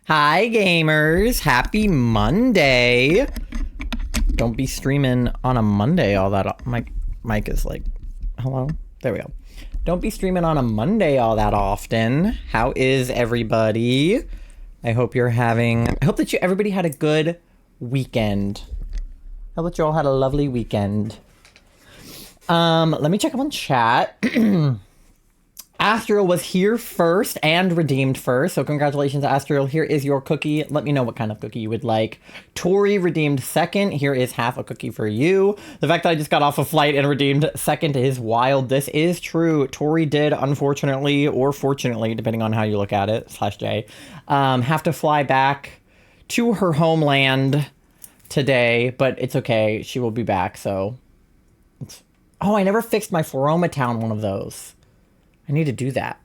Hi, gamers. Happy Monday. Don't be streaming on a Monday all that. My mic is like, hello? There we go. Don't be streaming on a Monday all that often. How is everybody? I hope that everybody had a good weekend. I hope that you all had a lovely weekend. Let me check up on chat. Astral was here first and redeemed first, so congratulations, Astral. Here is your cookie. Let me know what kind of cookie you would like. Tori redeemed second. Here is half a cookie for you. The fact that I just got off a flight and redeemed second is wild. This is true. Tori did, unfortunately, or fortunately, depending on how you look at it, /J, have to fly back to her homeland today, but it's okay. She will be back, so... Oh, I never fixed my Floroma Town one of those. I need to do that.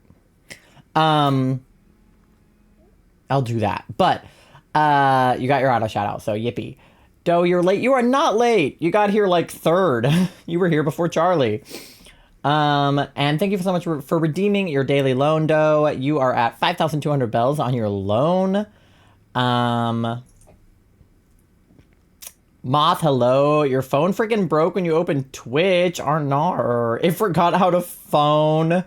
I'll do that. But you got your auto shout out, so yippee. Doe, you're late. You are not late. You got here like third. You were here before Charlie. And thank you so much for redeeming your daily loan, Doe. You are at 5,200 bells on your loan. Moth, hello. Your phone freaking broke when you opened Twitch. Arnar. It forgot how to phone.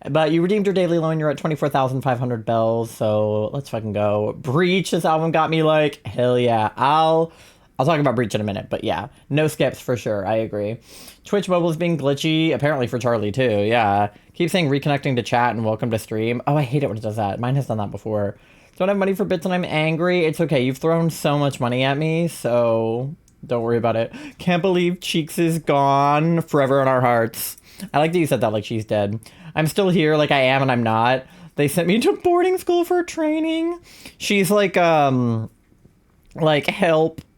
But you redeemed your daily loan. You're at 24,500 bells. So let's fucking go. Breach, this album got me like, hell yeah. I'll talk about Breach in a minute. But yeah, no skips for sure. I agree. Twitch mobile is being glitchy. Apparently for Charlie too. Yeah. Keep saying reconnecting to chat and welcome to stream. Oh, I hate it when it does that. Mine has done that before. Don't have money for bits and I'm angry. It's okay. You've thrown so much money at me. So don't worry about it. Can't believe Cheeks is gone. Forever in our hearts. I like that you said that like she's dead. I'm still here like I am and I'm not. They sent me to boarding school for training. She's like help,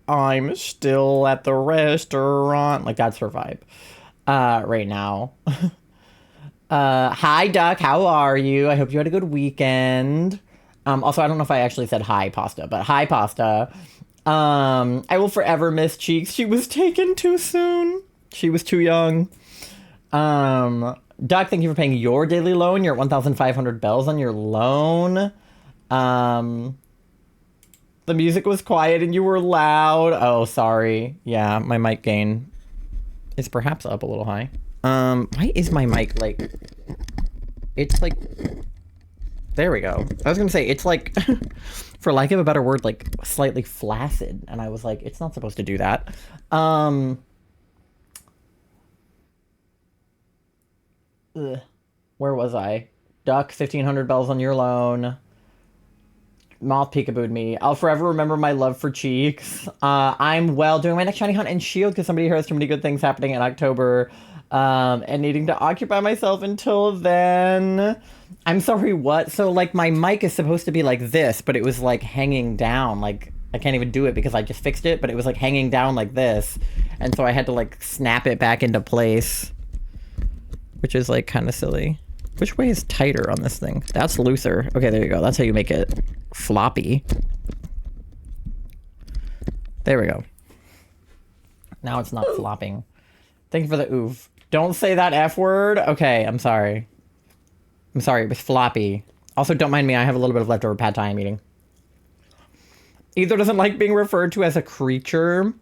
I'm still at the restaurant. Like that's her vibe right now. Hi Duck, how are you? I hope you had a good weekend. Also, I don't know if I actually said hi Pasta, but hi Pasta. I will forever miss Cheeks. She was taken too soon. She was too young. Doc, thank you for paying your daily loan. You're at 1,500 bells on your loan. The music was quiet and you were loud. Oh, sorry. Yeah, my mic gain is perhaps up a little high. Why is my mic like... It's like... There we go. I was gonna say, it's like, for lack of a better word, like slightly flaccid. And I was like, it's not supposed to do that. Where was I? Duck, 1,500 bells on your loan. Moth peekabooed me. I'll forever remember my love for Cheeks. I'm doing my next shiny hunt and shield because somebody here has too many good things happening in October. And needing to occupy myself until then. I'm sorry, what? So, like, my mic is supposed to be like this, but it was, like, hanging down. Like, I can't even do it because I just fixed it, but it was, like, hanging down like this. And so I had to, like, snap it back into place. Which is, like, kind of silly. Which way is tighter on this thing? That's looser. Okay, there you go. That's how you make it floppy. There we go. Now it's not flopping. Thank you for the oof. Don't say that F word. Okay, I'm sorry. I'm sorry, it was floppy. Also, don't mind me, I have a little bit of leftover pad thai I'm eating. Either doesn't like being referred to as a creature.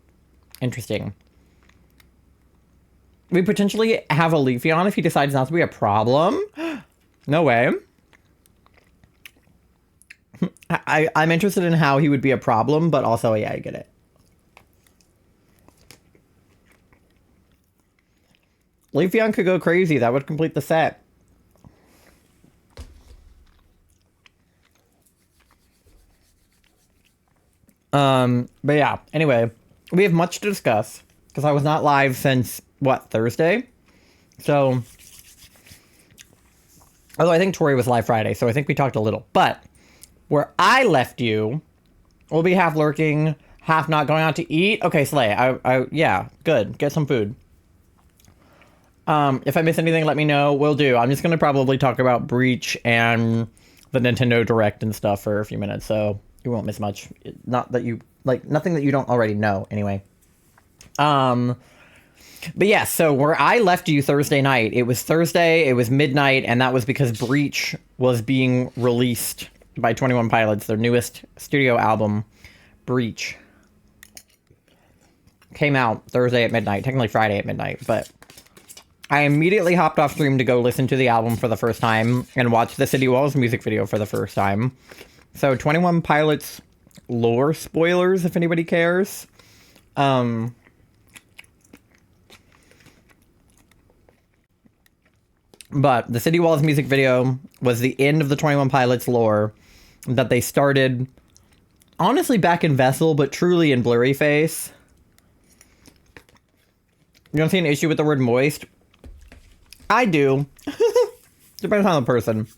Interesting. We potentially have a Leafeon if he decides not to be a problem. No way. I'm interested in how he would be a problem, but also, yeah, I get it. Leafeon could go crazy. That would complete the set. But yeah, anyway, we have much to discuss because I was not live since, what, Thursday? So, although I think Tori was live Friday, so I think we talked a little. But where I left you, we'll be half lurking, half not going out to eat. Okay, Slay, yeah, good. Get some food. If I miss anything, let me know. Will do. I'm just going to probably talk about Breach and the Nintendo Direct and stuff for a few minutes, so you won't miss much. Not that you, like, nothing that you don't already know, anyway. But yeah, so where I left you Thursday night, it was Thursday, it was midnight, and that was because Breach was being released by 21 Pilots, their newest studio album, Breach. Came out Thursday at midnight, technically Friday at midnight, but I immediately hopped off stream to go listen to the album for the first time and watch the City Walls music video for the first time. So 21 Pilots lore spoilers, if anybody cares. But the City Walls music video was the end of the 21 Pilots lore that they started, honestly, back in Vessel, but truly in Blurry Face. You don't see an issue with the word moist? I do. Depends on the person.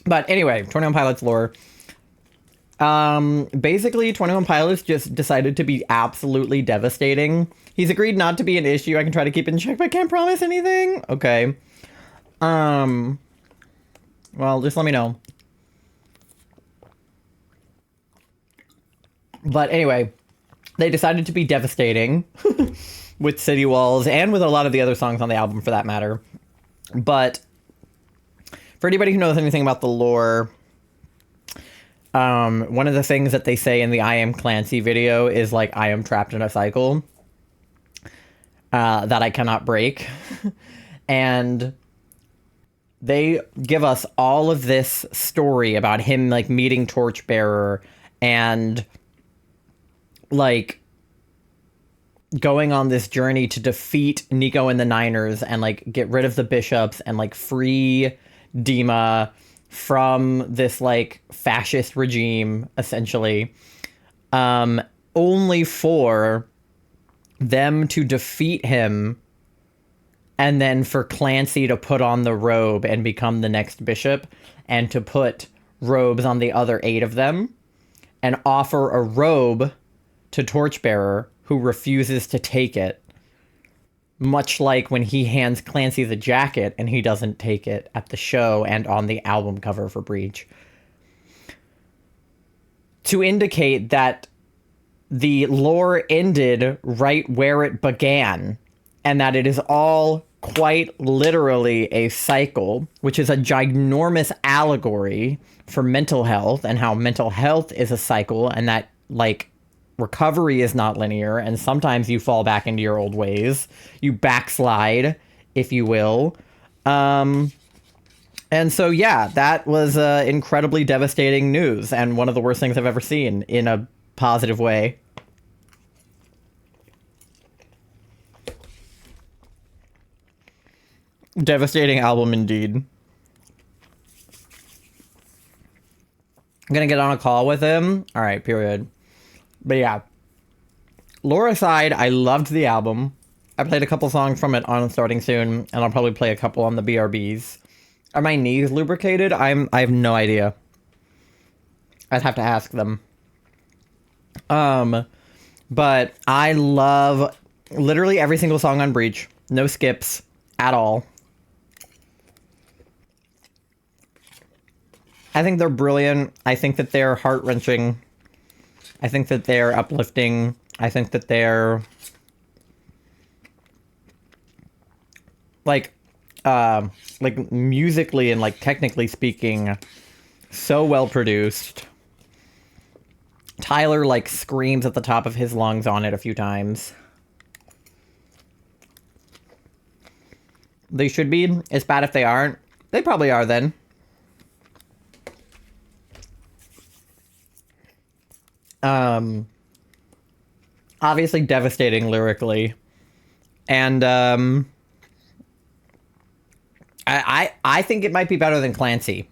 But anyway, 21 Pilots lore. Basically, 21 Pilots just decided to be absolutely devastating. He's agreed not to be an issue. I can try to keep it in check, but I can't promise anything. Okay. Well, just let me know. But anyway, they decided to be devastating with City Walls and with a lot of the other songs on the album for that matter. But for anybody who knows anything about the lore, one of the things that they say in the I Am Clancy video is like, I am trapped in a cycle that I cannot break. And they give us all of this story about him like meeting Torchbearer and like going on this journey to defeat Nico and the Niners and like get rid of the bishops and like free Dima from this like fascist regime, essentially, only for them to defeat him and then for Clancy to put on the robe and become the next bishop and to put robes on the other 8 of them and offer a robe to Torchbearer, who refuses to take it, much like when he hands Clancy the jacket and he doesn't take it at the show and on the album cover for Breach. To indicate that the lore ended right where it began, and that it is all quite literally a cycle, which is a ginormous allegory for mental health and how mental health is a cycle, and that, like, recovery is not linear, and sometimes you fall back into your old ways. You backslide, if you will. And so, yeah, that was incredibly devastating news, and one of the worst things I've ever seen in a positive way. Devastating album indeed. I'm gonna get on a call with him. All right, period. But yeah, lore aside, I loved the album. I played a couple songs from it on Starting Soon, and I'll probably play a couple on the BRBs. Are my knees lubricated? I have no idea. I'd have to ask them. But I love literally every single song on Breach. No skips at all. I think they're brilliant. I think that they're heart-wrenching. I think that they're uplifting. I think that they're like musically and like technically speaking, so well produced. Tyler like screams at the top of his lungs on it a few times. They should be. It's bad if they aren't. They probably are then. Obviously devastating lyrically. And, I think it might be better than Clancy,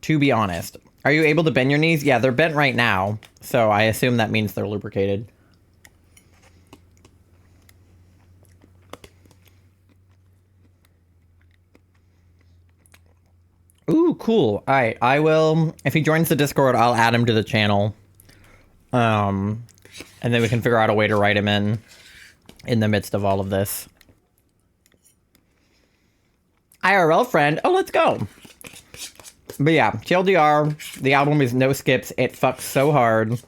to be honest. Are you able to bend your knees? Yeah, they're bent right now, so I assume that means they're lubricated. Ooh, cool. All right, I will, if he joins the Discord, I'll add him to the channel. And then we can figure out a way to write him in the midst of all of this. IRL friend. Oh, let's go. But yeah, TLDR, the album is no skips. It fucks so hard.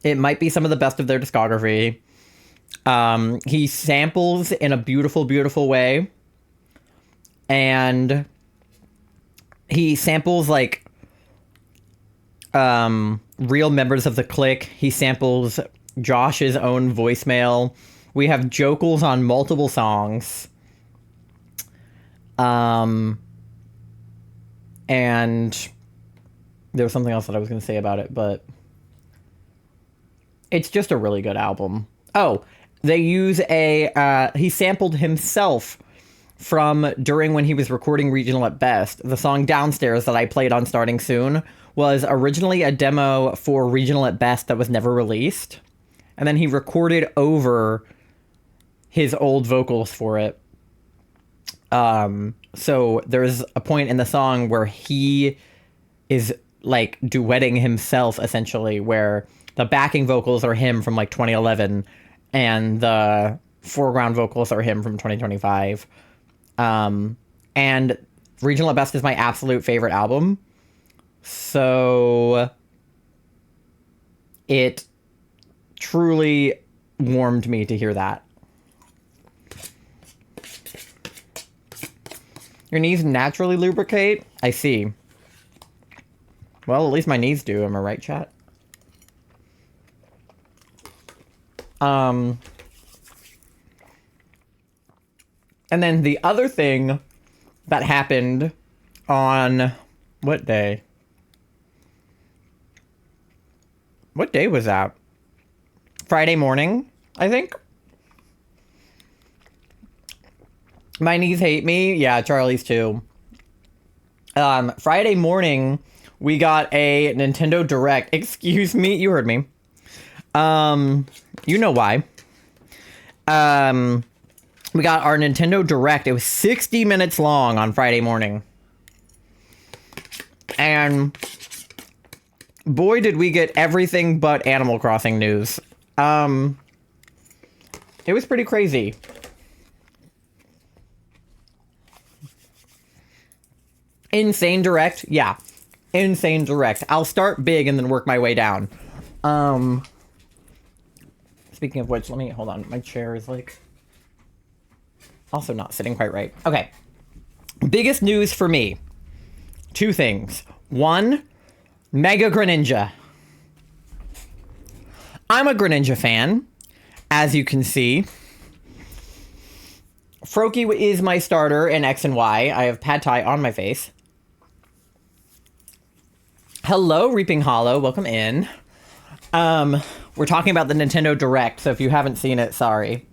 It might be some of the best of their discography. He samples in a beautiful, beautiful way. And he samples like real members of the clique. He samples Josh's own voicemail. We have Jokels on multiple songs. And there was something else that I was going to say about it, but it's just a really good album. Oh, they use he sampled himself from during when he was recording Regional at Best. The song Downstairs that I played on Starting Soon was originally a demo for Regional at Best that was never released. And then he recorded over his old vocals for it. So there's a point in the song where he is like duetting himself essentially, where the backing vocals are him from like 2011 and the foreground vocals are him from 2025. And Regional at Best is my absolute favorite album. So it truly warmed me to hear that. Your knees naturally lubricate? I see. Well, at least my knees do. Am I right, chat? And then the other thing that happened on what day? What day was that? Friday morning, I think. My knees hate me. Yeah, Charlie's too. Friday morning, we got a Nintendo Direct. Excuse me, you heard me. You know why. We got our Nintendo Direct. It was 60 minutes long on Friday morning. And boy, did we get everything but Animal Crossing news. It was pretty crazy. Insane Direct? Yeah. Insane Direct. I'll start big and then work my way down. Speaking of which, hold on. My chair is like also not sitting quite right. Okay. Biggest news for me. Two things. One, Mega Greninja. I'm a Greninja fan, as you can see. Froakie is my starter in X and Y. I have Pad Thai on my face. Hello, Reaping Hollow. Welcome in. We're talking about the Nintendo Direct, so if you haven't seen it, sorry.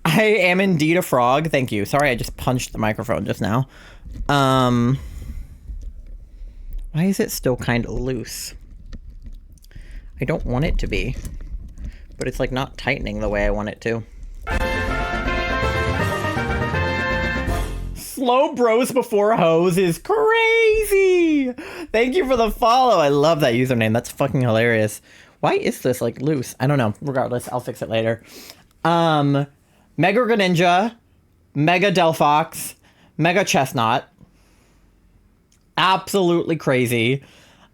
I am indeed a frog. Thank you. Sorry, I just punched the microphone just now. Why is it still kind of loose? I don't want it to be, but it's like not tightening the way I want it to. Slow bros before hoes is crazy. Thank you for the follow. I love that username. That's fucking hilarious. Why is this like loose? I don't know. Regardless, I'll fix it later. Mega Greninja, Mega Delphox, Mega Chestnut. Absolutely crazy.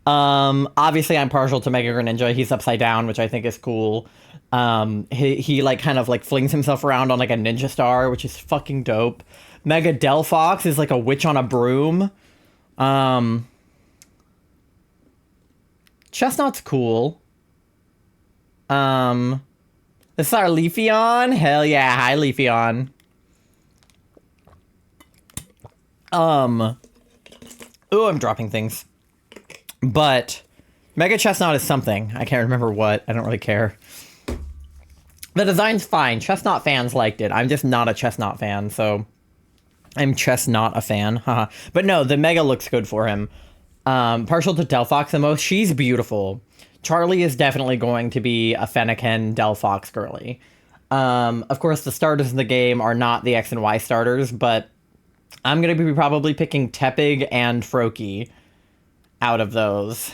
Obviously I'm partial to Mega Greninja. He's upside down, which I think is cool. He like kind of like flings himself around on like a ninja star, which is fucking dope. Mega Delphox is like a witch on a broom. Chestnut's cool. This is our Leafeon. Hell yeah, hi Leafeon. Ooh, I'm dropping things. But Mega Chestnut is something. I can't remember what. I don't really care. The design's fine. Chestnut fans liked it. I'm just not a Chestnut fan, so I'm Chestnut a fan. Haha. But no, the Mega looks good for him. Partial to Delphox the most. She's beautiful. Charlie is definitely going to be a Fennekin Delphox girly. Of course, the starters in the game are not the X and Y starters, but I'm going to be probably picking Tepig and Froakie out of those.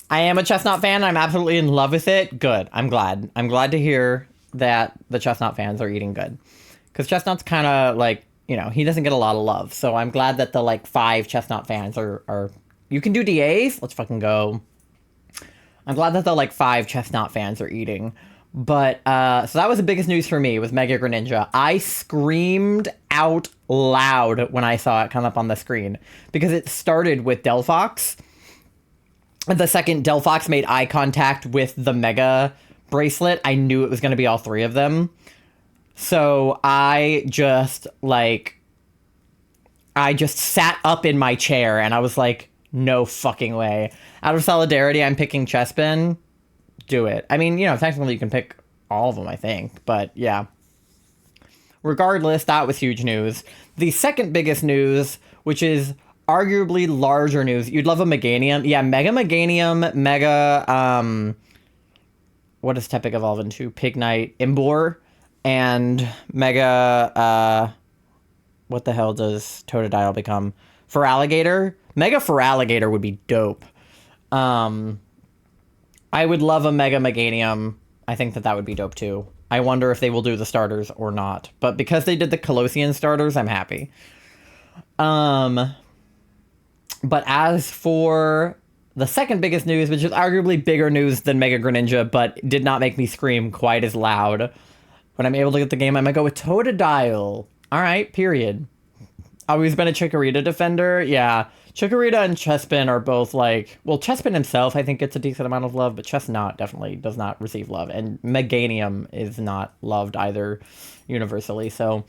I am a Chestnut fan. I'm absolutely in love with it. Good. I'm glad. I'm glad to hear that the Chestnut fans are eating good. Because Chestnut's kind of like, you know, he doesn't get a lot of love. So I'm glad that the like 5 Chestnut fans are you can do DAs? Let's fucking go. I'm glad that the like 5 Chestnut fans are eating. But, so that was the biggest news for me, was Mega Greninja. I screamed out loud when I saw it come up on the screen, because it started with Delphox. The second Delphox made eye contact with the Mega bracelet, I knew it was going to be all three of them. So I just sat up in my chair and I was like, no fucking way. Out of solidarity, I'm picking Chespin. Do it. I mean, you know, technically you can pick all of them, I think. But yeah. Regardless, that was huge news. The second biggest news, which is arguably larger news. You'd love a Meganium. Yeah, Mega Meganium, Mega, what does Tepig evolve into? Pignite, Imbor, and Mega, what the hell does Totodile become? Feraligatr? Mega Feraligatr would be dope. I would love a Mega Meganium. I think that would be dope too. I wonder if they will do the starters or not. But because they did the Colossian starters, I'm happy. But as for the second biggest news, which is arguably bigger news than Mega Greninja, but did not make me scream quite as loud when I'm able to get the game, I'm going to go with Totodile. All right, period. Always been a Chikorita defender. Yeah, Chikorita and Chespin are both like... Well, Chespin himself, I think, gets a decent amount of love, but Chestnut definitely does not receive love. And Meganium is not loved either universally, so...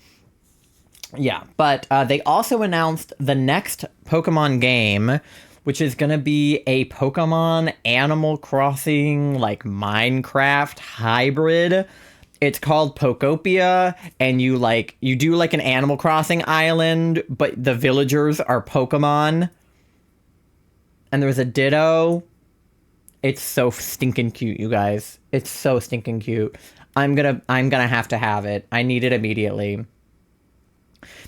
Yeah, but they also announced the next Pokemon game, which is going to be a Pokemon Animal Crossing, like, Minecraft hybrid. It's called Pokopia, and you do like an Animal Crossing island, but the villagers are Pokemon. And there's a Ditto. It's so stinking cute, you guys. It's so stinking cute. I'm gonna have to have it. I need it immediately.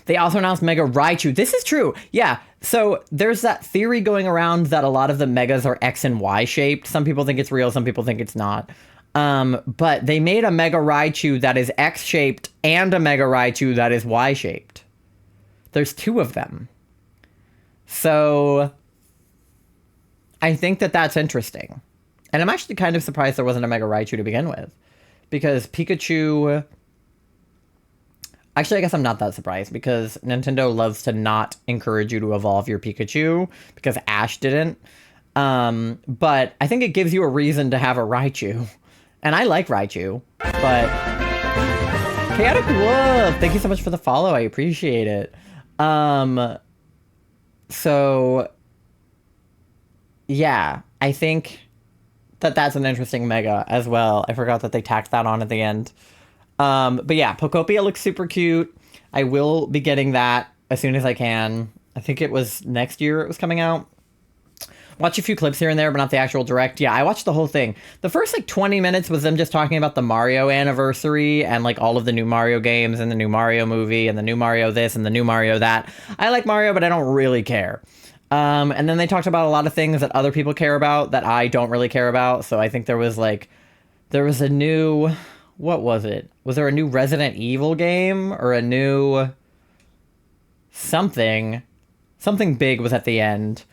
They also announced Mega Raichu. This is true. Yeah. So there's that theory going around that a lot of the Megas are X and Y shaped. Some people think it's real. Some people think it's not. But they made a Mega Raichu that is X shaped and a Mega Raichu that is Y shaped. There's two of them. So I think that that's interesting. And I'm actually kind of surprised there wasn't a Mega Raichu to begin with. Because Pikachu... Actually, I guess I'm not that surprised, because Nintendo loves to not encourage you to evolve your Pikachu, because Ash didn't. But I think it gives you a reason to have a Raichu. And I like Raichu, but... Chaotic Wolf! Thank you so much for the follow, I appreciate it. So... Yeah, I think that that's an interesting Mega as well. I forgot that they tacked that on at the end. But yeah, Pokopia looks super cute. I will be getting that as soon as I can. I think it was next year it was coming out. Watch a few clips here and there, but not the actual direct. Yeah, I watched the whole thing. The first, 20 minutes was them just talking about the Mario anniversary and, all of the new Mario games and the new Mario movie and the new Mario this and the new Mario that. I like Mario, but I don't really care. And then they talked about a lot of things that other people care about that I don't really care about. So I think there was, there was a new... What was it? Was there a new Resident Evil game? Or a new... Something. Something big was at the end.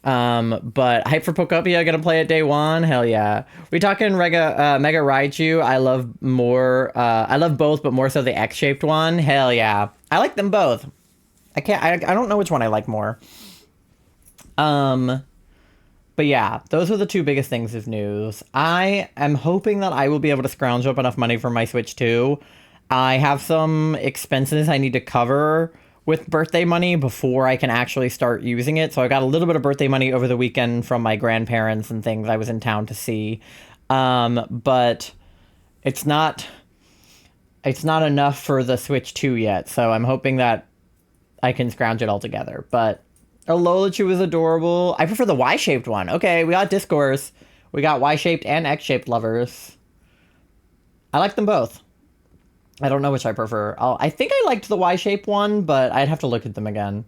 But hype for Pokopia, gonna play it day one? Hell yeah. We talking Mega Raichu? I love both, but more so the X-shaped one. Hell yeah. I like them both. I don't know which one I like more. But yeah, those are the two biggest things of news. I am hoping that I will be able to scrounge up enough money for my Switch 2. I have some expenses I need to cover with birthday money before I can actually start using it. So I got a little bit of birthday money over the weekend from my grandparents and things I was in town to see. But it's not enough for the Switch 2 yet. So I'm hoping that I can scrounge it all together. But Alolachu is adorable. I prefer the Y-shaped one. Okay, we got Discourse. We got Y-shaped and X-shaped lovers. I like them both. I don't know which I prefer. I think I liked the Y-shaped one, but I'd have to look at them again.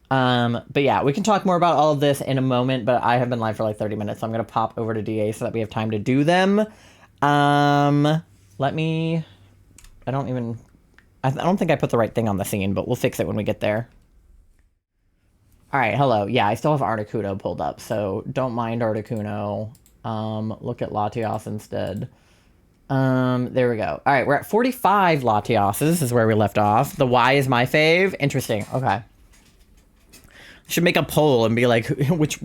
But yeah, we can talk more about all of this in a moment, but I have been live for 30 minutes, so I'm going to pop over to DA so that we have time to do them. I don't think I put the right thing on the scene, but we'll fix it when we get there. Alright, hello. Yeah, I still have Articuno pulled up, so don't mind Articuno. Look at Latias instead. There we go. All right, we're at 45 Latias. This is where we left off. The Y is my fave. Interesting. Okay. Should make a poll and be like, which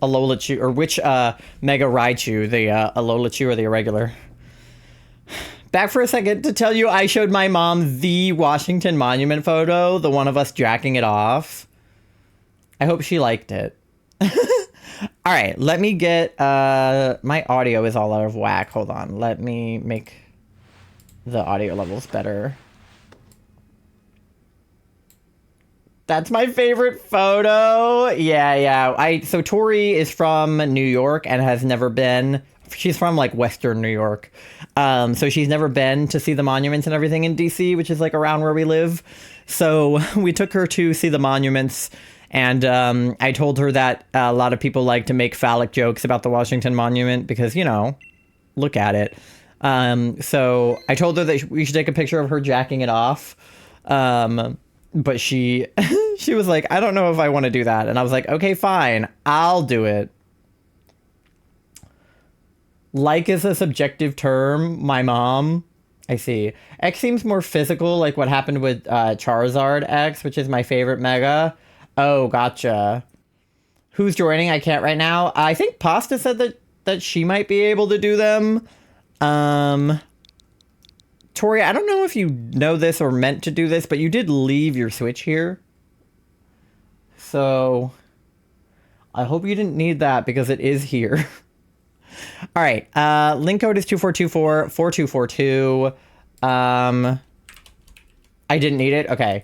Alola or which Mega Raichu, the Alola or the irregular. Back for a second to tell you I showed my mom the Washington Monument photo, the one of us jacking it off. I hope she liked it. All right, let me get, my audio is all out of whack. Hold on, let me make the audio levels better. That's my favorite photo. Yeah. So Tori is from New York and has never been. She's from like Western New York. So she's never been to see the monuments and everything in DC, which is like around where we live. So we took her to see the monuments. And I told her that a lot of people like to make phallic jokes about the Washington Monument because, you know, look at it. So I told her that we should take a picture of her jacking it off. But she was like, I don't know if I want to do that. And I was like, okay, fine, I'll do it. Like is a subjective term, my mom. I see. X seems more physical, like what happened with Charizard X, which is my favorite Mega. Oh, gotcha. Who's joining? I can't right now. I think Pasta said that she might be able to do them. Tori, I don't know if you know this or meant to do this, but you did leave your Switch here. So I hope you didn't need that because it is here. All right. Link code is 2424-4242. I didn't need it. Okay.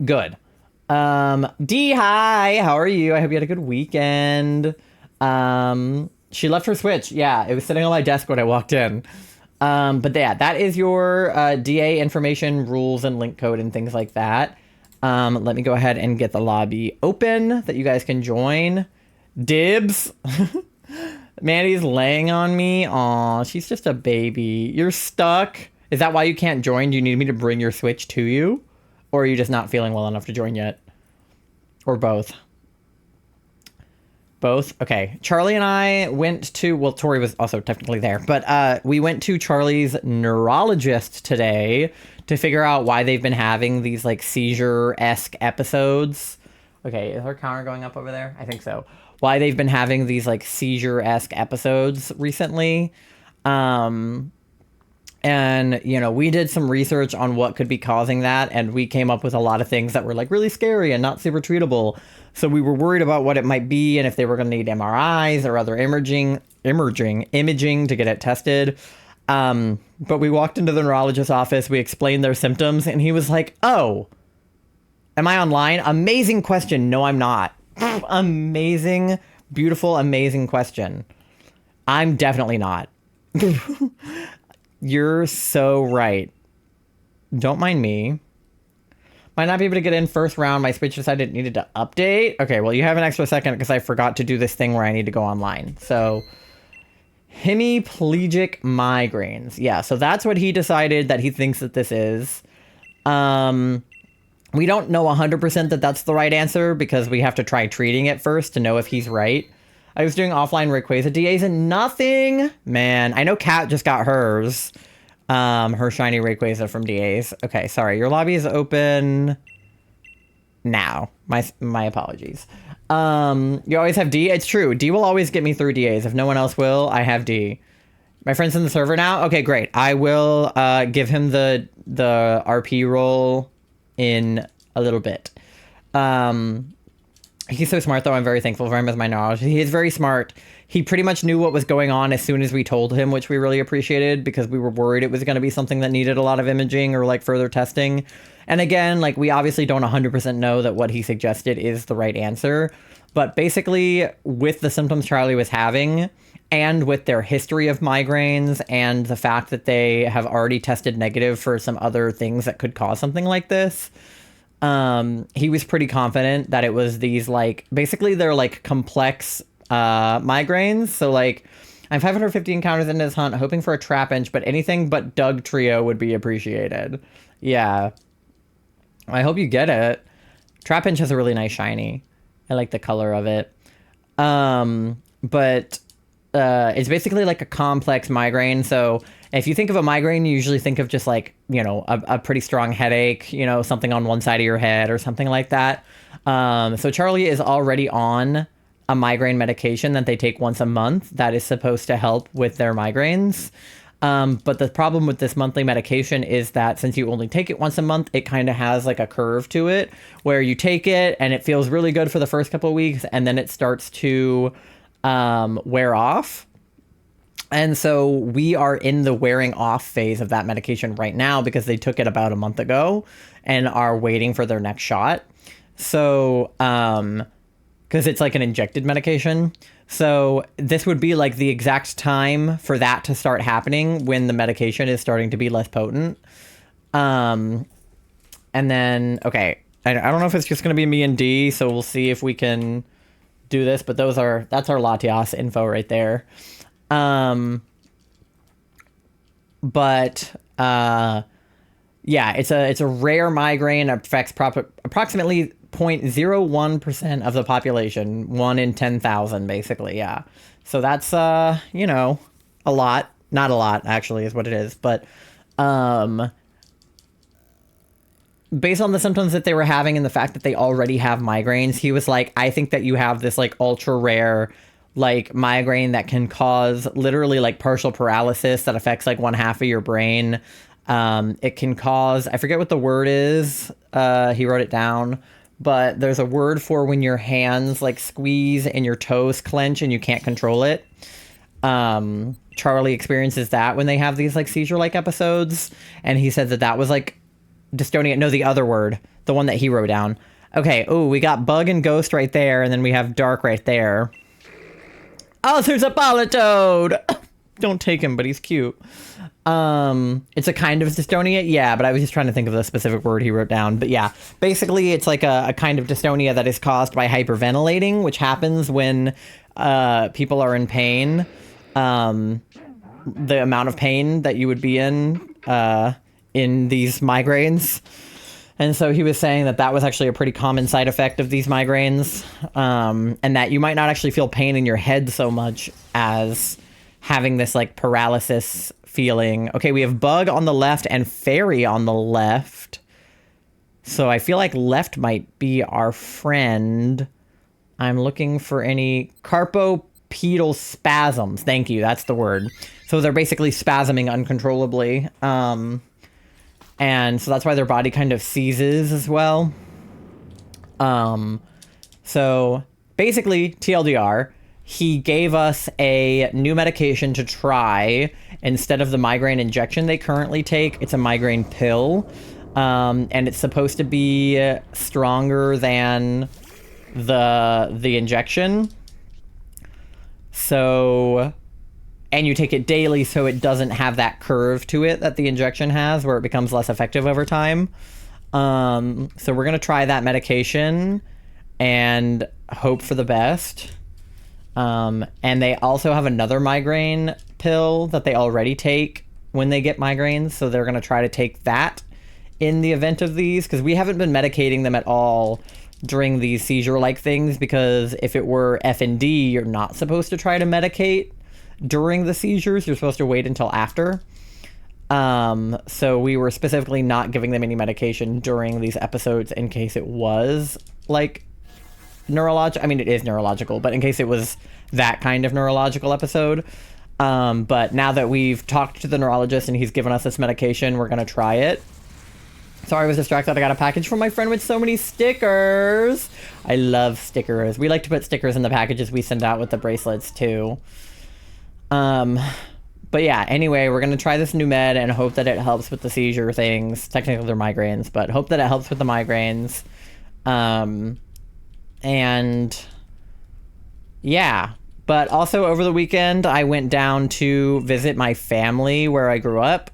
Good. D, hi. How are you? I hope you had a good weekend. She left her Switch. Yeah, it was sitting on my desk when I walked in. But yeah, that is your DA information, rules, and link code and things like that. Let me go ahead and get the lobby open that you guys can join. Dibs. Mandy's laying on me. Aw, she's just a baby. You're stuck. Is that why you can't join? Do you need me to bring your Switch to you? Or are you just not feeling well enough to join yet? Or both? Both? Okay. Charlie and I went to, well, Tori was also technically there, but we went to Charlie's neurologist today to figure out why they've been having these like seizure-esque episodes. Okay, is our counter going up over there? I think so. Why they've been having these like seizure-esque episodes recently. And, you know, we did some research on what could be causing that, and we came up with a lot of things that were like really scary and not super treatable. So we were worried about what it might be and if they were going to need MRIs or other imaging to get it tested. But we walked into the neurologist's office, we explained their symptoms, and he was like, oh, am I online? Amazing question. No, I'm not. Amazing, beautiful, amazing question. I'm definitely not. You're so right. Don't mind me. Might not be able to get in first round. My Switch decided it needed to update. Okay, well, you have an extra second because I forgot to do this thing where I need to go online. So, hemiplegic migraines. Yeah, so that's what he decided that he thinks that this is. We don't know 100% that that's the right answer because we have to try treating it first to know if he's right. I was doing offline Rayquaza DAs and nothing. Man, I know Kat just got hers. Her shiny Rayquaza from DAs. Okay, sorry. Your lobby is open now. My apologies. You always have D? It's true. D will always get me through DAs. If no one else will, I have D. My friend's in the server now? Okay, great. I will give him the RP role in a little bit. He's so smart, though. I'm very thankful for him as my knowledge. He is very smart. He pretty much knew what was going on as soon as we told him, which we really appreciated because we were worried it was going to be something that needed a lot of imaging or like further testing. And again, like we obviously don't 100% know that what he suggested is the right answer. But basically, with the symptoms Charlie was having and with their history of migraines and the fact that they have already tested negative for some other things that could cause something like this, he was pretty confident that it was these like basically they're like complex migraines. So like I'm 550 encounters into this hunt hoping for a Trapinch, but anything but Doug Trio would be appreciated. Yeah, I hope you get it. Trapinch has a really nice shiny. I like the color of it. But it's basically like a complex migraine. So if you think of a migraine, you usually think of just like, you know, a pretty strong headache, you know, something on one side of your head or something like that. So Charlie is already on a migraine medication that they take once a month that is supposed to help with their migraines. But the problem with this monthly medication is that since you only take it once a month, it kind of has like a curve to it where you take it and it feels really good for the first couple of weeks and then it starts to wear off. And so we are in the wearing off phase of that medication right now because they took it about a month ago and are waiting for their next shot. So, because it's like an injected medication. So this would be like the exact time for that to start happening when the medication is starting to be less potent. And then, okay, I don't know if it's just going to be me and D, so we'll see if we can do this, but that's our Latias info right there. Yeah, it's a rare migraine. It affects approximately 0.01% of the population, 1 in 10,000, basically. Yeah, so that's you know, a lot. Not a lot, actually, is what it is. But based on the symptoms that they were having and the fact that they already have migraines, he was like, I think that you have this like ultra rare like migraine that can cause literally like partial paralysis that affects like one half of your brain. It can cause, I forget what the word is. He wrote it down, but there's a word for when your hands like squeeze and your toes clench and you can't control it. Charlie experiences that when they have these like seizure like episodes. And he said that that was like dystonia. No, the other word, the one that he wrote down. Okay. Oh, we got bug and ghost right there. And then we have dark right there. Oh, there's a Politoad. Don't take him, but he's cute. It's a kind of dystonia. Yeah, but I was just trying to think of the specific word he wrote down. But yeah, basically it's like a kind of dystonia that is caused by hyperventilating, which happens when people are in pain. The amount of pain that you would be in these migraines. And so he was saying that that was actually a pretty common side effect of these migraines, and that you might not actually feel pain in your head so much as having this like paralysis feeling. Okay, we have bug on the left and fairy on the left. So I feel like left might be our friend. I'm looking for any carpopedal spasms. Thank you, that's the word. So they're basically spasming uncontrollably. And so that's why their body kind of seizes as well. So basically, TLDR, he gave us a new medication to try instead of the migraine injection they currently take. It's a migraine pill. And it's supposed to be stronger than the injection. So... and you take it daily so it doesn't have that curve to it that the injection has where it becomes less effective over time. So we're going to try that medication and hope for the best. And they also have another migraine pill that they already take when they get migraines. So they're going to try to take that in the event of these, because we haven't been medicating them at all during these seizure-like things, because if it were F&D, you're not supposed to try to medicate during the seizures. You're supposed to wait until after. So we were specifically not giving them any medication during these episodes in case it was like neurological. I mean, it is neurological, but in case it was that kind of neurological episode. But now that we've talked to the neurologist and he's given us this medication, we're going to try it. Sorry, I was distracted. I got a package from my friend with so many stickers. I love stickers. We like to put stickers in the packages we send out with the bracelets too. But yeah, anyway, we're going to try this new med and hope that it helps with the seizure things. Technically they're migraines, but hope that it helps with the migraines. And yeah, but also over the weekend, I went down to visit my family where I grew up.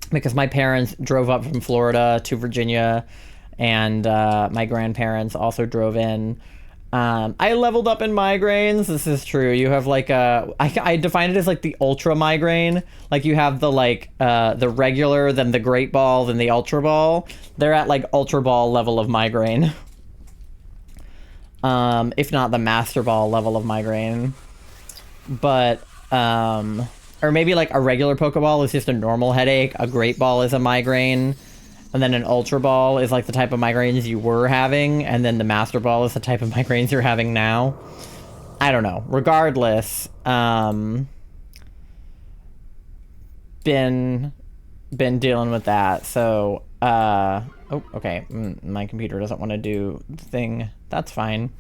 Because my parents drove up from Florida to Virginia, and my grandparents also drove in. I leveled up in migraines. This is true. You have like I define it as like the ultra migraine. Like you have the like the regular, then the great ball, then the ultra ball. They're at like ultra ball level of migraine. If not the master ball level of migraine. But, or maybe like a regular Pokeball is just a normal headache, a Great Ball is a migraine, and then an Ultra Ball is like the type of migraines you were having, and then the Master Ball is the type of migraines you're having now. I don't know. Regardless, been dealing with that. So, oh, okay. My computer doesn't want to do the thing. That's fine.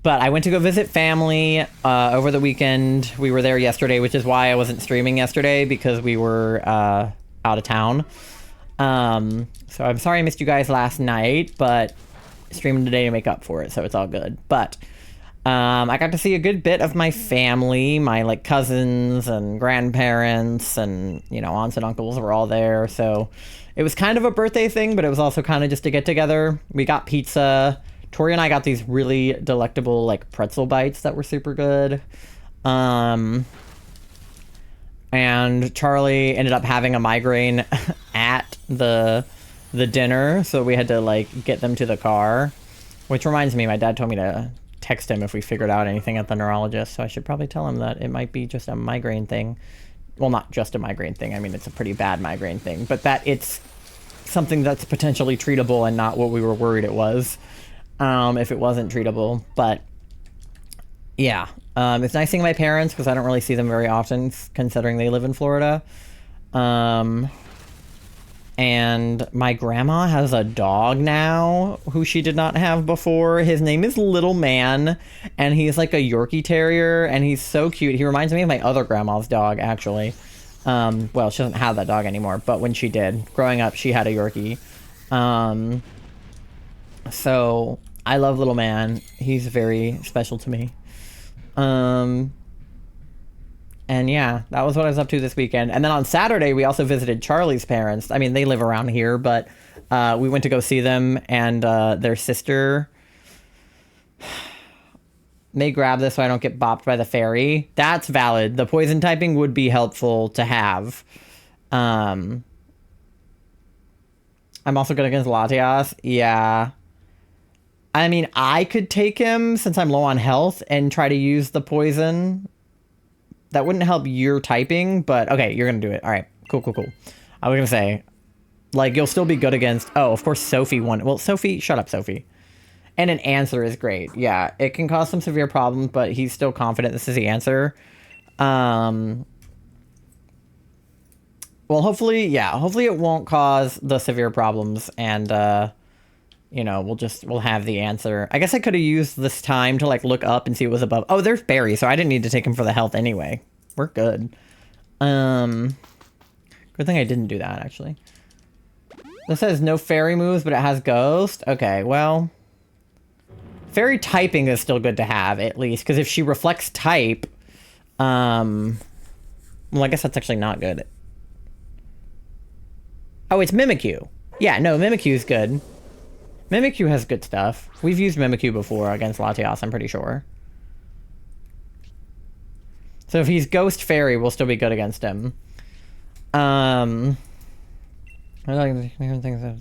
But I went to go visit family over the weekend. We were there yesterday, which is why I wasn't streaming yesterday, because we were out of town. So I'm sorry I missed you guys last night, but streaming today to make up for it, so it's all good. But I got to see a good bit of my family, my like cousins and grandparents and, you know, aunts and uncles were all there. So it was kind of a birthday thing, but it was also kind of just to get together. We got pizza. Tori and I got these really delectable like pretzel bites that were super good. And Charlie ended up having a migraine at the dinner, so we had to like get them to the car. Which reminds me, my dad told me to text him if we figured out anything at the neurologist, so I should probably tell him that it might be just a migraine thing. Well, not just a migraine thing. I mean, it's a pretty bad migraine thing, but that it's something that's potentially treatable and not what we were worried it was. If it wasn't treatable. But yeah, it's nice seeing my parents because I don't really see them very often considering they live in Florida. And my grandma has a dog now who she did not have before. His name is Little Man, and he's like a Yorkie Terrier, and he's so cute. He reminds me of my other grandma's dog, actually. Well, she doesn't have that dog anymore, but when she did, growing up, she had a Yorkie. So I love Little Man. He's very special to me. And yeah, that was what I was up to this weekend. And then on Saturday, we also visited Charlie's parents. I mean, they live around here, but we went to go see them, and their sister may grab this so I don't get bopped by the fairy. That's valid. The poison typing would be helpful to have. I'm also good against Latias. Yeah. I mean, I could take him since I'm low on health and try to use the poison. That wouldn't help your typing, but okay, you're gonna do it. All right, cool. I was gonna say, like, you'll still be good against, oh, of course, Sophie won. Well, Sophie, shut up, Sophie. And an answer is great. Yeah, it can cause some severe problems, but he's still confident this is the answer. Well, hopefully it won't cause the severe problems, and, you know, we'll have the answer. I guess I could have used this time to, like, look up and see what was above. Oh, there's Barry, so I didn't need to take him for the health anyway. We're good. Good thing I didn't do that, actually. This says no fairy moves, but it has ghost. Okay, well, fairy typing is still good to have, at least, because if she reflects type, well, I guess that's actually not good. Oh, it's Mimikyu. Yeah, no, Mimikyu's good. Mimikyu has good stuff. We've used Mimikyu before against Latias, I'm pretty sure. So if he's Ghost Fairy, we'll still be good against him. I like different things that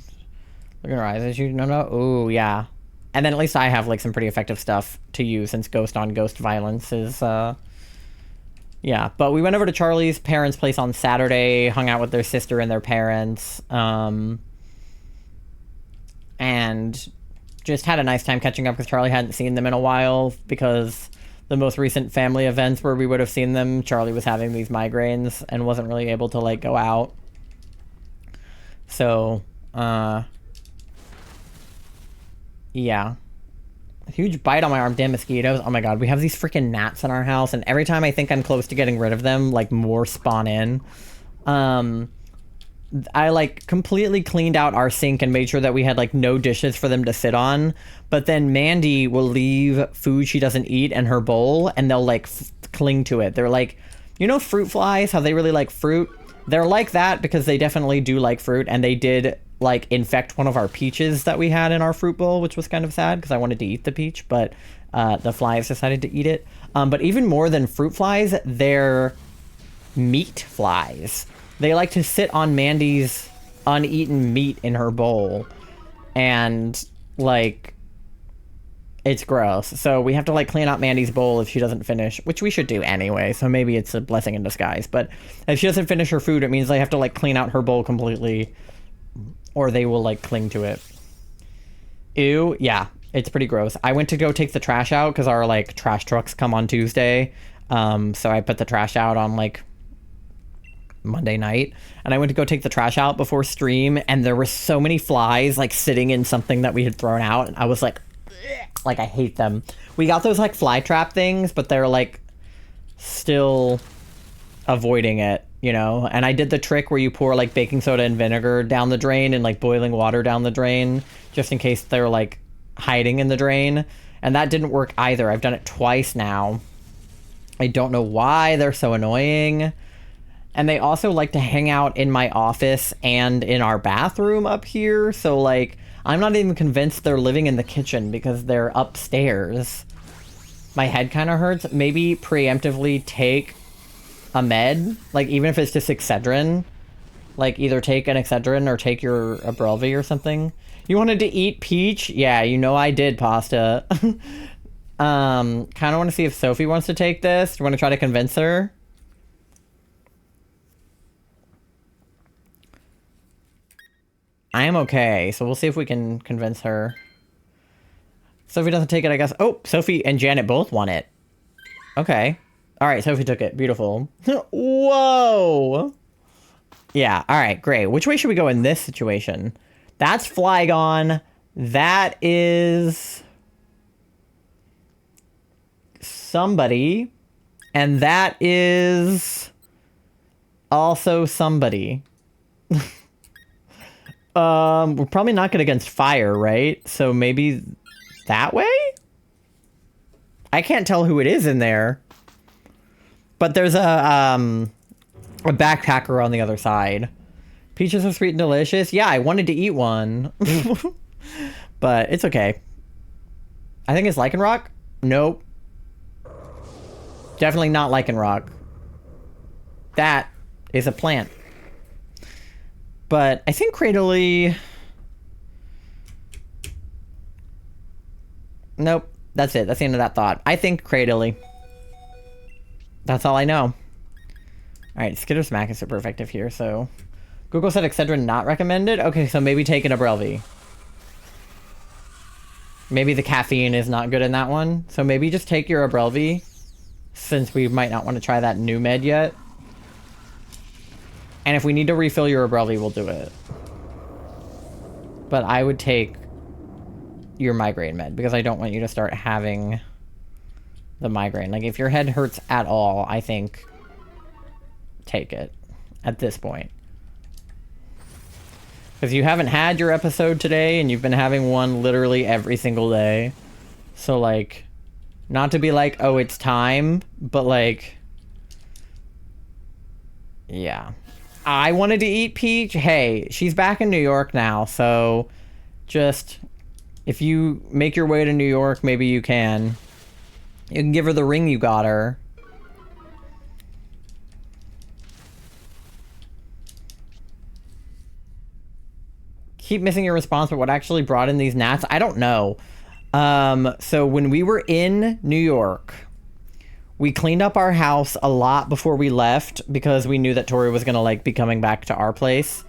look in her eyes as you no. Ooh, yeah. And then at least I have like some pretty effective stuff to use since Ghost on Ghost violence is yeah. But we went over to Charlie's parents' place on Saturday, hung out with their sister and their parents. And just had a nice time catching up because Charlie hadn't seen them in a while because the most recent family events where we would have seen them, Charlie was having these migraines and wasn't really able to like go out. So, yeah. A huge bite on my arm. Damn mosquitoes. Oh my god, we have these freaking gnats in our house, and every time I think I'm close to getting rid of them, like more spawn in. I like completely cleaned out our sink and made sure that we had like no dishes for them to sit on. But then Mandy will leave food she doesn't eat in her bowl, and they'll like cling to it. They're like, you know, fruit flies, how they really like fruit? They're like that because they definitely do like fruit, and they did like infect one of our peaches that we had in our fruit bowl, which was kind of sad because I wanted to eat the peach, but the flies decided to eat it. But even more than fruit flies, they're meat flies. They like to sit on Mandy's uneaten meat in her bowl and, like, It's gross. So we have to like clean out Mandy's bowl if she doesn't finish, which we should do anyway. So maybe it's a blessing in disguise. But if she doesn't finish her food, it means they have to like clean out her bowl completely, or they will like cling to it. Ew. Yeah, it's pretty gross. I went to go take the trash out because our like trash trucks come on Tuesday. So I put the trash out on like Monday night, and I went to go take the trash out before stream, and there were so many flies like sitting in something that we had thrown out, and I was like I hate them. We got those like fly trap things, but they're like still avoiding it, you know. And I did the trick where you pour like baking soda and vinegar down the drain and like boiling water down the drain just in case they're like hiding in the drain, and that didn't work either. I've done it twice now. I don't know why. They're so annoying. And they also like to hang out in my office and in our bathroom up here. So, like, I'm not even convinced they're living in the kitchen because they're upstairs. My head kind of hurts. Maybe preemptively take a med. Like, even if it's just Excedrin. Like, either take an Excedrin or take your Abrelvi or something. You wanted to eat peach? Yeah, you know I did, Pasta. Kind of want to see if Sophie wants to take this. Do you want to try to convince her? I am okay, so we'll see if we can convince her. Sophie doesn't take it, I guess. Oh, Sophie and Janet both want it. Okay. All right, Sophie took it. Beautiful. Whoa. Yeah, all right, great. Which way should we go in this situation? That's Flygon. That is somebody. And that is also somebody. We're probably not good against fire, right? So maybe that way? I can't tell who it is in there. But there's a backpacker on the other side. Peaches are sweet and delicious. Yeah, I wanted to eat one. But it's okay. I think it's Lycanroc? Nope. Definitely not Lycanroc. That is a plant. But I think Cradily... Nope. That's it. That's the end of that thought. I think Cradily. That's all I know. Alright, Skitter's Mac is super effective here, so... Google said Excedrin not recommended? Okay, so maybe take an Abrelvi. Maybe the caffeine is not good in that one. So maybe just take your Abrelvi, since we might not want to try that new med yet. And if we need to refill your Abrelvi, we'll do it. But I would take your migraine med, because I don't want you to start having the migraine. Like, if your head hurts at all, I think take it at this point. Because you haven't had your episode today, and you've been having one literally every single day. So, like, not to be like, oh, it's time, but, like, yeah. I wanted to eat Peach. Hey, she's back in New York now, so just, if you make your way to New York, maybe you can. You can give her the ring you got her. Keep missing your response, but what actually brought in these gnats? I don't know. So when we were in New York, we cleaned up our house a lot before we left because we knew that Tori was gonna like be coming back to our place.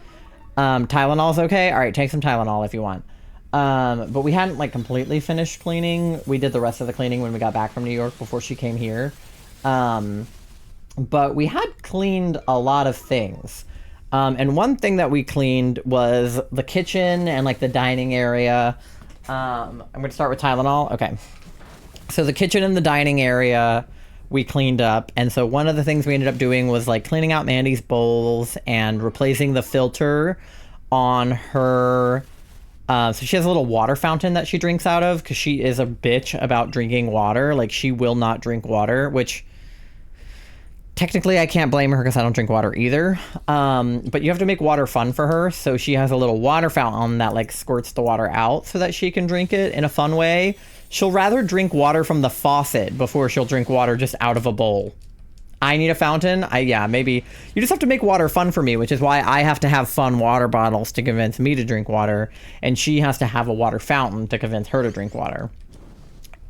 Tylenol's okay? All right, take some Tylenol if you want. But we hadn't like completely finished cleaning. We did the rest of the cleaning when we got back from New York before she came here. But we had cleaned a lot of things. And one thing that we cleaned was the kitchen and like the dining area. I'm gonna start with Tylenol. Okay. So the kitchen and the dining area we cleaned up. And so one of the things we ended up doing was like cleaning out Mandy's bowls and replacing the filter on her. So she has a little water fountain that she drinks out of because she is a bitch about drinking water. Like, she will not drink water, which technically I can't blame her because I don't drink water either. But you have to make water fun for her. So she has a little water fountain that like squirts the water out so that she can drink it in a fun way. She'll rather drink water from the faucet before she'll drink water just out of a bowl. I need a fountain. Yeah, maybe. You just have to make water fun for me, which is why I have to have fun water bottles to convince me to drink water. And she has to have a water fountain to convince her to drink water.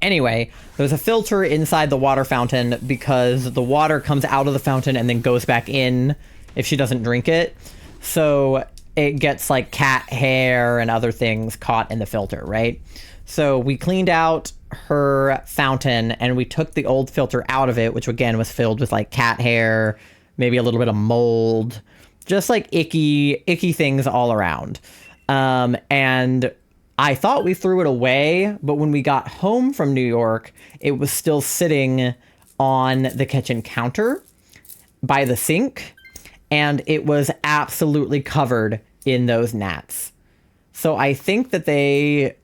Anyway, there's a filter inside the water fountain because the water comes out of the fountain and then goes back in if she doesn't drink it. So it gets like cat hair and other things caught in the filter, right? So we cleaned out her fountain and we took the old filter out of it, which again was filled with like cat hair, maybe a little bit of mold, just like icky things all around. And I thought we threw it away, but when we got home from New York, it was still sitting on the kitchen counter by the sink, and it was absolutely covered in those gnats. So I think that they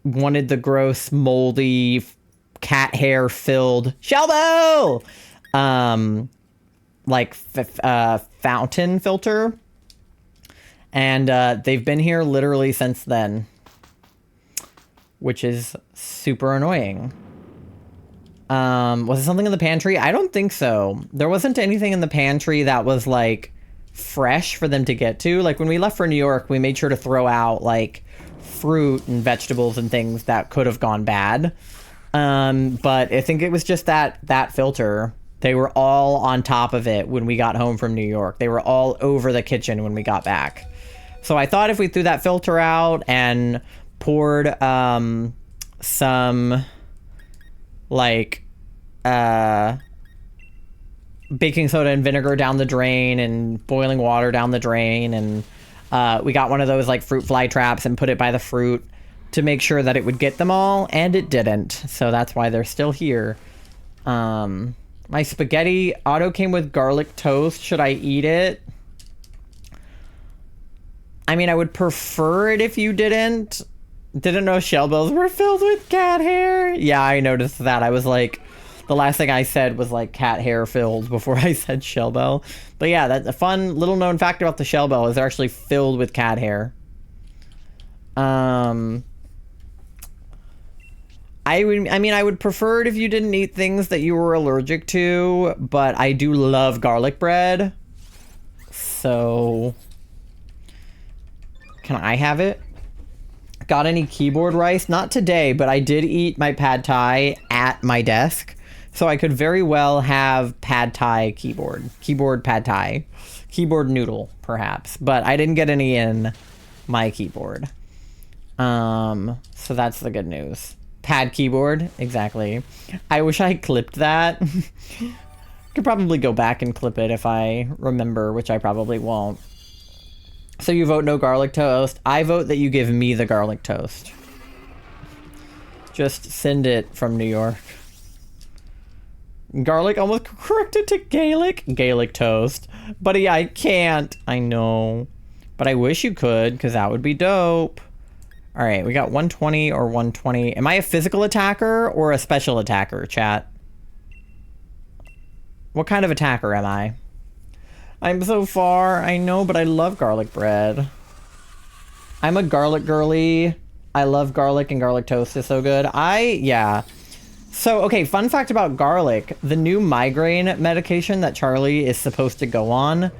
wanted the gross, moldy, cat hair filled Shelbo, fountain filter. And they've been here literally since then, which is super annoying. Was it something in the pantry? I don't think so. There wasn't anything in the pantry that was like fresh for them to get to. Like when we left for New York, we made sure to throw out like fruit and vegetables and things that could have gone bad. But I think it was just that filter. They were all on top of it when we got home from New York. They were all over the kitchen when we got back. So I thought if we threw that filter out and poured some like baking soda and vinegar down the drain and boiling water down the drain, and we got one of those like fruit fly traps and put it by the fruit to make sure that it would get them all, and it didn't. So that's why they're still here. My spaghetti auto came with garlic toast. Should I eat it? I mean, I would prefer it if you didn't. Didn't know shell bells were filled with cat hair. Yeah, I noticed that. I was like, the last thing I said was like cat hair filled before I said shell bell. But yeah, that's a fun little known fact about the shell bell is they're actually filled with cat hair. I would prefer it if you didn't eat things that you were allergic to, but I do love garlic bread. So can I have it? Got any keyboard rice? Not today, but I did eat my pad thai at my desk. So I could very well have pad thai keyboard pad thai, keyboard noodle perhaps, but I didn't get any in my keyboard. So that's the good news. Pad keyboard, exactly. I wish I clipped that. Could probably go back and clip it if I remember, which I probably won't. So you vote no garlic toast. I vote that you give me the garlic toast. Just send it from New York. Garlic almost corrected to Gaelic. Gaelic toast. Buddy, I can't. I know. But I wish you could, because that would be dope. All right, we got 120 or 120. Am I a physical attacker or a special attacker, chat? What kind of attacker am I? I'm so far, I know, but I love garlic bread. I'm a garlic girly. I love garlic, and garlic toast is so good. Yeah. So, okay, fun fact about garlic. The new migraine medication that Charlie is supposed to go on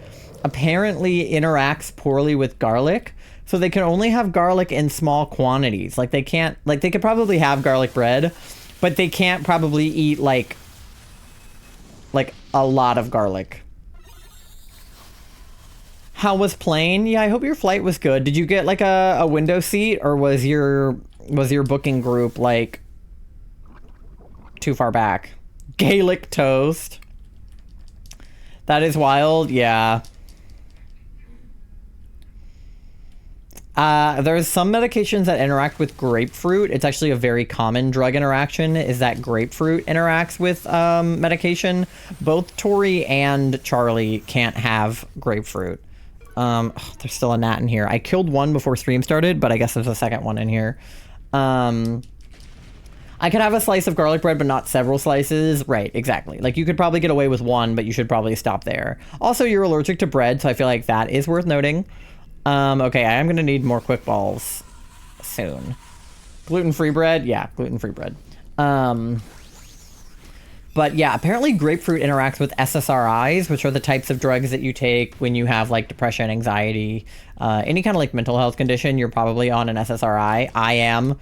apparently interacts poorly with garlic. So they can only have garlic in small quantities. Like they can't, like they could probably have garlic bread, but they can't probably eat like a lot of garlic. How was plane? Yeah, I hope your flight was good. Did you get like a window seat, or was your booking group like too far back? Gaelic toast. That is wild. Yeah. There's some medications that interact with grapefruit. It's actually a very common drug interaction, is that grapefruit interacts with medication. Both Tori and Charlie can't have grapefruit. There's still a gnat in here. I killed one before stream started, but I guess there's a second one in here. I could have a slice of garlic bread, but not several slices. Right, exactly. Like, you could probably get away with one, but you should probably stop there. Also, you're allergic to bread, so I feel like that is worth noting. Okay, I am going to need more quick balls soon. Gluten-free bread? Yeah, gluten-free bread. But yeah, apparently grapefruit interacts with SSRIs, which are the types of drugs that you take when you have like depression, anxiety, any kind of like mental health condition. You're probably on an SSRI. I am.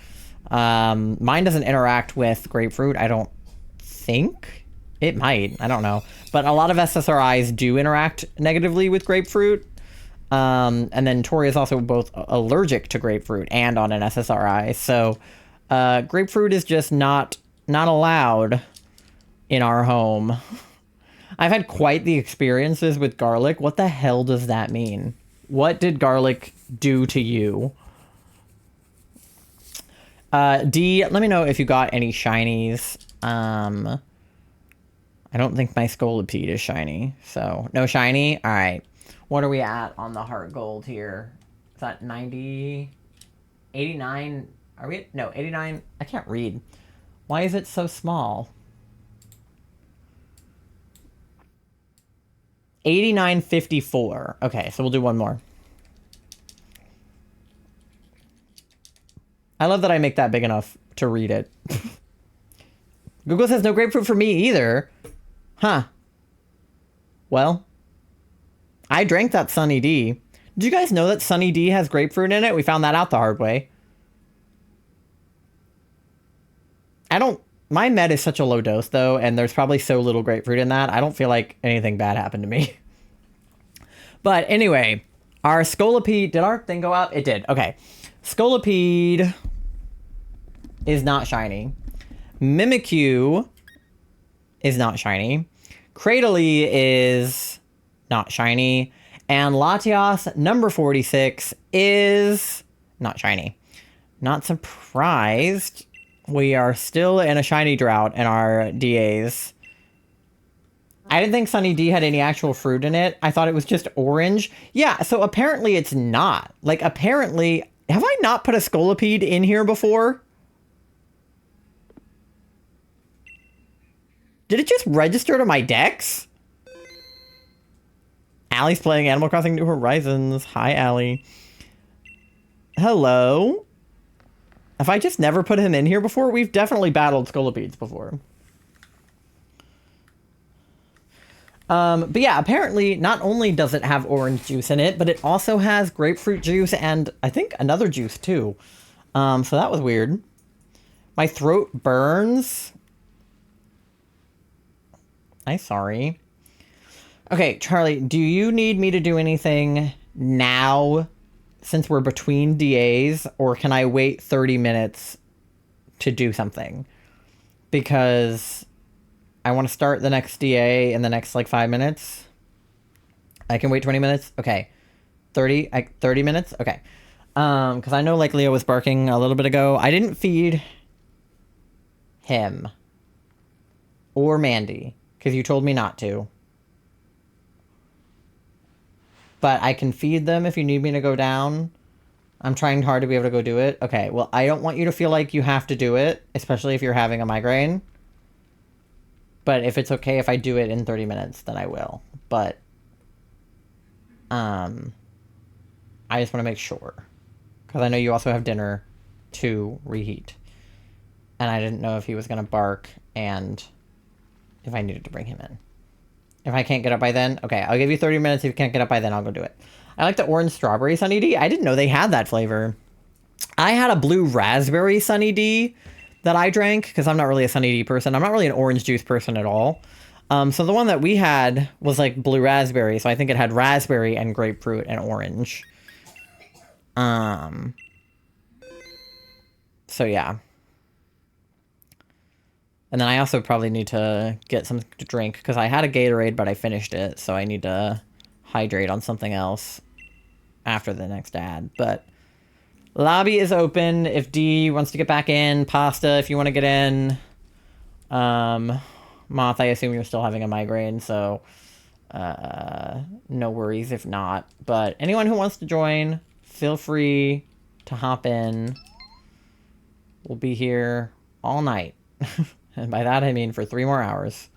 Mine doesn't interact with grapefruit, I don't think. It might, I don't know. But a lot of SSRIs do interact negatively with grapefruit. And then Tori is also both allergic to grapefruit and on an SSRI. So grapefruit is just not allowed in our home. I've had quite the experiences with garlic. What the hell does that mean? What did garlic do to you? D, let me know if you got any shinies. I don't think my Scolipede is shiny, so no shiny. All right. What are we at on the heart gold here? Is that 90? 89? Are we? No, 89. I can't read. Why is it so small? 89.54. Okay, so we'll do one more. I love that I make that big enough to read it. Google says no grapefruit for me either. Huh. Well, I drank that Sunny D. Did you guys know that Sunny D has grapefruit in it? We found that out the hard way. My med is such a low dose though, and there's probably so little grapefruit in that. I don't feel like anything bad happened to me. But anyway, our Scolipede, did our thing go up? It did. Okay. Scolipede is not shiny. Mimikyu is not shiny. Cradily is not shiny. And Latias, number 46, is not shiny. Not surprised. We are still in a shiny drought in our DAs. I didn't think Sunny D had any actual fruit in it. I thought it was just orange. Yeah, so apparently it's not. Like, apparently... Have I not put a Scolipede in here before? Did it just register to my decks? Allie's playing Animal Crossing New Horizons. Hi, Allie. Hello? Have I just never put him in here before? We've definitely battled Scolipedes before. But yeah, apparently not only does it have orange juice in it, but it also has grapefruit juice and I think another juice too. So that was weird. My throat burns. I'm sorry. Okay, Charlie, do you need me to do anything now since we're between DAs, or can I wait 30 minutes to do something? Because I want to start the next DA in the next, like, 5 minutes. I can wait 20 minutes? Okay. 30 minutes? Okay. Because I know, like, Leo was barking a little bit ago. I didn't feed him. Or Mandy. Because you told me not to. But I can feed them if you need me to go down. I'm trying hard to be able to go do it. Okay, well, I don't want you to feel like you have to do it. Especially if you're having a migraine. But if it's okay if I do it in 30 minutes, then I will. But, I just want to make sure. Because I know you also have dinner to reheat. And I didn't know if he was going to bark and if I needed to bring him in. If I can't get up by then, okay, I'll give you 30 minutes. If you can't get up by then, I'll go do it. I like the orange strawberry Sunny D. I didn't know they had that flavor. I had a blue raspberry Sunny D that I drank because I'm not really a Sunny D person. I'm not really an orange juice person at all. So the one that we had was like blue raspberry. So I think it had raspberry and grapefruit and orange. So yeah. And then I also probably need to get something to drink because I had a Gatorade, but I finished it. So I need to hydrate on something else after the next ad. But lobby is open if D wants to get back in. Pasta if you want to get in. Moth, I assume you're still having a migraine, so no worries if not. But anyone who wants to join, feel free to hop in. We'll be here all night. And by that I mean for 3 more hours.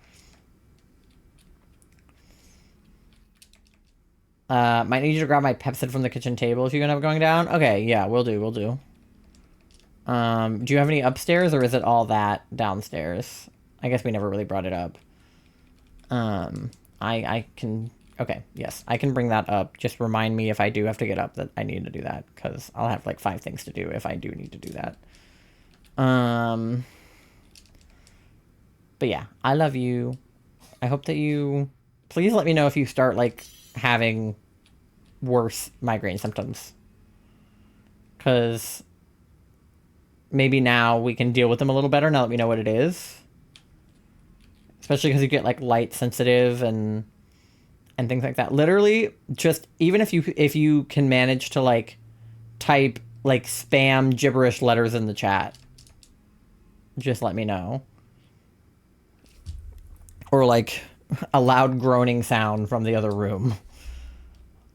Might need you to grab my Pepsid from the kitchen table if you're gonna have going down. Okay, yeah, we'll do. Do you have any upstairs or is it all that downstairs? I guess we never really brought it up. I can... Okay, yes, I can bring that up. Just remind me if I do have to get up that I need to do that, because I'll have like 5 things to do if I do need to do that. But yeah, I love you. I hope that you... Please let me know if you start, like, having worse migraine symptoms. Because maybe now we can deal with them a little better now that we know what it is. Especially because you get, like, light sensitive and things like that. Literally, just even if you can manage to, like, type, like, spam gibberish letters in the chat, just let me know. Or, like, a loud groaning sound from the other room.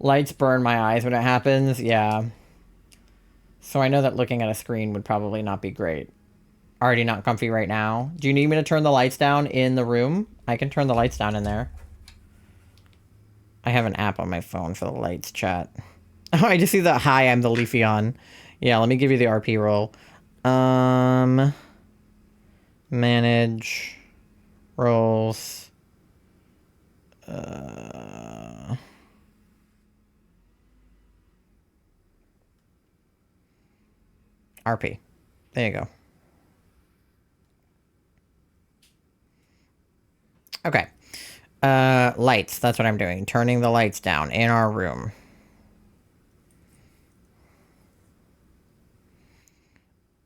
Lights burn my eyes when it happens, yeah. So I know that looking at a screen would probably not be great. Already not comfy right now. Do you need me to turn the lights down in the room? I can turn the lights down in there. I have an app on my phone for the lights chat. Oh, I just see the hi, I'm the Leafeon. Yeah, let me give you the RP roll. Manage roles. RP. There you go. Okay. Lights. That's what I'm doing. Turning the lights down in our room.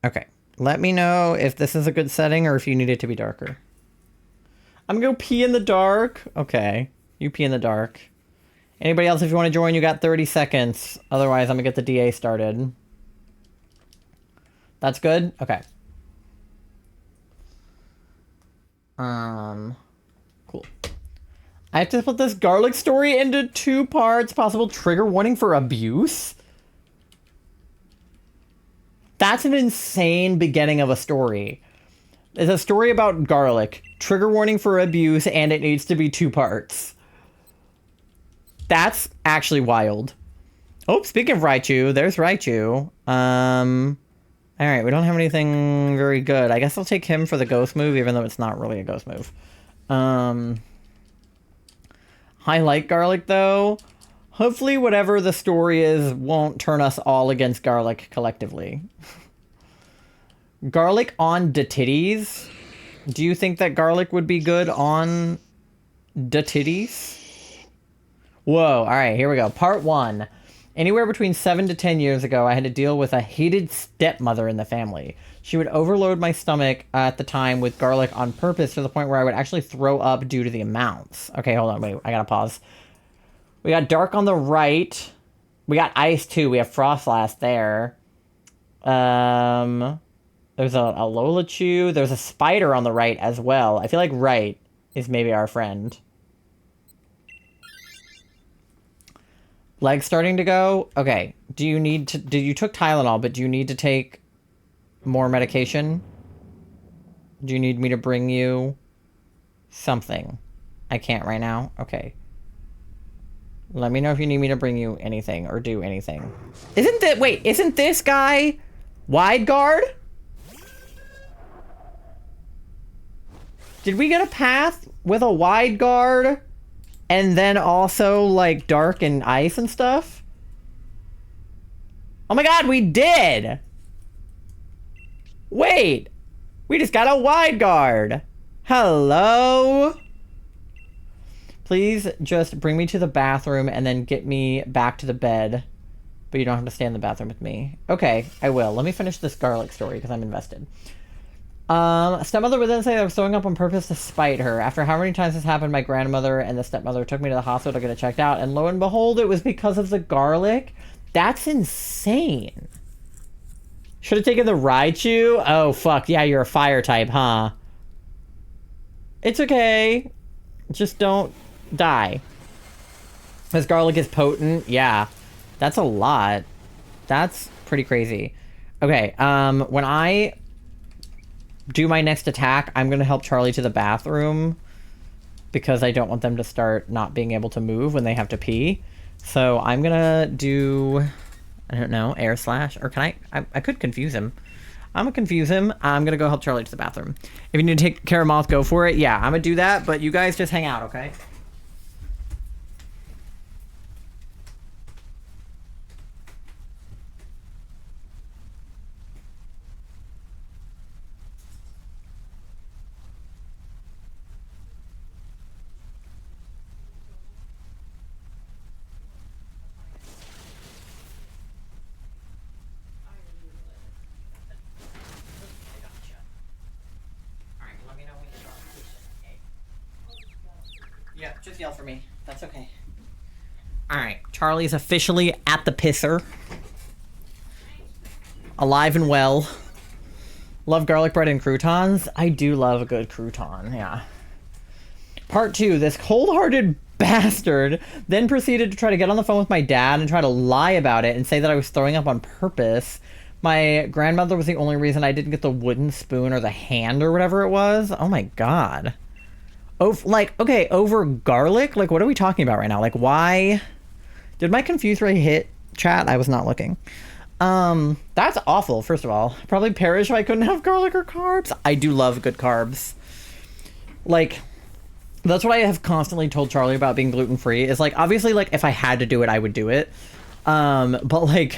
Okay. Let me know if this is a good setting or if you need it to be darker. I'm gonna go pee in the dark. Okay. You pee in the dark. Anybody else, if you want to join, you got 30 seconds. Otherwise, I'm gonna get the DA started. That's good? Okay. Cool. I have to put this garlic story into 2 parts. Possible trigger warning for abuse? That's an insane beginning of a story. It's a story about garlic. Trigger warning for abuse, and it needs to be 2 parts. That's actually wild. Oh, speaking of Raichu, there's Raichu. Alright, we don't have anything very good. I guess I'll take him for the ghost move, even though it's not really a ghost move. I like garlic, though. Hopefully whatever the story is won't turn us all against garlic collectively. Garlic on the titties? Do you think that garlic would be good on the titties? Whoa, alright, here we go. Part 1. Anywhere between 7 to 10 years ago, I had to deal with a hated stepmother in the family. She would overload my stomach at the time with garlic on purpose to the point where I would actually throw up due to the amounts. Okay, hold on, wait, I gotta pause. We got dark on the right. We got ice too. We have Frostlass there. There's a Lolachu. There's a spider on the right as well. I feel like right is maybe our friend. Legs starting to go? Okay. Do you need to... You took Tylenol, but do you need to take more medication? Do you need me to bring you something? I can't right now? Okay. Let me know if you need me to bring you anything or do anything. Isn't this guy wide guard? Did we get a path with a wide guard? And then also, like, dark and ice and stuff? Oh my god, we did! Wait! We just got a wide guard! Hello? Please just bring me to the bathroom and then get me back to the bed. But you don't have to stay in the bathroom with me. Okay, I will. Let me finish this garlic story because I'm invested. Stepmother would then say I was throwing up on purpose to spite her. After how many times this happened, my grandmother and the stepmother took me to the hospital to get it checked out, and lo and behold, it was because of the garlic. That's insane. Should have taken the Raichu? Oh, fuck. Yeah, you're a fire type, huh? It's okay. Just don't die. This garlic is potent. Yeah. That's a lot. That's pretty crazy. Okay, when I do my next attack, I'm gonna help Charlie to the bathroom because I don't want them to start not being able to move when they have to pee. So I'm gonna do, I don't know, air slash, or can I could confuse him. I'm gonna confuse him. I'm gonna go help Charlie to the bathroom. If you need to take care of Moth, go for it. Yeah, I'm gonna do that, but you guys just hang out, okay? Yeah, just yell for me. That's okay. Alright, Charlie's officially at the pisser. Alive and well. Love garlic bread and croutons? I do love a good crouton, yeah. Part 2, this cold-hearted bastard then proceeded to try to get on the phone with my dad and try to lie about it and say that I was throwing up on purpose. My grandmother was the only reason I didn't get the wooden spoon or the hand or whatever it was. Oh my god. Okay, over garlic? Like, what are we talking about right now? Like, why? Did my confused ray hit chat? I was not looking. That's awful, first of all. Probably perish if I couldn't have garlic or carbs. I do love good carbs. Like, that's what I have constantly told Charlie about being gluten-free. Is like, obviously, like, if I had to do it, I would do it. But like,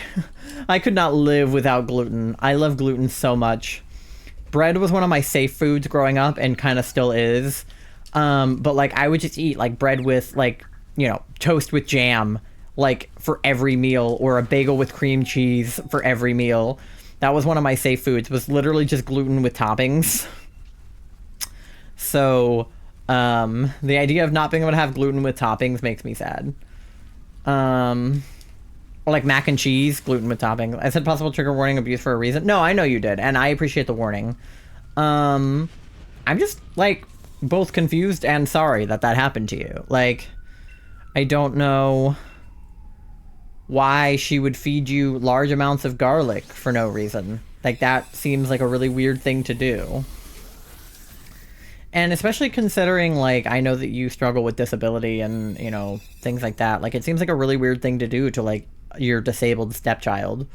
I could not live without gluten. I love gluten so much. Bread was one of my safe foods growing up and kind of still is. But like, I would just eat like bread with like, you know, toast with jam, like for every meal, or a bagel with cream cheese for every meal. That was one of my safe foods, was literally just gluten with toppings. So, the idea of not being able to have gluten with toppings makes me sad. Or like mac and cheese, gluten with toppings. I said possible trigger warning abuse for a reason. No, I know you did, and I appreciate the warning. I'm just like both confused and sorry that that happened to you. Like, I don't know why she would feed you large amounts of garlic for no reason. Like, that seems like a really weird thing to do. And especially considering, like, I know that you struggle with disability and, you know, things like that. Like, it seems like a really weird thing to do to, like, your disabled stepchild.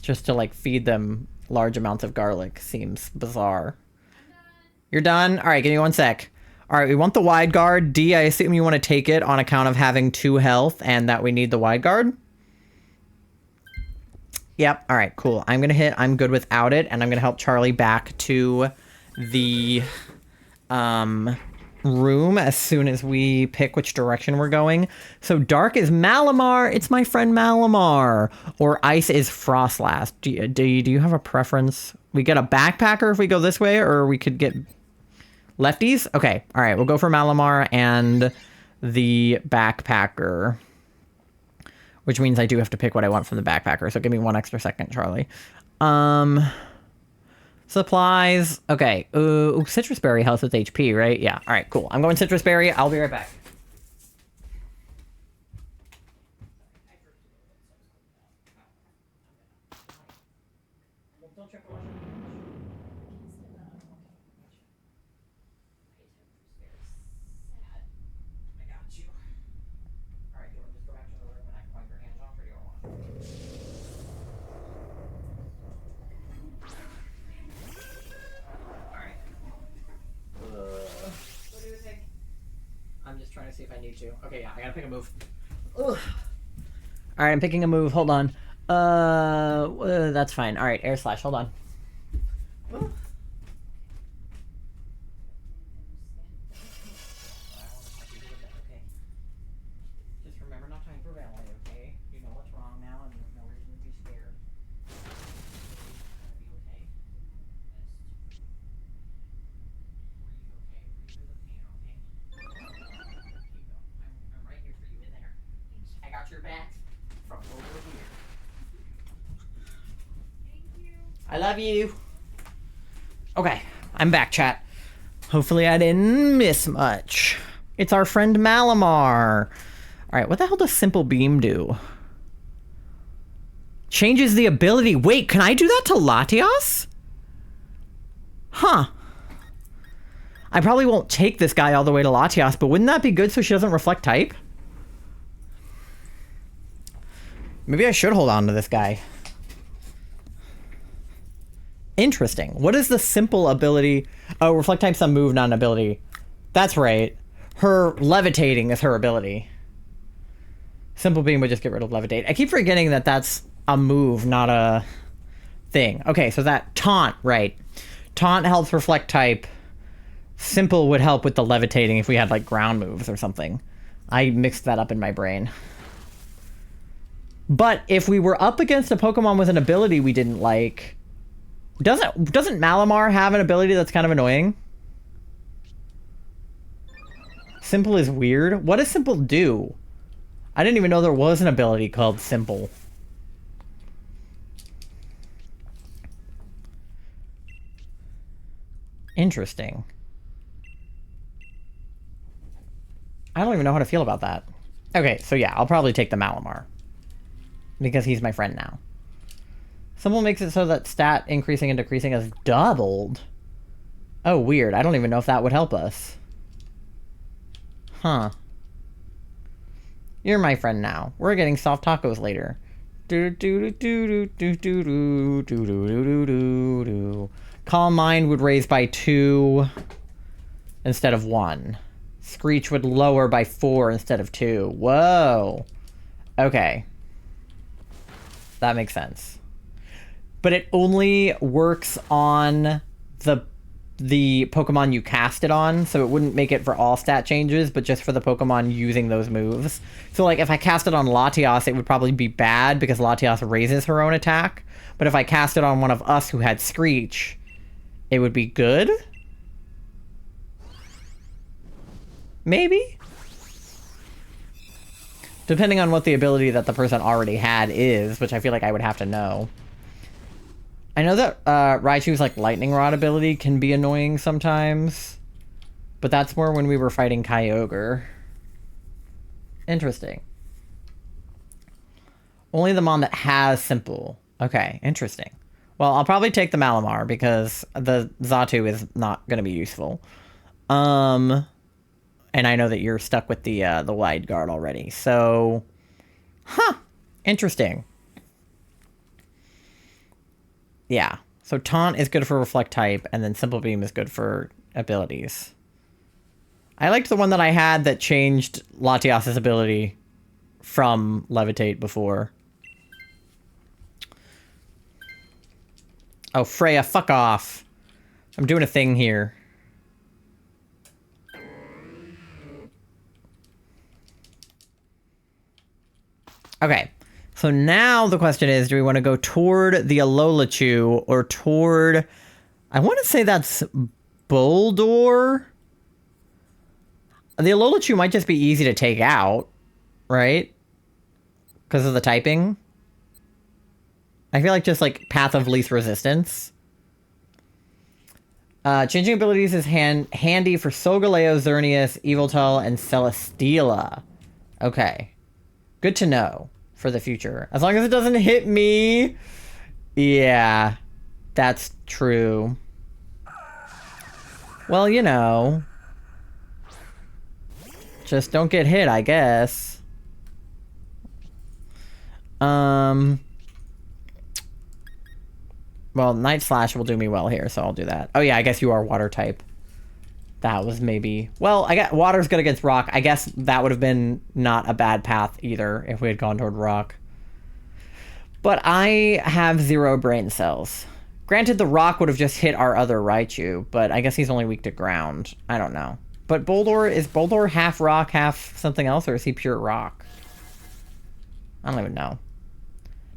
Just to, like, feed them large amounts of garlic seems bizarre. You're done? All right, give me 1 sec. All right, we want the wide guard. D, I assume you want to take it on account of having 2 health and that we need the wide guard? Yep, all right, cool. I'm going to hit I'm good without it, and I'm going to help Charlie back to the room as soon as we pick which direction we're going. So dark is Malamar. It's my friend Malamar. Or ice is Frostlass. Do you have a preference? We get a backpacker if we go this way, or we could get lefties? Okay, all right, we'll go for Malamar and the backpacker. Which means I do have to pick what I want from the backpacker. So give me 1 extra second, Charlie. Supplies. Okay. Ooh, citrus berry helps with HP, right? Yeah. All right, cool. I'm going citrus berry. I'll be right back. Trying to see if I need to. Okay, yeah, I gotta pick a move. Ugh. All right, I'm picking a move. Hold on. That's fine. All right, air slash. Hold on. Ugh. Okay. Just remember not to hyperventilate, okay? You know what's wrong now, and there's no reason to be scared. Your back from over here. Thank you. I love you. Okay, I'm back, chat. Hopefully I didn't miss much. It's our friend Malamar. All right, what the hell does Simple Beam do? Changes the ability. Wait, can I do that to Latias? Huh. I probably won't take this guy all the way to Latias, but wouldn't that be good so she doesn't reflect type? Maybe I should hold on to this guy. Interesting. What is the simple ability? Oh, reflect type's a move, not an ability. That's right. Her levitating is her ability. Simple beam would just get rid of levitate. I keep forgetting that that's a move, not a thing. Okay, so that taunt, right. Taunt helps reflect type. Simple would help with the levitating if we had like ground moves or something. I mixed that up in my brain. But if we were up against a Pokemon with an ability we didn't like, doesn't Malamar have an ability that's kind of annoying? Simple is weird. What does Simple do? I didn't even know there was an ability called Simple. Interesting. I don't even know how to feel about that. Okay, so yeah, I'll probably take the Malamar. Because he's my friend now. Simple makes it so that stat increasing and decreasing is doubled. Oh, weird. I don't even know if that would help us. Huh. You're my friend now. We're getting soft tacos later. Calm Mind would raise by 2 instead of 1. Screech would lower by 4 instead of 2. Whoa. Okay. That makes sense. But it only works on the Pokemon you cast it on, so it wouldn't make it for all stat changes, but just for the Pokemon using those moves. So, like, if I cast it on Latias, it would probably be bad because Latias raises her own attack. But if I cast it on one of us who had Screech, it would be good? Maybe? Depending on what the ability that the person already had is, which I feel like I would have to know. I know that Raichu's like Lightning Rod ability can be annoying sometimes, but that's more when we were fighting Kyogre. Interesting. Only the mon that has Simple. Okay, interesting. Well, I'll probably take the Malamar because the Xatu is not going to be useful. And I know that you're stuck with the Wide Guard already. So, interesting. Yeah. So Taunt is good for Reflect type, and then Simple Beam is good for abilities. I liked the one that I had that changed Latias' ability from Levitate before. Oh, Freya, fuck off. I'm doing a thing here. Okay. So now the question is, do we want to go toward the Alolachu or toward... I want to say that's Boldor. The Alolachu might just be easy to take out, right? Because of the typing. I feel like just like Path of Least Resistance. Changing abilities is handy for Solgaleo, Xerneas, Yveltal, and Celesteela. Okay. Good to know for the future. As long as it doesn't hit me. Yeah, that's true. Well, you know. Just don't get hit, I guess. Well, Night Slash will do me well here, so I'll do that. Oh yeah, I guess you are water type. That was maybe... Well, I got water's good against rock. I guess that would have been not a bad path either if we had gone toward rock. But I have 0 brain cells. Granted, the rock would have just hit our other Raichu, but I guess he's only weak to ground. I don't know. But Boldor, is Boldor half rock, half something else, or is he pure rock? I don't even know.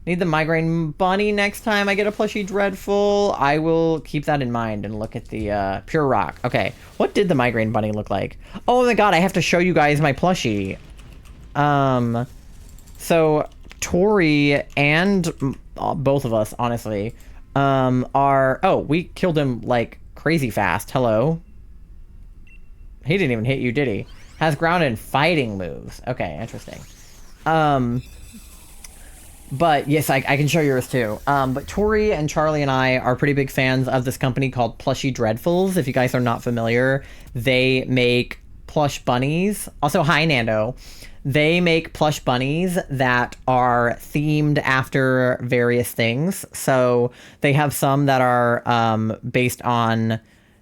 Need the Migraine Bunny next time I get a plushie Dreadful. I will keep that in mind and look at the Pure Rock. Okay, what did the Migraine Bunny look like? Oh my god, I have to show you guys my plushie. So Tori and both of us, honestly, are... Oh, we killed him like crazy fast. Hello. He didn't even hit you, did he? Has ground and fighting moves. Okay, interesting. But yes, I can show yours too. But Tori and Charlie and I are pretty big fans of this company called Plushie Dreadfuls. If you guys are not familiar, they make plush bunnies. Also, hi, Nando. They make plush bunnies that are themed after various things. So they have some that are based on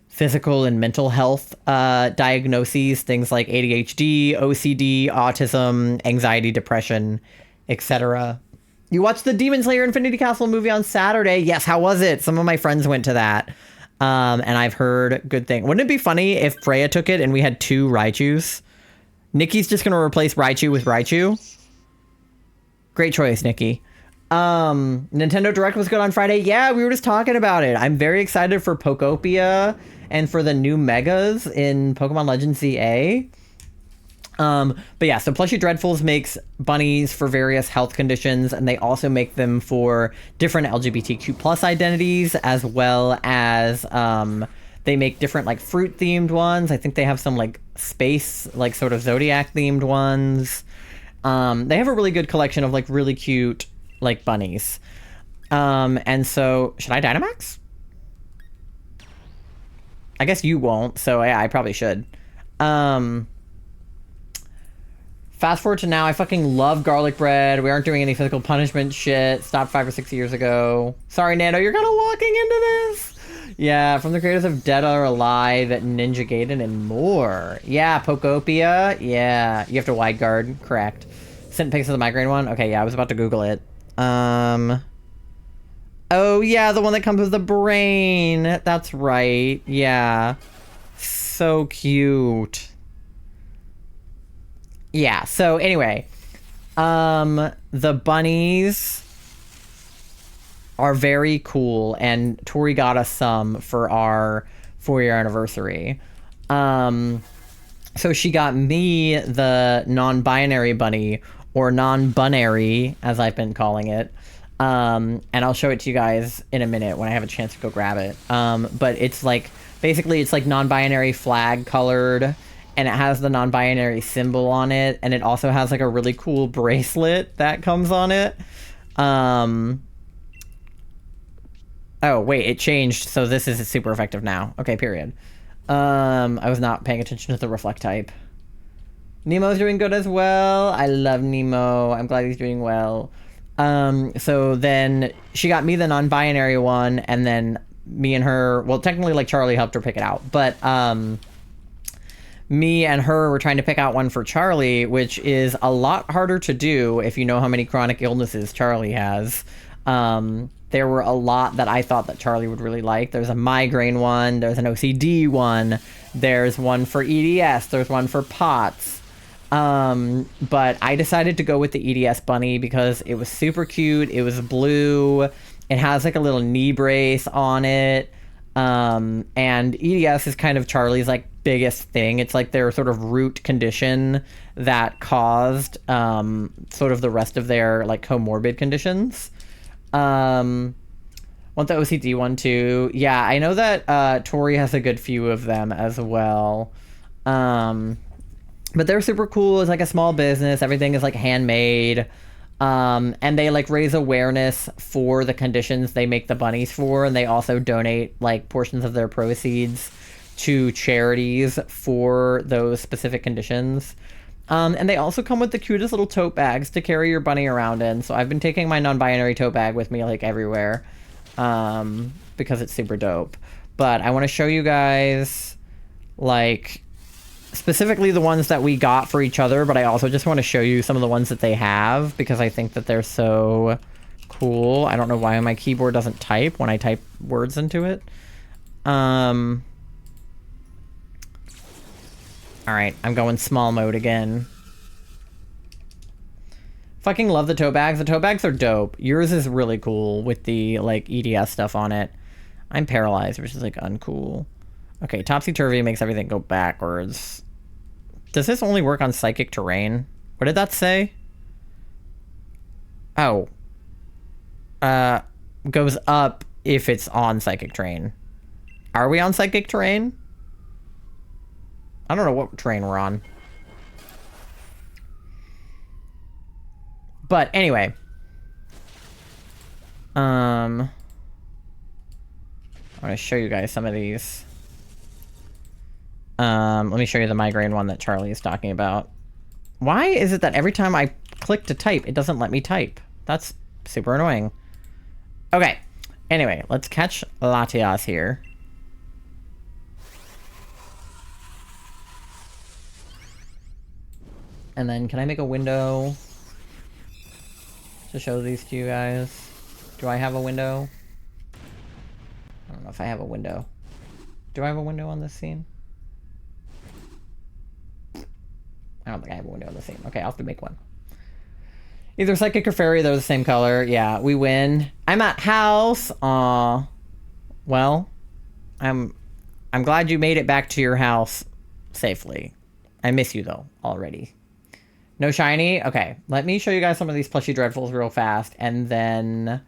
physical and mental health diagnoses, things like ADHD, OCD, autism, anxiety, depression, etc. You watched the Demon Slayer Infinity Castle movie on Saturday. Yes, how was it? Some of my friends went to that. And I've heard good things. Wouldn't it be funny if Freya took it and we had 2 Raichus? Nikki's just going to replace Raichu with Raichu. Great choice, Nikki. Nintendo Direct was good on Friday. Yeah, we were just talking about it. I'm very excited for Pokopia and for the new Megas in Pokemon Legends ZA. But yeah, so Plushy Dreadfuls makes bunnies for various health conditions, and they also make them for different LGBTQ plus identities, as well as they make different like fruit themed ones. I think they have some like space, like sort of zodiac themed ones. They have a really good collection of like really cute like bunnies. And so should I Dynamax? I guess you won't, so yeah, I probably should. Fast forward to now, I fucking love garlic bread. We aren't doing any physical punishment shit. Stopped 5 or 6 years ago. Sorry, Nano, you're kind of walking into this. Yeah, from the creators of Dead or Alive, Ninja Gaiden, and more. Yeah, Pokopia. Yeah, you have to wide guard. Correct. Sent pics of the migraine one. Okay, yeah, I was about to Google it. Oh, yeah, the one that comes with the brain. That's right. Yeah. So cute. Yeah, so anyway, the bunnies are very cool, and Tori got us some for our 4-year anniversary. So she got me the non-binary bunny, or non-bunary, as I've been calling it. And I'll show it to you guys in a minute when I have a chance to go grab it. But it's like, basically it's like non-binary flag colored, and it has the non-binary symbol on it, and it also has like a really cool bracelet that comes on it. Oh wait, it changed, so this is super effective now. Okay, period. I was not paying attention to the reflect type. Nemo's doing good as well. I love Nemo. I'm glad he's doing well. So then she got me the non-binary one, and then me and her, well, technically like Charlie helped her pick it out, but me and her were trying to pick out one for Charlie, which is a lot harder to do if you know how many chronic illnesses Charlie has. There were a lot that I thought that Charlie would really like. There's a migraine one, there's an OCD one, there's one for EDS, there's one for POTS. But I decided to go with the EDS bunny because it was super cute, it was blue, it has like a little knee brace on it. And EDS is kind of Charlie's like biggest thing. It's like their sort of root condition that caused sort of the rest of their like comorbid conditions. Want the OCD one too. Yeah, I know that Tori has a good few of them as well. But they're super cool. It's like a small business. Everything is like handmade. And they like raise awareness for the conditions they make the bunnies for, and they also donate like portions of their proceeds to charities for those specific conditions. And they also come with the cutest little tote bags to carry your bunny around in. So I've been taking my non-binary tote bag with me like everywhere, because it's super dope. But I want to show you guys like specifically the ones that we got for each other, but I also just want to show you some of the ones that they have because I think that they're so cool. I don't know why my keyboard doesn't type when I type words into it. Alright, I'm going small mode again. Fucking love the tote bags. The tote bags are dope. Yours is really cool with the, like, EDS stuff on it. I'm paralyzed, which is, like, uncool. Okay, Topsy-Turvy makes everything go backwards. Does this only work on psychic terrain? What did that say? Oh. Goes up if it's on psychic terrain. Are we on psychic terrain? I don't know what terrain we're on. But anyway. I'm gonna show you guys some of these. Let me show you the migraine one that Charlie is talking about. Why is it that every time I click to type, it doesn't let me type? That's super annoying. Okay. Anyway, let's catch Latias here. And then can I make a window to show these to you guys? Do I have a window? I don't know if I have a window. Do I have a window on this scene? I don't think I have a window on the scene. Okay, I'll have to make one. Either psychic or fairy, they're the same color. Yeah, we win. I'm at house. Aw. Well, I'm glad you made it back to your house safely. I miss you though already. No shiny? Okay, let me show you guys some of these plushy Dreadfuls real fast, and then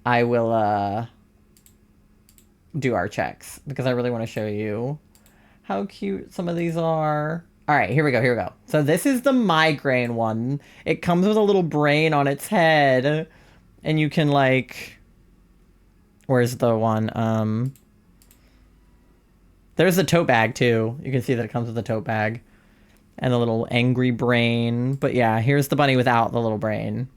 I will do our checks, because I really want to show you how cute some of these are. All right, here we go, here we go. So this is the migraine one. It comes with a little brain on its head, and you can like... Where's the one? There's the tote bag too. You can see that it comes with a tote bag and a little angry brain. But yeah, here's the bunny without the little brain.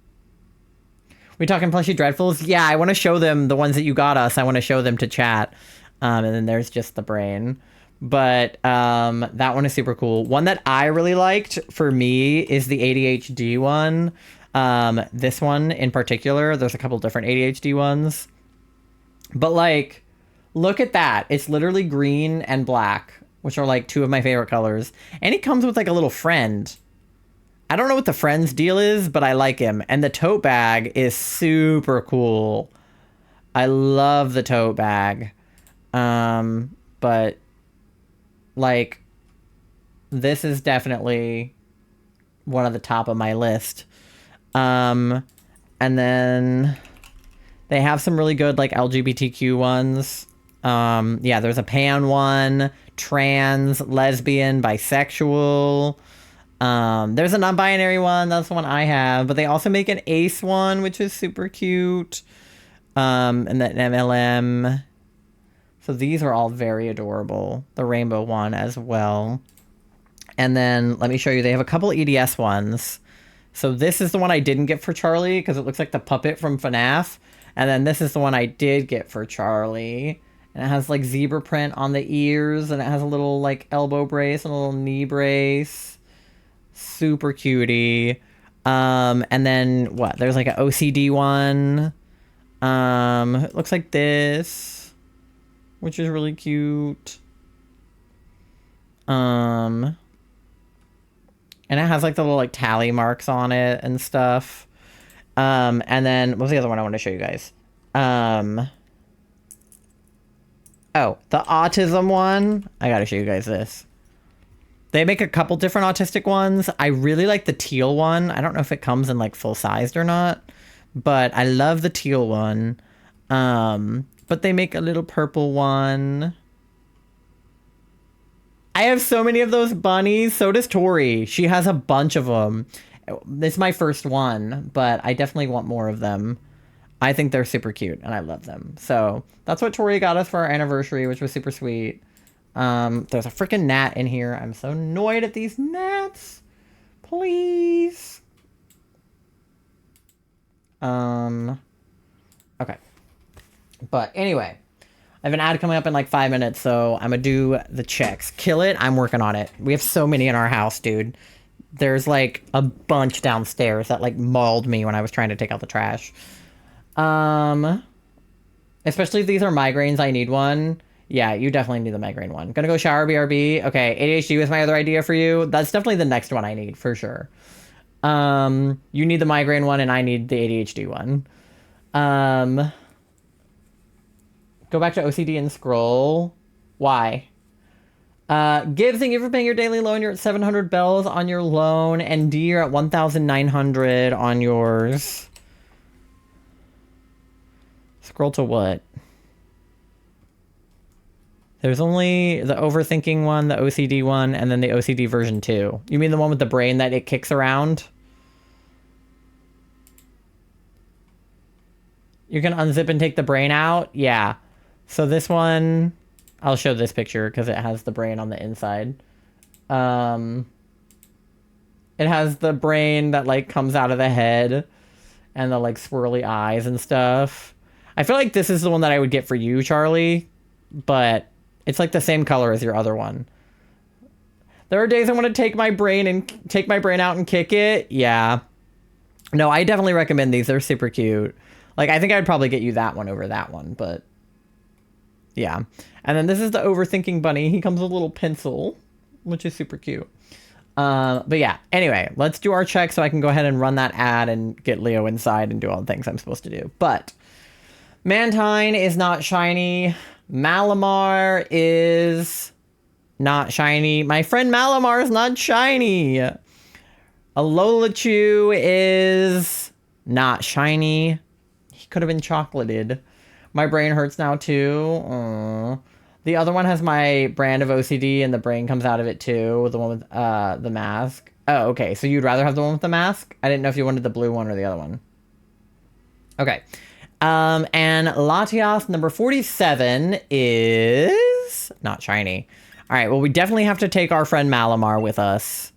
We talking plushy Dreadfuls? Yeah, I want to show them the ones that you got us. I want to show them to chat. And then there's just the brain. But that one is super cool. One that I really liked for me is the ADHD one. This one in particular. There's a couple different ADHD ones. But like... Look at that. It's literally green and black, which are like two of my favorite colors. And he comes with like a little friend. I don't know what the friend's deal is, but I like him. And the tote bag is super cool. I love the tote bag. But like this is definitely one of the top of my list. And then they have some really good like LGBTQ ones. Yeah, there's a pan one, trans, lesbian, bisexual. There's a non-binary one. That's the one I have. But they also make an ace one, which is super cute. And then MLM. So these are all very adorable. The rainbow one as well. And then let me show you. They have a couple EDS ones. So this is the one I didn't get for Charlie because it looks like the puppet from FNAF. And then this is the one I did get for Charlie. And it has like zebra print on the ears, and it has a little like elbow brace and a little knee brace. Super cutie. And then what? There's like an OCD one. It looks like this, which is really cute. And it has like the little like tally marks on it and stuff. And then what's the other one I want to show you guys? Oh, the autism one. I gotta show you guys this. They make a couple different autistic ones. I really like the teal one. I don't know if it comes in like full sized or not, but I love the teal one. But they make a little purple one. I have so many of those bunnies. So does Tori. She has a bunch of them. This is my first one, but I definitely want more of them. I think they're super cute, and I love them. So that's what Tori got us for our anniversary, which was super sweet. There's a freaking gnat in here. I'm so annoyed at these gnats. Please. Okay. But anyway, I have an ad coming up in like 5 minutes, so I'm gonna do the checks. Kill it. I'm working on it. We have so many in our house, dude. There's like a bunch downstairs that like mauled me when I was trying to take out the trash. Especially if these are migraines, I need one. Yeah, you definitely need the migraine one. Gonna go shower, BRB. Okay, ADHD was my other idea for you. That's definitely the next one I need, for sure. You need the migraine one, and I need the ADHD one. Go back to OCD and scroll. Why? Gibbs, thank you for paying your daily loan. You're at 700 bells on your loan, and D, you're at 1,900 on yours. Scroll to what? There's only the overthinking one, the OCD one, and then the OCD version 2. You mean the one with the brain that it kicks around? You can unzip and take the brain out? Yeah. So this one, I'll show this picture because it has the brain on the inside. It has the brain that like comes out of the head and the like swirly eyes and stuff. I feel like this is the one that I would get for you, Charlie, but it's like the same color as your other one. There are days I want to take my brain out and kick it. Yeah. No, I definitely recommend these. They're super cute. Like, I think I'd probably get you that one over that one, but yeah. And then this is the overthinking bunny. He comes with a little pencil, which is super cute. But yeah, anyway, let's do our check so I can go ahead and run that ad and get Leo inside and do all the things I'm supposed to do. But Mantine is not shiny. Malamar is Not shiny. My friend Malamar is not shiny. A Lolachu is not shiny. He could have been chocolated. My brain hurts now too. Aww. The other one has my brand of OCD and the brain comes out of it too. The one with the mask. Oh, okay. So you'd rather have the one with the mask? I didn't know if you wanted the blue one or the other one. Okay. And Latias number 47 is not shiny. All right. Well, we definitely have to take our friend Malamar with us.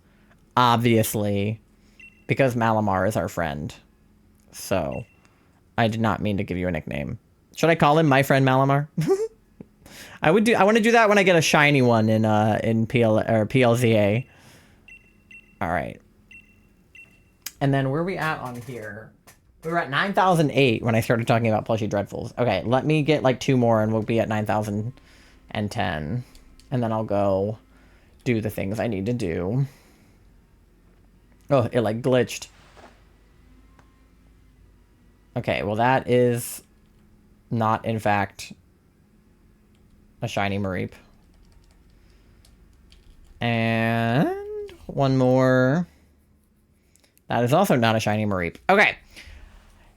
Obviously. Because Malamar is our friend. So, I did not mean to give you a nickname. Should I call him my friend Malamar? I want to do that when I get a shiny one in PLZA. All right. And then where are we at on here? We were at 9,008 when I started talking about Plushy Dreadfuls. Okay, let me get like 2 more and we'll be at 9,010. And then I'll go do the things I need to do. Oh, it like glitched. Okay, well that is not in fact a shiny Mareep. And one more. That is also not a shiny Mareep. Okay.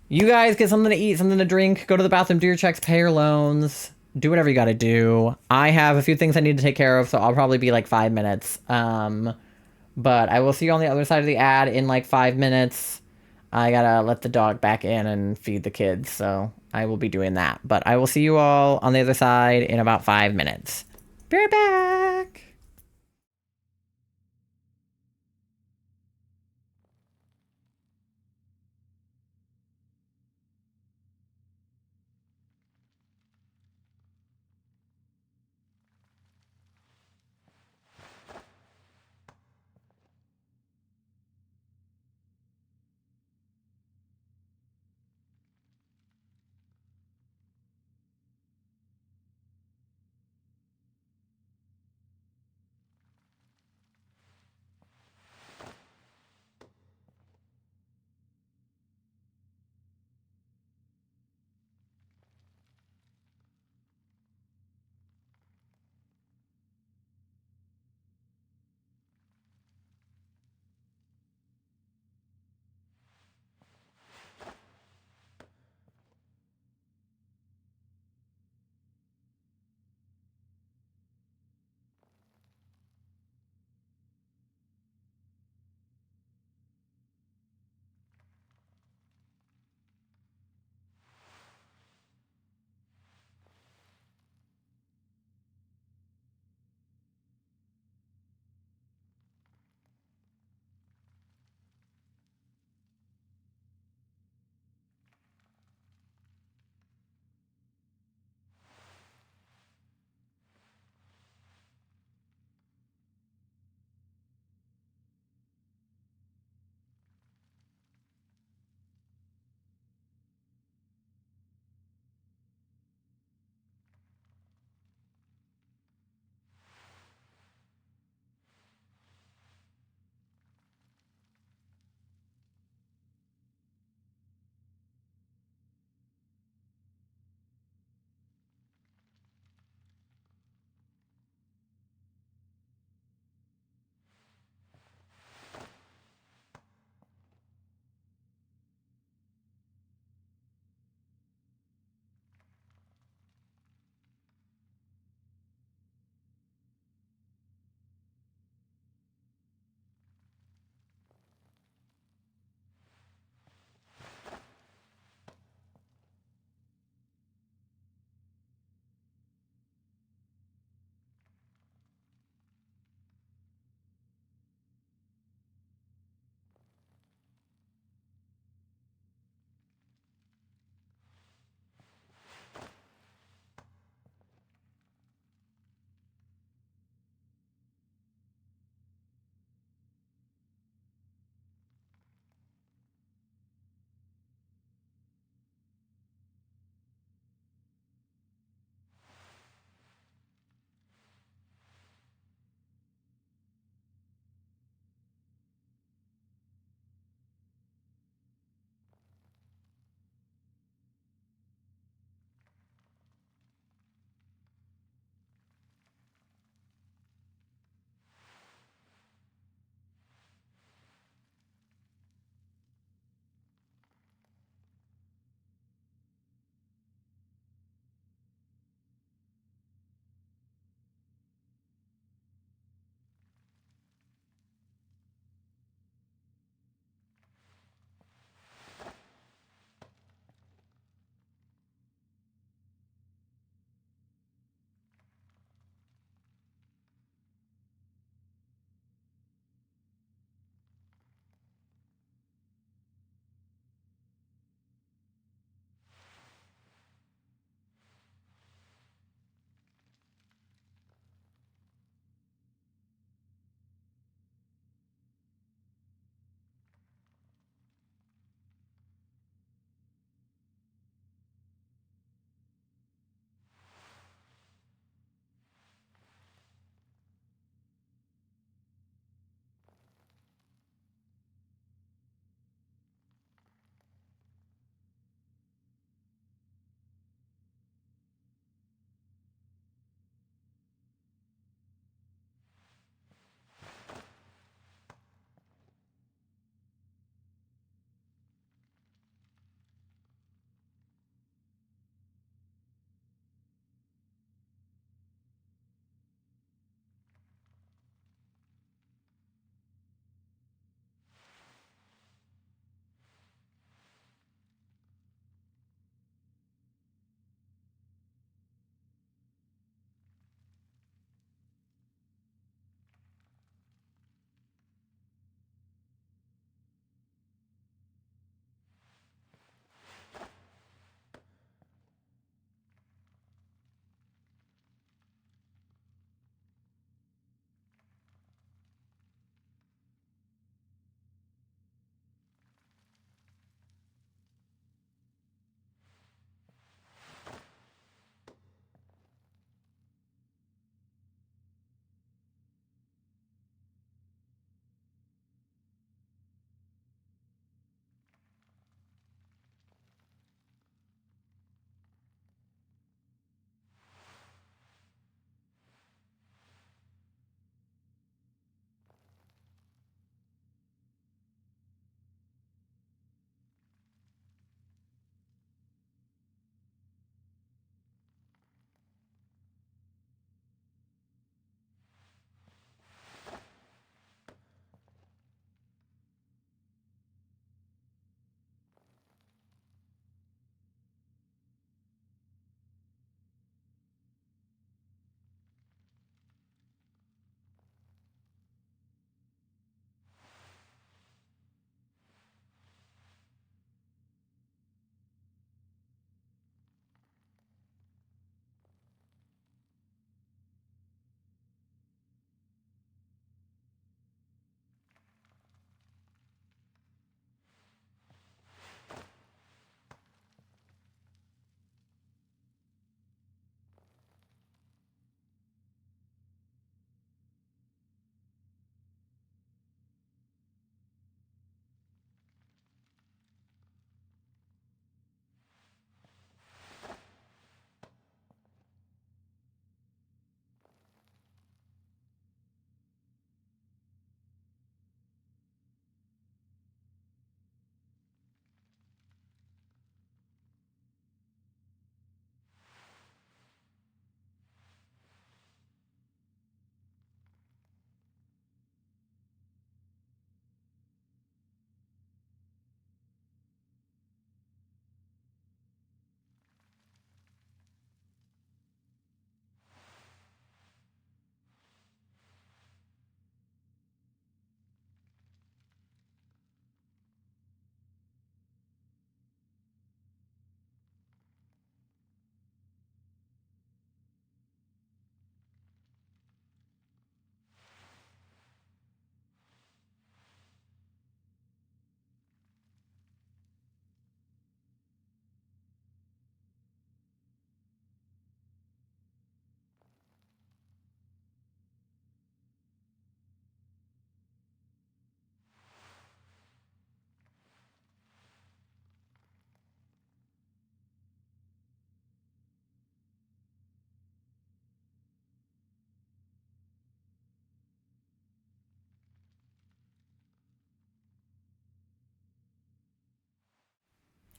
You guys get something to eat, something to drink, go to the bathroom, do your checks, pay your loans, do whatever you gotta do. I have a few things I need to take care of, so I'll probably be like 5 minutes. But I will see you on the other side of the ad in like 5 minutes. I gotta let the dog back in and feed the kids, so I will be doing that. But I will see you all on the other side in about 5 minutes. Be right back!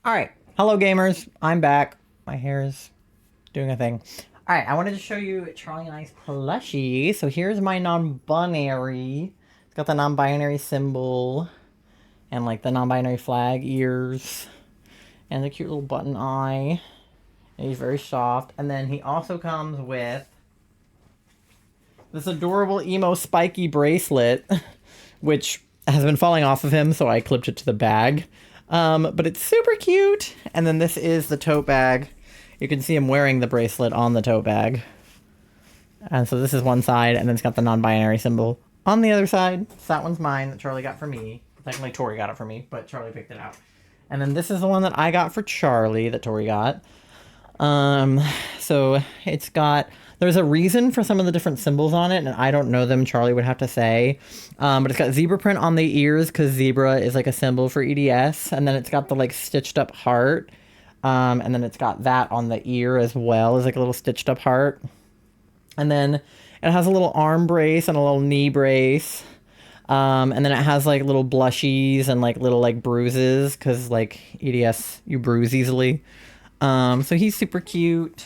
All right. Hello, gamers. I'm back. My hair is doing a thing. All right. I wanted to show you Charlie and I's plushie. So here's my non-binary. It's got the non-binary symbol and like the non-binary flag ears and the cute little button eye. And he's very soft. And then he also comes with this adorable emo spiky bracelet, which has been falling off of him, so I clipped it to the bag. But it's super cute. And then this is the tote bag. You can see him wearing the bracelet on the tote bag. And so this is one side, and then it's got the non-binary symbol on the other side. So that one's mine that Charlie got for me. Technically, Tori got it for me, but Charlie picked it out. And then this is the one that I got for Charlie that Tori got. So it's got... There's a reason for some of the different symbols on it, and I don't know them. Charlie would have to say. But it's got zebra print on the ears because zebra is like a symbol for EDS. And then it's got the like stitched up heart. And then it's got that on the ear as well as like a little stitched up heart. And then it has a little arm brace and a little knee brace. And then it has like little blushies and like little like bruises because like EDS, you bruise easily. So he's super cute.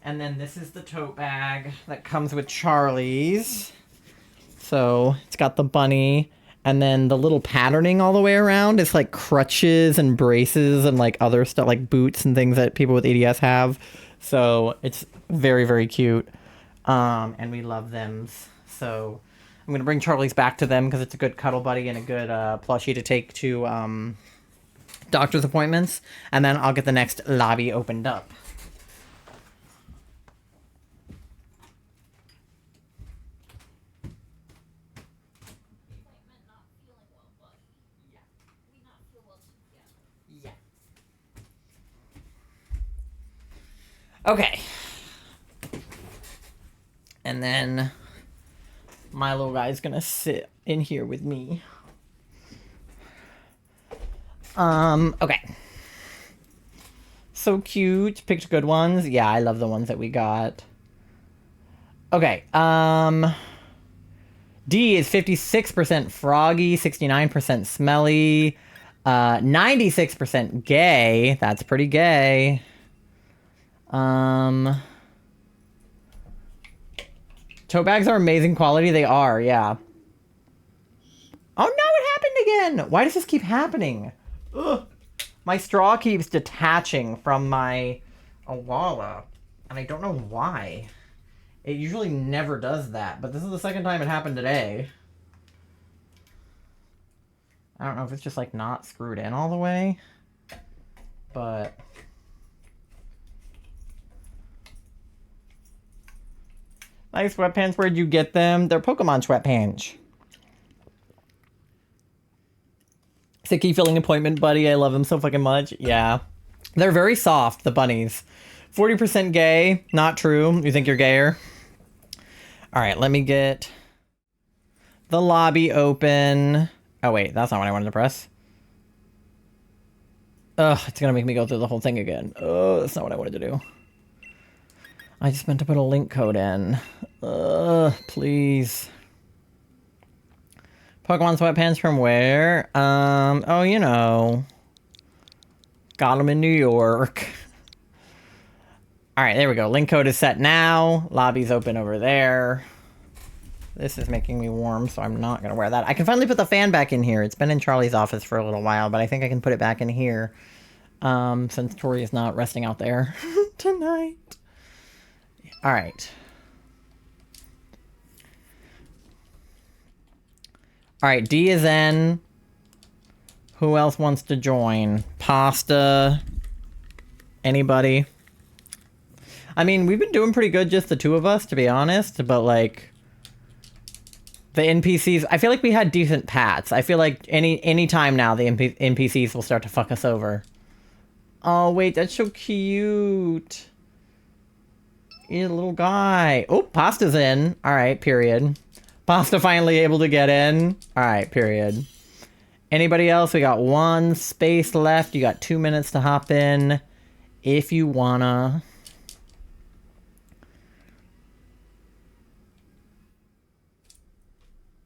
And then this is the tote bag that comes with Charlie's. So it's got the bunny and then the little patterning all the way around. It's like crutches and braces and like other stuff like boots and things that people with EDS have. So it's very, very cute. And we love them. So I'm going to bring Charlie's back to them because it's a good cuddle buddy and a good plushie to take to doctor's appointments. And then I'll get the next lobby opened up. Okay. And then my little guy's gonna sit in here with me. Okay. So cute. Picked good ones. Yeah, I love the ones that we got. Okay. D is 56% froggy, 69% smelly, 96% gay. That's pretty gay. Tote bags are amazing quality. They are, yeah. Oh no, it happened again! Why does this keep happening? Ugh. My straw keeps detaching from my Awala, and I don't know why. It usually never does that, but this is the second time it happened today. I don't know if it's just like not screwed in all the way, but... Nice sweatpants. Where'd you get them? They're Pokemon sweatpants. Sicky filling appointment buddy. I love them so fucking much. Yeah. They're very soft, the bunnies. 40% gay. Not true. You think you're gayer? Alright, let me get the lobby open. Oh wait, that's not what I wanted to press. Ugh, it's gonna make me go through the whole thing again. Oh, that's not what I wanted to do. I just meant to put a link code in. Please. Pokemon sweatpants from where? Oh, you know. Got them in New York. Alright, there we go. Link code is set now. Lobby's open over there. This is making me warm, so I'm not going to wear that. I can finally put the fan back in here. It's been in Charlie's office for a little while, but I think I can put it back in here. Since Tori is not resting out there tonight. Alright. Alright, D is in. Who else wants to join? Pasta? Anybody? I mean, we've been doing pretty good, just the two of us, to be honest, but like... The NPCs, I feel like we had decent pats. I feel like any time now the NPCs will start to fuck us over. Oh, wait, that's so cute. He's a little guy. Oh, Pasta's in. Alright, period. Pasta finally able to get in. Alright, period. Anybody else? We got one space left. You got 2 minutes to hop in. If you wanna.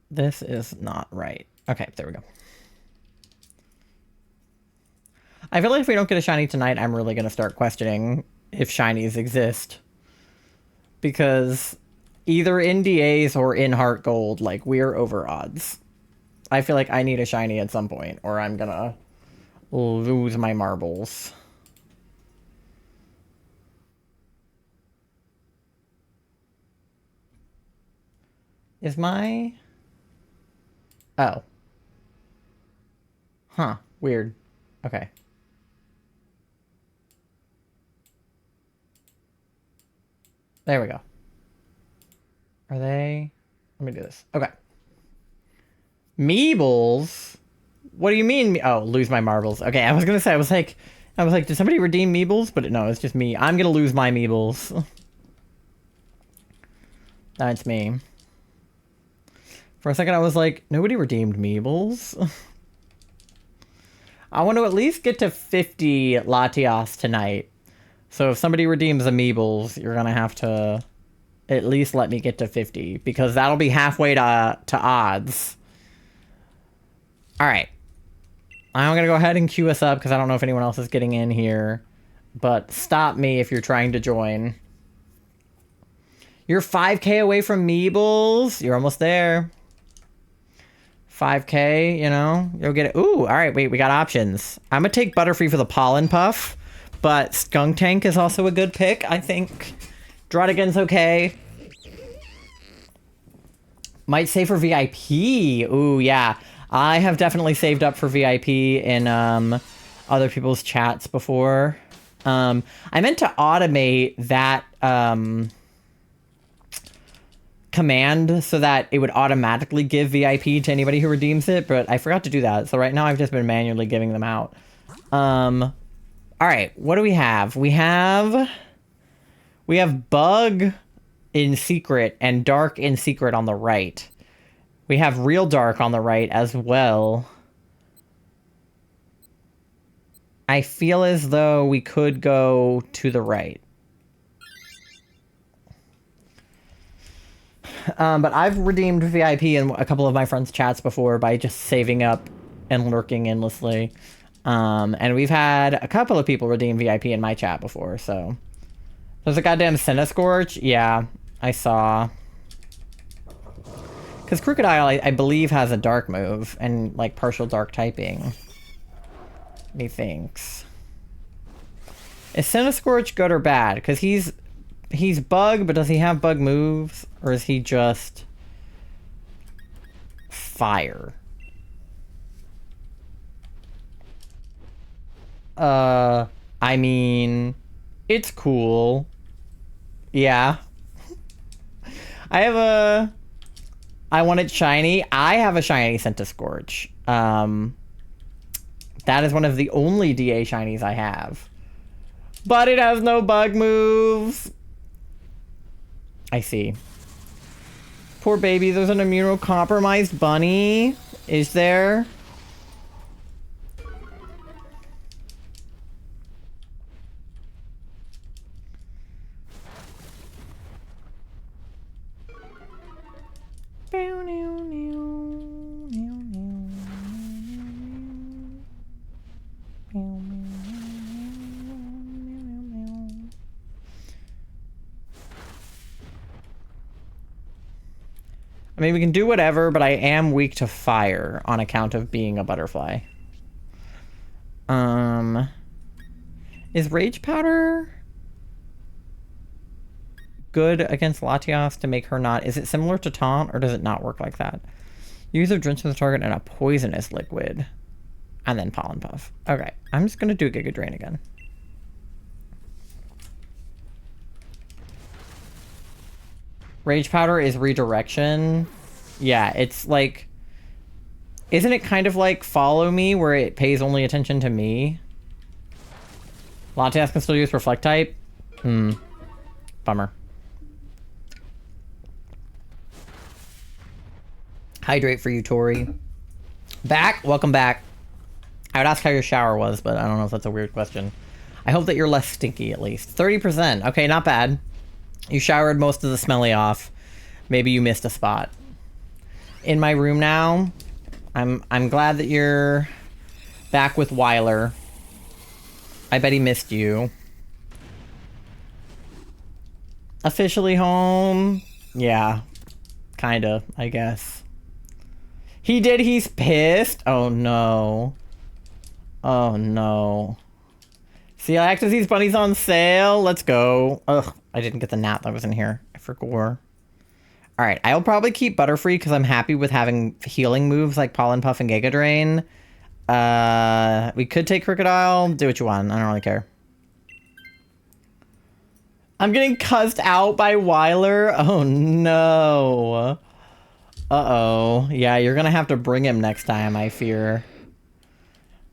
This is not right. Okay, there we go. I feel like if we don't get a shiny tonight, I'm really gonna start questioning if shinies exist. Because either in DAs or in Heart Gold, like, we're over odds. I feel like I need a shiny at some point, or I'm gonna lose my marbles. Is my... Oh. Huh. Weird. Okay. There we go. Are they... Let me do this. Okay. Meebles? What do you mean? Oh, lose my marbles. Okay, I was gonna say, I was like, did somebody redeem Meebles? But no, it's just me. I'm gonna lose my Meebles. That's me. For a second, I was like, nobody redeemed Meebles. I want to at least get to 50 Latias tonight. So if somebody redeems the Meebles, you're gonna have to at least let me get to 50. Because that'll be halfway to odds. Alright. I'm gonna go ahead and queue us up because I don't know if anyone else is getting in here. But stop me if you're trying to join. You're 5k away from Meebles. You're almost there. 5k, you know? You'll get it. Ooh, alright, wait, we got options. I'm gonna take Butterfree for the Pollen Puff. But Skunk Tank is also a good pick, I think. Draudigan's okay. Might save for VIP. Ooh, yeah. I have definitely saved up for VIP in other people's chats before. I meant to automate that command so that it would automatically give VIP to anybody who redeems it, but I forgot to do that. So right now I've just been manually giving them out. All right, what do we have? We have Bug in secret and Dark in secret on the right. We have Real Dark on the right as well. I feel as though we could go to the right. But I've redeemed VIP in a couple of my friends' chats before by just saving up and lurking endlessly. And we've had a couple of people redeem VIP in my chat before, so... There's a goddamn Cinescorch? Yeah, I saw... Because Crocodile, I believe, has a dark move, and, like, partial dark typing. Methinks. Is Cinescorch good or bad? Because he's bug, but does he have bug moves? Or is he just... fire? I mean... It's cool. Yeah. I want it shiny. I have a shiny Centiskorch. That is one of the only DA shinies I have. But it has no bug moves. I see. Poor baby, there's an immunocompromised bunny. Is there? I mean, we can do whatever, but I am weak to fire on account of being a butterfly. Is Rage Powder good against Latias to make her not... Is it similar to Taunt, or does it not work like that? Use of Drench of the target in a poisonous liquid. And then Pollen Puff. Okay, I'm just going to do Giga Drain again. Rage Powder is redirection. Yeah, it's like... Isn't it kind of like Follow Me, where it pays only attention to me? Latias can still use Reflect type? Bummer. Hydrate for you, Tori. Back? Welcome back. I would ask how your shower was, but I don't know if that's a weird question. I hope that you're less stinky, at least. 30%. Okay, not bad. You showered most of the smelly off. Maybe you missed a spot. In my room now. I'm glad that you're back with Weiler. I bet he missed you. Officially home? Yeah. Kinda, I guess. He did, he's pissed? Oh no. Oh no. See, I acted these bunnies on sale. Let's go. Ugh, I didn't get the gnat that was in here. I forgot. Alright, I'll probably keep Butterfree because I'm happy with having healing moves like Pollen Puff and Giga Drain. We could take Crocodile. Do what you want. I don't really care. I'm getting cussed out by Weiler. Oh no. Uh-oh. Yeah, you're gonna have to bring him next time, I fear.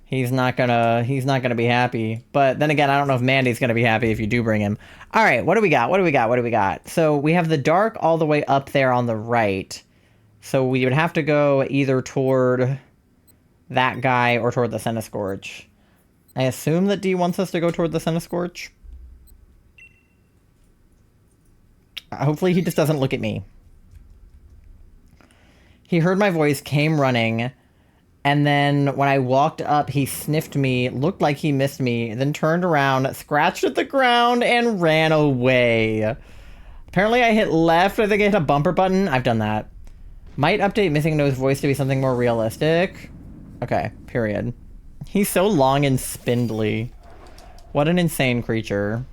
He's not gonna be happy. But then again, I don't know if Mandy's gonna be happy if you do bring him. Alright, what do we got? What do we got? What do we got? So we have the dark all the way up there on the right. So we would have to go either toward that guy or toward the Centiskorch. I assume that D wants us to go toward the Centiskorch. Hopefully he just doesn't look at me. He heard my voice, came running, and then when I walked up, he sniffed me, looked like he missed me, then turned around, scratched at the ground, and ran away. Apparently I hit left. I think I hit a bumper button. I've done that. Might update Missing No's voice to be something more realistic. Okay, period. He's so long and spindly. What an insane creature.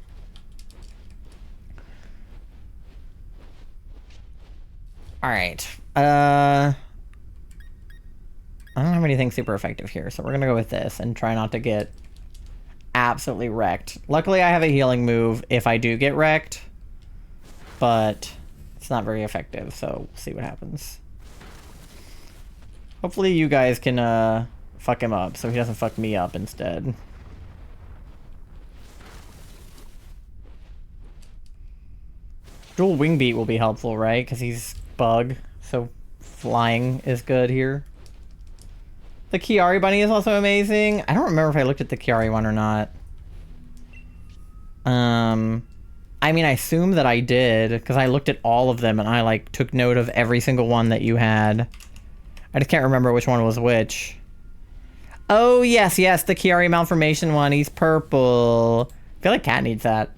Alright. I don't have anything super effective here, so we're gonna go with this and try not to get absolutely wrecked. Luckily, I have a healing move if I do get wrecked, but it's not very effective, so we'll see what happens. Hopefully you guys can, fuck him up so he doesn't fuck me up instead. Dual Wing Beat will be helpful, right? Because he's bug, so flying is good here. The Chiari bunny is also amazing. I don't remember if I looked at the Chiari one or not. I mean, I assume that I did, because I looked at all of them and I, like, took note of every single one that you had. I just can't remember which one was which. Oh, yes, yes, the Chiari malformation one. He's purple. I feel like Cat needs that.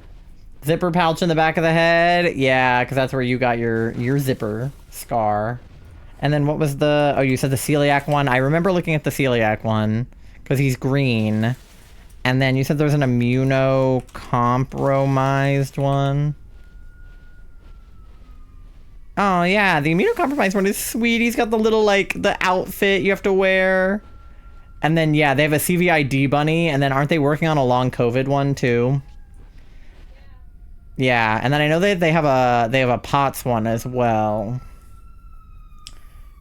Zipper pouch in the back of the head? Yeah, because that's where you got your zipper scar. And then what was the... Oh, you said the celiac one? I remember looking at the celiac one, because he's green. And then you said there's an immunocompromised one. Oh, yeah, the immunocompromised one is sweet. He's got the little, like, the outfit you have to wear. And then, yeah, they have a CVID bunny, and then aren't they working on a long COVID one, too? Yeah, and then I know they have a POTS one as well.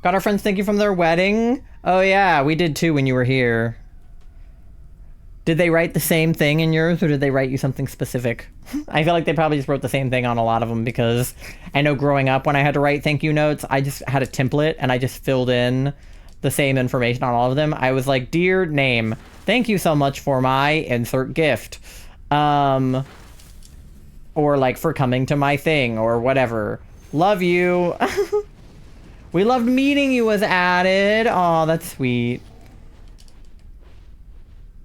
Got our friends thank you from their wedding. Oh yeah, we did too when you were here. Did they write the same thing in yours, or did they write you something specific? I feel like they probably just wrote the same thing on a lot of them, because I know growing up when I had to write thank you notes, I just had a template and I just filled in the same information on all of them. I was like, dear name, thank you so much for my insert gift. Or like for coming to my thing or whatever. Love you. We loved meeting you was added. Aw, that's sweet.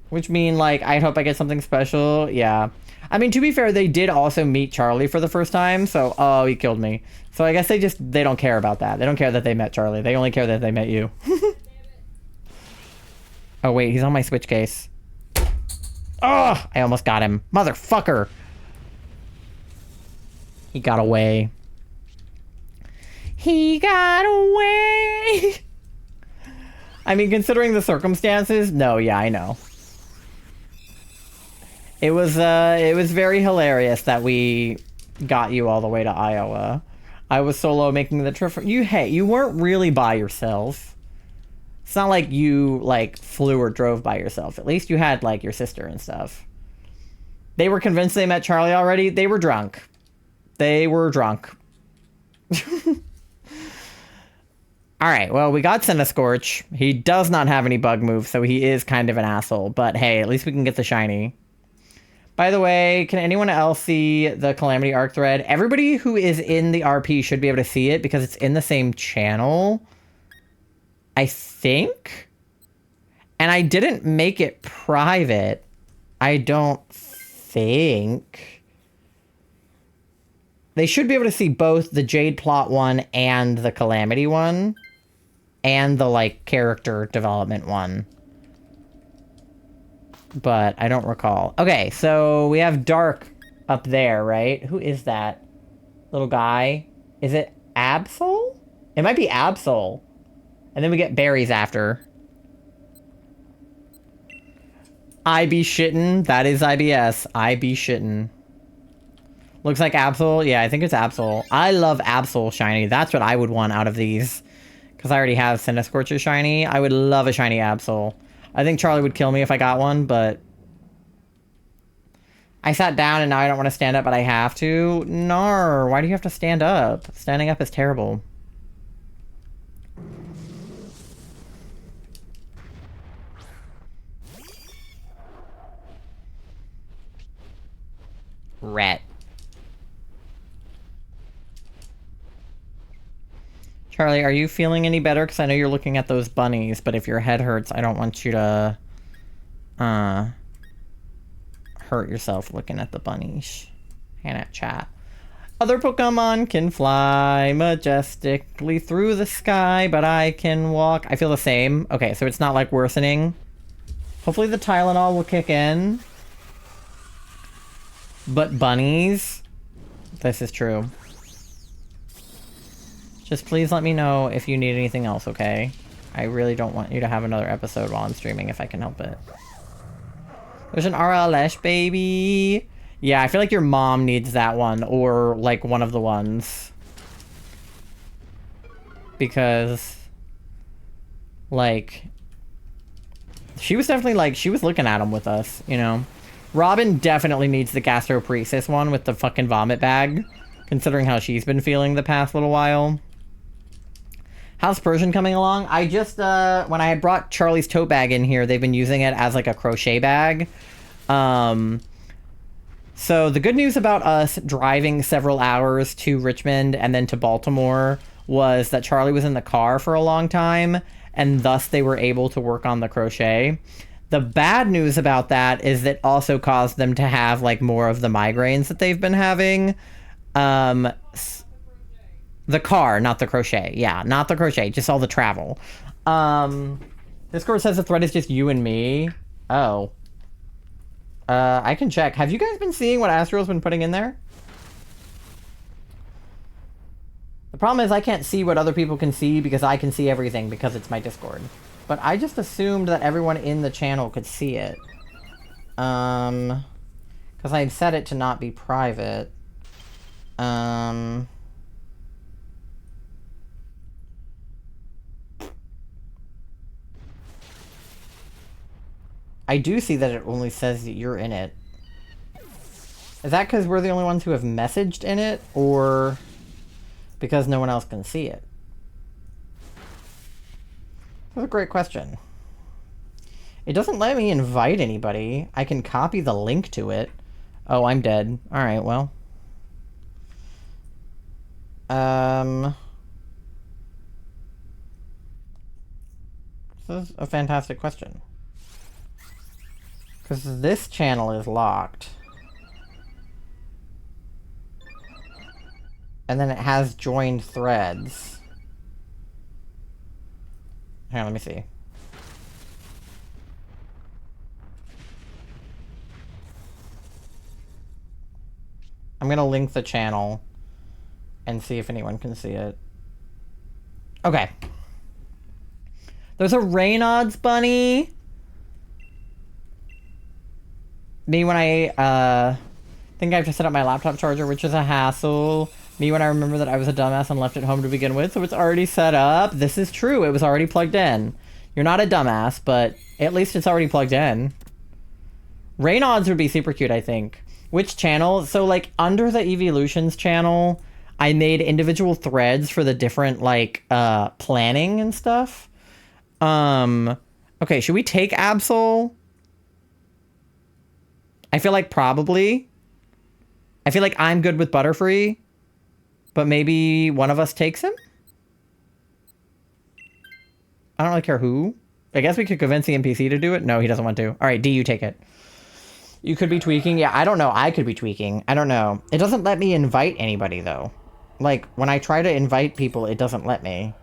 Which mean like, I hope I get something special. Yeah. I mean, to be fair, they did also meet Charlie for the first time. So, oh, he killed me. So I guess they don't care about that. They don't care that they met Charlie. They only care that they met you. Oh wait, he's on my Switch case. Oh, I almost got him. Motherfucker. He got away. He got away. I mean, considering the circumstances, no, yeah, I know. It was very hilarious that we got you all the way to Iowa. I was solo making the trip from you weren't really by yourself. It's not like you like flew or drove by yourself. At least you had like your sister and stuff. They were convinced they met Charlie already. They were drunk. They were drunk. Alright, well, we got Centiskorch. He does not have any bug moves, so he is kind of an asshole. But hey, at least we can get the shiny. By the way, can anyone else see the Calamity Arc thread? Everybody who is in the RP should be able to see it because it's in the same channel. I think? And I didn't make it private. I don't think... They should be able to see both the Jade plot one and the Calamity one. And the, like, character development one. But I don't recall. Okay, so we have Dark up there, right? Who is that little guy? Is it Absol? It might be Absol. And then we get berries after. I be shittin'. That is IBS. I be shittin'. Looks like Absol. Yeah, I think it's Absol. I love Absol shiny. That's what I would want out of these. Because I already have Cinescorcher shiny. I would love a shiny Absol. I think Charlie would kill me if I got one, but... I sat down and now I don't want to stand up, but I have to. Nar, why do you have to stand up? Standing up is terrible. Rat. Charlie, are you feeling any better? Because I know you're looking at those bunnies, but if your head hurts, I don't want you to hurt yourself looking at the bunnies. And at chat. Other Pokemon can fly majestically through the sky, but I can walk. I feel the same. Okay, so it's not like worsening. Hopefully the Tylenol will kick in. But bunnies? This is true. Just please let me know if you need anything else, okay? I really don't want you to have another episode while I'm streaming if I can help it. There's an RLS baby. Yeah, I feel like your mom needs that one, or like one of the ones. Because, like, she was definitely like, she was looking at him with us, you know? Robin definitely needs the Gastroparesis one with the fucking vomit bag, considering how she's been feeling the past little while. How's Persian coming along? I just, when I had brought Charlie's tote bag in here, they've been using it as like a crochet bag. So the good news about us driving several hours to Richmond and then to Baltimore was that Charlie was in the car for a long time, and thus they were able to work on the crochet. The bad news about that is that also caused them to have like more of the migraines that they've been having. The car, not the crochet. Yeah, not the crochet, just all the travel. Discord says the thread is just you and me. Oh. I can check. Have you guys been seeing what Astro's been putting in there? The problem is I can't see what other people can see because I can see everything because it's my Discord. But I just assumed that everyone in the channel could see it. Because I set it to not be private. I do see that it only says that you're in it. Is that because we're the only ones who have messaged in it, or because no one else can see it? That's a great question. It doesn't let me invite anybody. I can copy the link to it. Oh, I'm dead. Alright, well. This is a fantastic question. Because this channel is locked. And then it has joined threads. Hang on, let me see. I'm gonna link the channel and see if anyone can see it. Okay. There's a Reynolds bunny. Me when I think I have to set up my laptop charger, which is a hassle. Me when I remember that I was a dumbass and left it home to begin with, so it's already set up. This is true. It was already plugged in. You're not a dumbass, but at least it's already plugged in. Reynolds would be super cute, I think. Which channel? So, like, under the Evolutions channel, I made individual threads for the different, like, planning and stuff. Okay, should we take Absol? I feel like probably. I feel like I'm good with Butterfree, but maybe one of us takes him? I don't really care who. I guess we could convince the NPC to do it. No, he doesn't want to. All right, D, you take it. You could be tweaking. Yeah, I don't know. I could be tweaking. I don't know. It doesn't let me invite anybody, though. Like, when I try to invite people, it doesn't let me.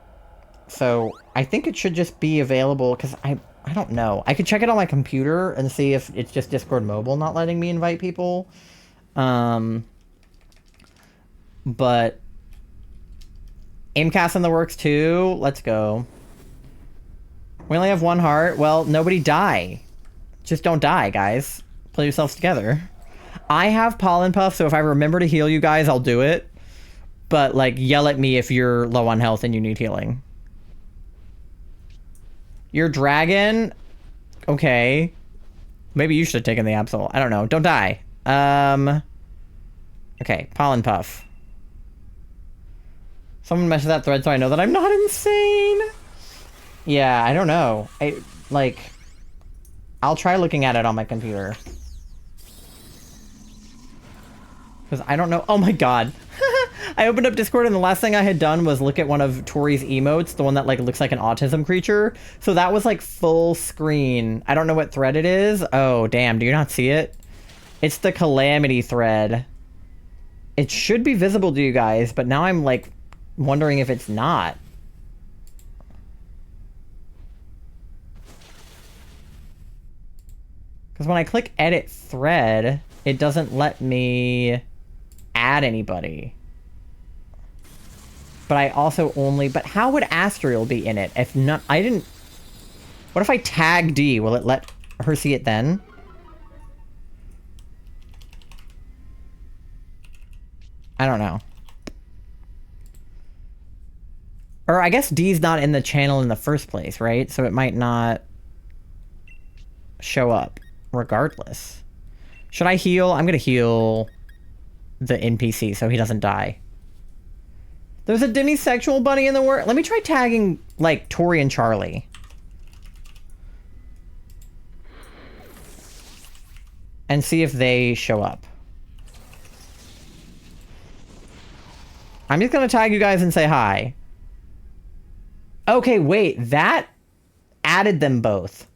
So, I think it should just be available, because I don't know. I could check it on my computer and see if it's just Discord Mobile not letting me invite people. But Aimcast in the works, too. Let's go. We only have one heart. Well, nobody die. Just don't die, guys. Pull yourselves together. I have Pollen Puff, so if I remember to heal you guys, I'll do it. But, like, yell at me if you're low on health and you need healing. Your dragon? Okay. Maybe you should have taken the Absol. I don't know. Don't die. Okay, Pollen Puff. Someone messed that thread so I know that I'm not insane. Yeah, I don't know. I'll try looking at it on my computer. Because I don't know. Oh my god. I opened up Discord and the last thing I had done was look at one of Tori's emotes, the one that like looks like an autism creature. So that was like full screen. I don't know what thread it is. Oh, damn. Do you not see it? It's the Calamity thread. It should be visible to you guys, but now I'm like wondering if it's not. Because when I click edit thread, it doesn't let me add anybody. But I also only... But how would Astriel be in it if not... I didn't... What if I tag D? Will it let her see it then? I don't know. Or I guess D's not in the channel in the first place, right? So it might not show up regardless. Should I heal? I'm gonna heal the NPC so he doesn't die. There's a demisexual bunny in the world. Let me try tagging, like, Tori and Charlie. And see if they show up. I'm just gonna tag you guys and say hi. Okay, wait, that added them both.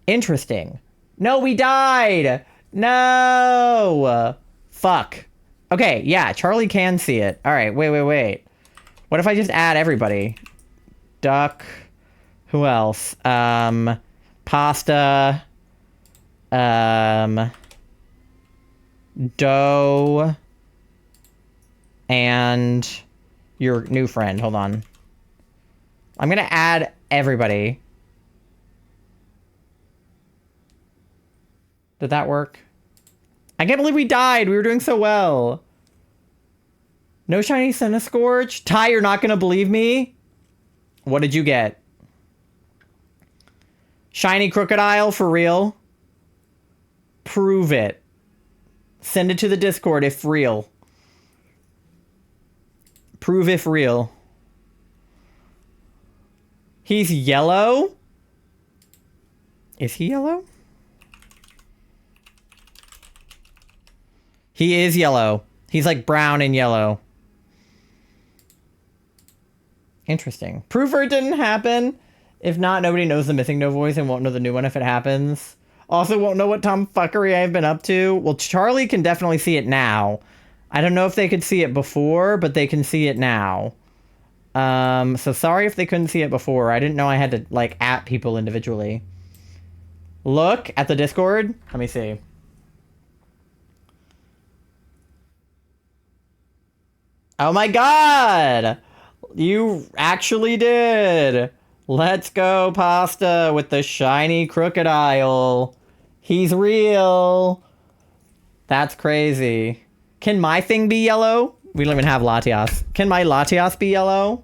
Interesting. No, we died! No! Fuck. Okay, yeah, Charlie can see it. Alright, wait. What if I just add everybody? Duck. Who else? Pasta. Dough. And your new friend. Hold on. I'm gonna add everybody. Did that work? I can't believe we died. We were doing so well. No shiny Cinescourge? Ty, you're not gonna believe me? What did you get? Shiny Crocodile for real? Prove it. Send it to the Discord if real. Prove if real. He's yellow? Is he yellow? He is yellow. He's like brown and yellow. Interesting. Prover it didn't happen. If not, nobody knows the missing no voice and won't know the new one if it happens. Also won't know what tomfuckery I've been up to. Well, Charlie can definitely see it now. I don't know if they could see it before, but they can see it now. So sorry if they couldn't see it before. I didn't know I had to, like, at people individually. Look at the Discord. Let me see. Oh my god! You actually did! Let's go, Pasta, with the shiny crocodile. He's real! That's crazy. Can my thing be yellow? We don't even have Latias. Can my Latias be yellow?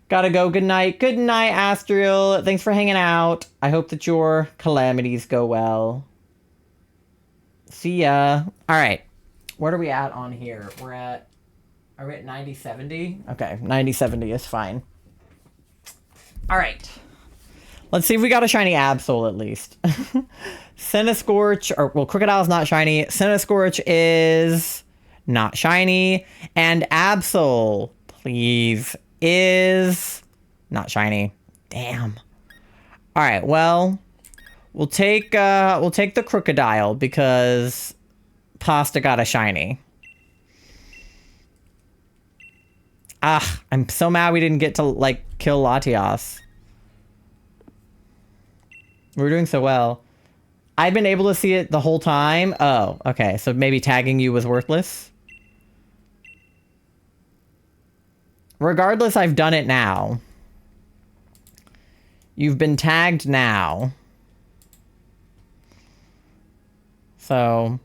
Gotta go. Good night. Good night, Astriel. Thanks for hanging out. I hope that your calamities go well. See ya. Alright. What are we at on here? Are we at 9070? Okay, 9070 is fine. Alright. Let's see if we got a shiny Absol at least. Cinescourge, or, well, Crocodile's not shiny. Cinescourge is not shiny. And Absol, please, is not shiny. Damn. Alright, well, We'll take the crocodile because Pasta got a shiny. Ah, I'm so mad we didn't get to, like, kill Latias. We were doing so well. I've been able to see it the whole time. Oh, okay. So maybe tagging you was worthless. Regardless, I've done it now. You've been tagged now. So,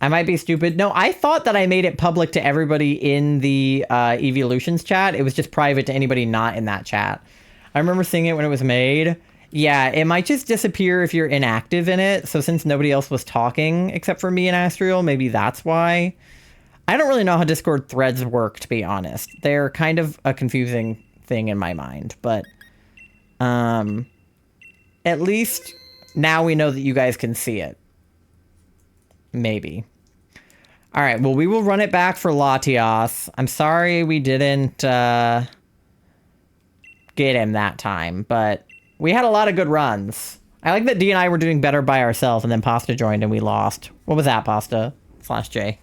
I might be stupid. No, I thought that I made it public to everybody in the Evolutions chat. It was just private to anybody not in that chat. I remember seeing it when it was made. Yeah, it might just disappear if you're inactive in it. So since nobody else was talking except for me and Astriel, maybe that's why. I don't really know how Discord threads work, to be honest. They're kind of a confusing thing in my mind, but at least now we know that you guys can see it. Maybe. All right, well, we will run it back for Latias. I'm sorry we didn't get him that time, but we had a lot of good runs. I like that D and I were doing better by ourselves, and then Pasta joined and we lost. What was that, Pasta? /J.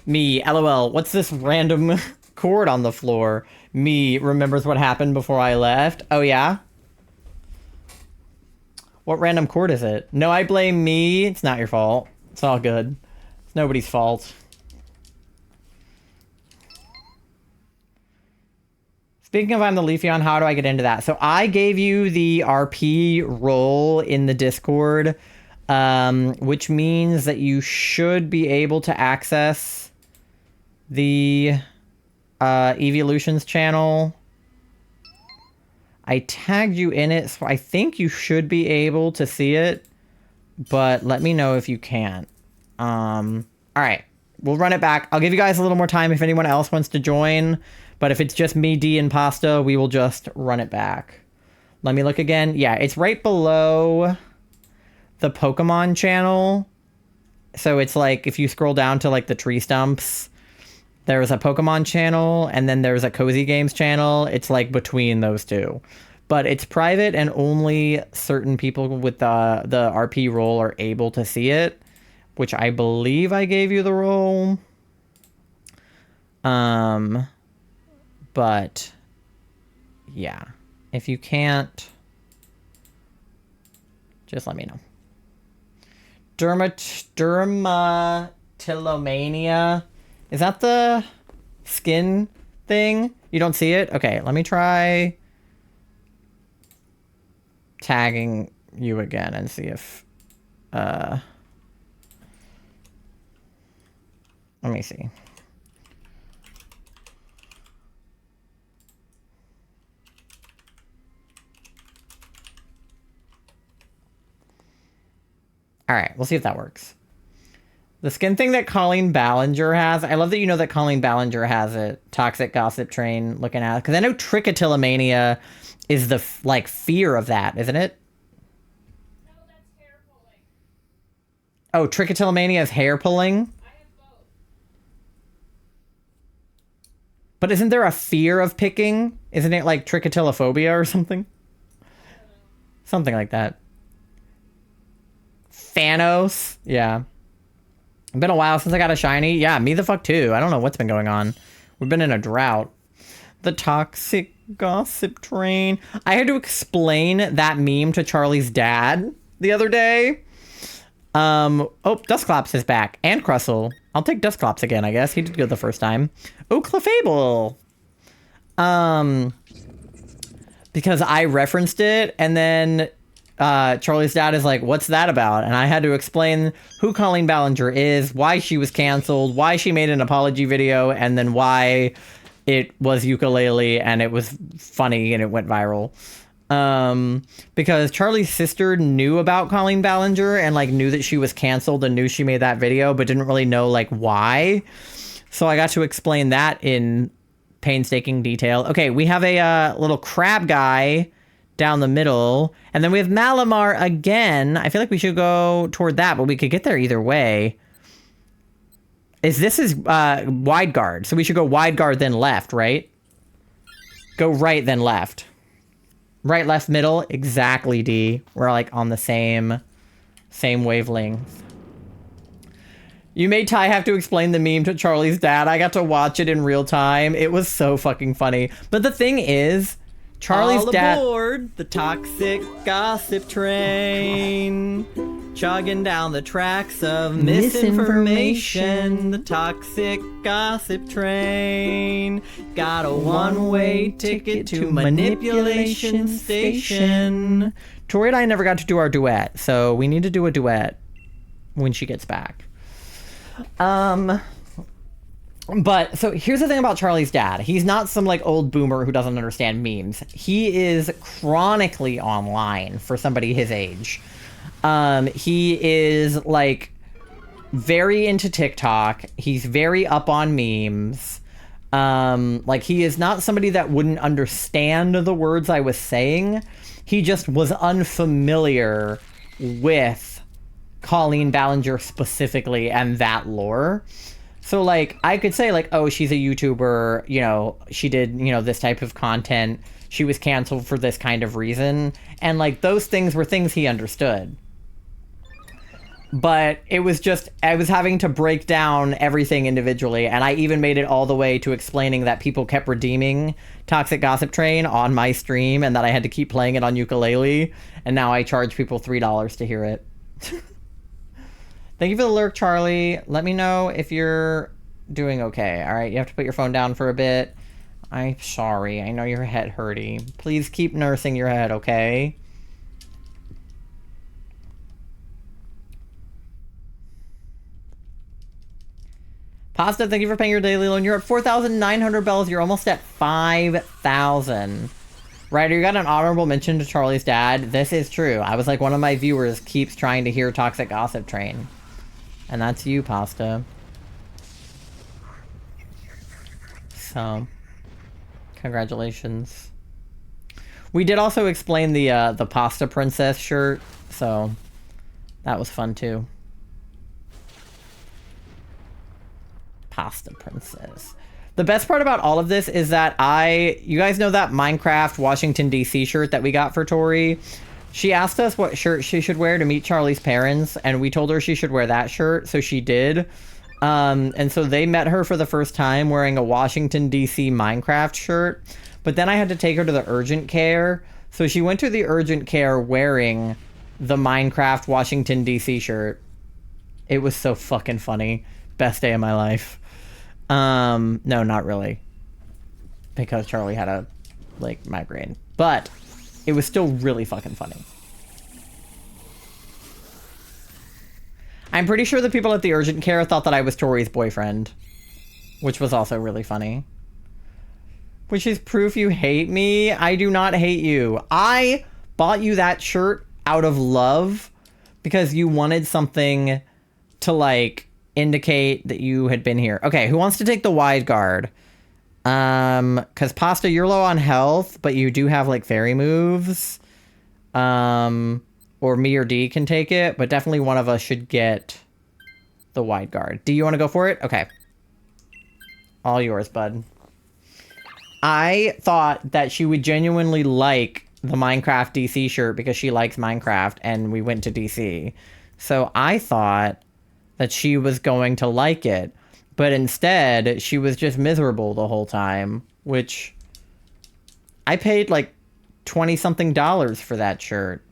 Me, LOL, what's this random cord on the floor? Me remembers what happened before I left. Oh, yeah? What random cord is it? No, I blame me. It's not your fault. It's all good. It's nobody's fault. Speaking of I'm the Leafeon, how do I get into that? So I gave you the RP role in the Discord, which means that you should be able to access the Evolutions channel. I tagged you in it, so I think you should be able to see it, but let me know if you can't. All right, we'll run it back. I'll give you guys a little more time if anyone else wants to join. But if it's just me, D, and Pasta, we will just run it back. Let me look again. Yeah, it's right below the Pokemon channel. So it's like, if you scroll down to like the tree stumps, there's a Pokemon channel, and then there's a Cozy Games channel. It's like between those two. But it's private, and only certain people with the RP role are able to see it, which I believe I gave you the role. But yeah, if you can't, just let me know. Dermatillomania. Is that the skin thing? You don't see it? Okay, let me try tagging you again and see if let me see. All right, we'll see if that works. The skin thing that Colleen Ballinger has. I love that you know that Colleen Ballinger has it. Toxic Gossip Train looking at it. Because I know Trichotillomania is the, like, fear of that, isn't it? No, that's hair pulling. Oh, Trichotillomania is hair pulling? I have both. But isn't there a fear of picking? Isn't it like trichotillomania or something? Something like that. Thanos? Yeah. Been a while since I got a shiny. Yeah, me the fuck too. I don't know what's been going on. We've been in a drought. The Toxic Gossip Train. I had to explain that meme to Charlie's dad the other day. Oh, Dusclops is back. And Crustle. I'll take Dusclops again, I guess. He did good the first time. Oh, Clefable. Because I referenced it, and then Charlie's dad is like, what's that about? And I had to explain who Colleen Ballinger is, why she was canceled, why she made an apology video, and then why it was ukulele and it was funny and it went viral. Because Charlie's sister knew about Colleen Ballinger and like knew that she was canceled and knew she made that video, but didn't really know like why. So I got to explain that in painstaking detail. Okay, we have a little crab guy down the middle, and then we have Malamar again. I feel like we should go toward that, but we could get there either way. This is wide guard, so we should go wide guard then left, right? Go right, then left. Right, left, middle. Exactly, D. We're like on the same wavelength. You made Ty have to explain the meme to Charlie's dad. I got to watch it in real time. It was so fucking funny. But the thing is, Charlie's dad... All aboard the toxic gossip train. Chugging down the tracks of misinformation. The toxic gossip train. Got a one-way ticket to manipulation station. Tori and I never got to do our duet, so we need to do a duet when she gets back. But so here's the thing about Charlie's dad. He's not some like old boomer who doesn't understand memes. He is chronically online for somebody his age. He is like very into TikTok. He's very up on memes. Like he is not somebody that wouldn't understand the words I was saying. He just was unfamiliar with Colleen Ballinger specifically and that lore. So like I could say like, oh, she's a YouTuber, you know, she did, you know, this type of content, she was canceled for this kind of reason, and like those things were things he understood. But it was just, I was having to break down everything individually, and I even made it all the way to explaining that people kept redeeming Toxic Gossip Train on my stream and that I had to keep playing it on ukulele, and now I charge people $3 to hear it. Thank you for the lurk, Charlie. Let me know if you're doing okay. All right, you have to put your phone down for a bit. I'm sorry. I know your head hurty. Please keep nursing your head, okay? Pasta, thank you for paying your daily loan. You're at 4,900 bells. You're almost at 5,000. Ryder, you got an honorable mention to Charlie's dad. This is true. I was like, one of my viewers keeps trying to hear Toxic Gossip Train. And that's you, Pasta. So, congratulations. We did also explain the Pasta Princess shirt, so that was fun too. Pasta Princess. The best part about all of this is that you guys know that Minecraft Washington DC shirt that we got for Tori? She asked us what shirt she should wear to meet Charlie's parents, and we told her she should wear that shirt, so she did. And so they met her for the first time wearing a Washington DC Minecraft shirt, but then I had to take her to the urgent care, so she went to the urgent care wearing the Minecraft Washington DC shirt. It was so fucking funny. Best day of my life. No, not really. Because Charlie had a, like, migraine. But it was still really fucking funny. I'm pretty sure the people at the urgent care thought that I was Tori's boyfriend. Which was also really funny. Which is proof you hate me. I do not hate you. I bought you that shirt out of love because you wanted something to, like, indicate that you had been here. Okay, who wants to take the wide guard? Because Pasta, you're low on health, but you do have, like, fairy moves. Or me or D can take it, but definitely one of us should get the wide guard. Do you want to go for it? Okay. All yours, bud. I thought that she would genuinely like the Minecraft DC shirt because she likes Minecraft, and we went to DC. So I thought that she was going to like it, but instead she was just miserable the whole time, which I paid like $20-something for that shirt.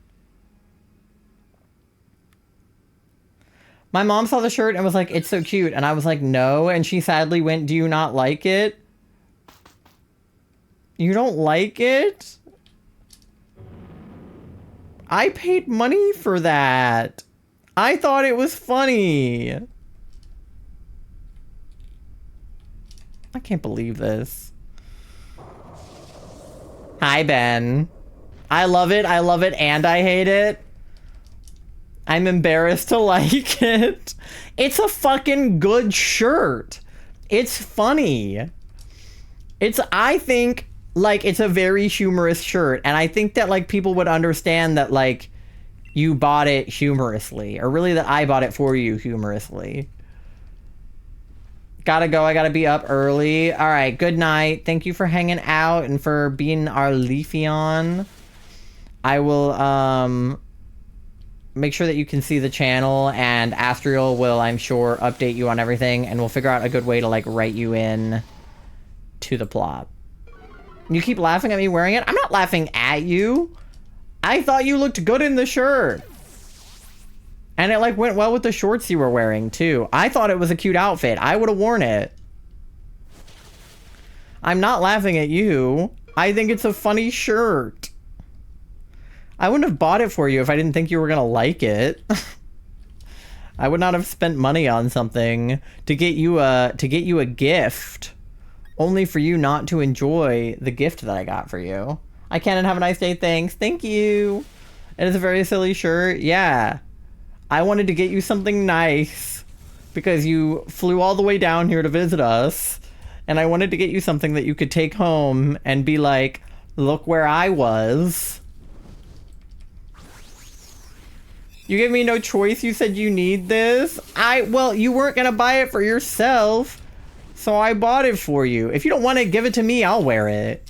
My mom saw the shirt and was like, it's so cute. And I was like, no. And she sadly went, do you not like it? You don't like it? I paid money for that. I thought it was funny. I can't believe this. Hi, Ben. I love it, and I hate it. I'm embarrassed to like it. It's a fucking good shirt. It's funny. I think, like, it's a very humorous shirt, and I think that, like, people would understand that, like, you bought it humorously, or really that I bought it for you humorously. Gotta go. I gotta be up early. All right. Good night. Thank you for hanging out and for being our Leafeon. I will make sure that you can see the channel, and Astriel will, I'm sure, update you on everything, and we'll figure out a good way to like write you in to the plot. You keep laughing at me wearing it? I'm not laughing at you. I thought you looked good in the shirt. And it like went well with the shorts you were wearing too. I thought it was a cute outfit. I would have worn it. I'm not laughing at you. I think it's a funny shirt. I wouldn't have bought it for you if I didn't think you were gonna like it. I would not have spent money on something to get you a gift, only for you not to enjoy the gift that I got for you. I can, and have a nice day. Thanks. Thank you. It is a very silly shirt. Yeah. I wanted to get you something nice because you flew all the way down here to visit us, and I wanted to get you something that you could take home and be like, look where I was. You gave me no choice. You said you need this. Well, you weren't gonna buy it for yourself, so I bought it for you. If you don't want to give it to me, I'll wear it.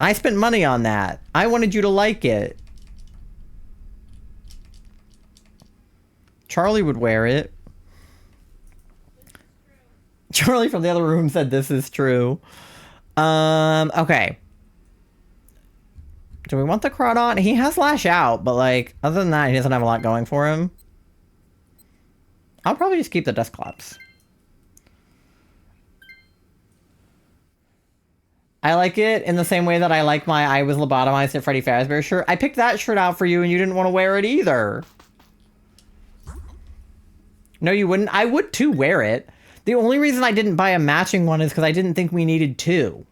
I spent money on that. I wanted you to like it. Charlie would wear it. Charlie from the other room said this is true. Okay. Do we want the Crawdon? He has Lash Out, but like, other than that, he doesn't have a lot going for him. I'll probably just keep the Dusclops. I like it in the same way that I like my I was lobotomized at Freddy Fazbear shirt. I picked that shirt out for you and you didn't want to wear it either. No, you wouldn't. I would too wear it. The only reason I didn't buy a matching one is because I didn't think we needed two.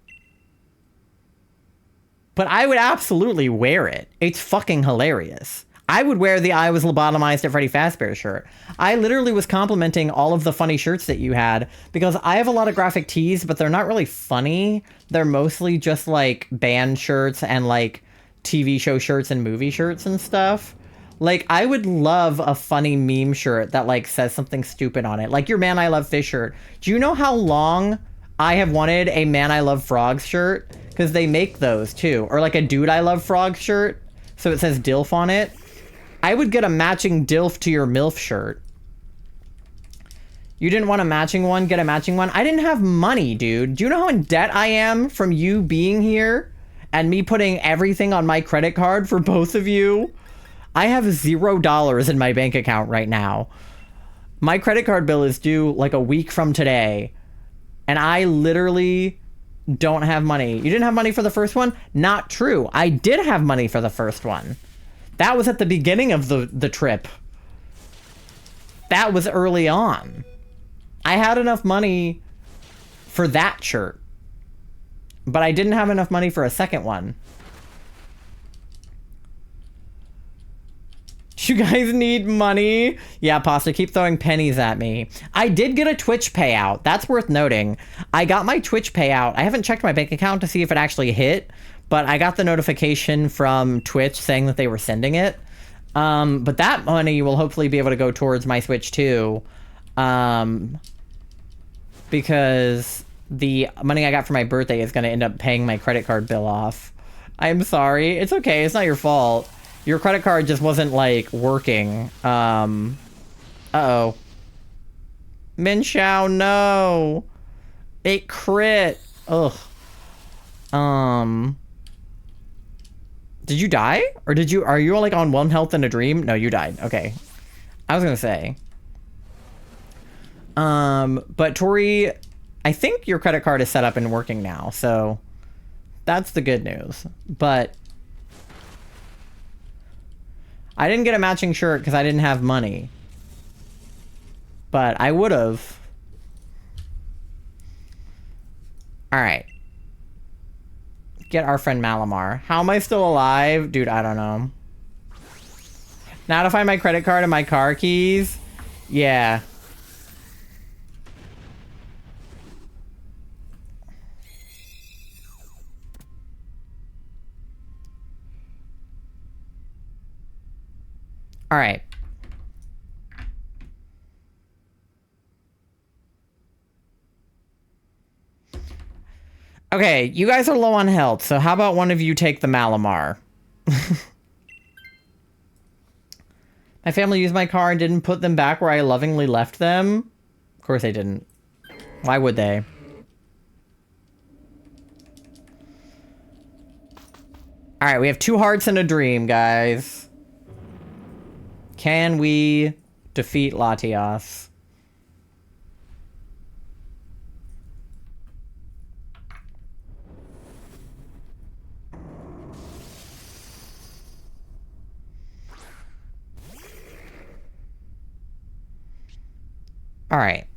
But I would absolutely wear it. It's fucking hilarious. I would wear the I was lobotomized at Freddy Fazbear shirt. I literally was complimenting all of the funny shirts that you had because I have a lot of graphic tees, but they're not really funny. They're mostly just like band shirts and like TV show shirts and movie shirts and stuff. Like, I would love a funny meme shirt that, like, says something stupid on it. Like your Man I Love Fish shirt. Do you know how long I have wanted a Man I Love Frogs shirt? Because they make those, too. Or, like, a Dude I Love Frogs shirt. So it says DILF on it. I would get a matching DILF to your MILF shirt. You didn't want a matching one? Get a matching one? I didn't have money, dude. Do you know how in debt I am from you being here? And me putting everything on my credit card for both of you? I have $0 in my bank account right now. My credit card bill is due like a week from today. And I literally don't have money. You didn't have money for the first one? Not true. I did have money for the first one. That was at the beginning of the trip. That was early on. I had enough money for that shirt. But I didn't have enough money for a second one. You guys need money? Yeah, Pasta, keep throwing pennies at me. I did get a Twitch payout. That's worth noting. I got my Twitch payout. I haven't checked my bank account to see if it actually hit, but I got the notification from Twitch saying that they were sending it. But that money will hopefully be able to go towards my Switch too. Because the money I got for my birthday is going to end up paying my credit card bill off. I'm sorry. It's okay. It's not your fault. Your credit card just wasn't, like, working. Uh-oh. Min Shao, no! It crit! Ugh. Did you die? Or are you, like, on 1 health in a dream? No, you died. Okay. I was gonna say. But Tori, I think your credit card is set up and working now, so that's the good news. But I didn't get a matching shirt because I didn't have money. But I would have. Alright. Get our friend Malamar. How am I still alive? Dude, I don't know. Now to find my credit card and my car keys? Yeah. All right. Okay, you guys are low on health, so how about one of you take the Malamar? My family used my car and didn't put them back where I lovingly left them. Of course they didn't. Why would they? Alright, we have 2 hearts and a dream, guys. Can we defeat Latias? Alright.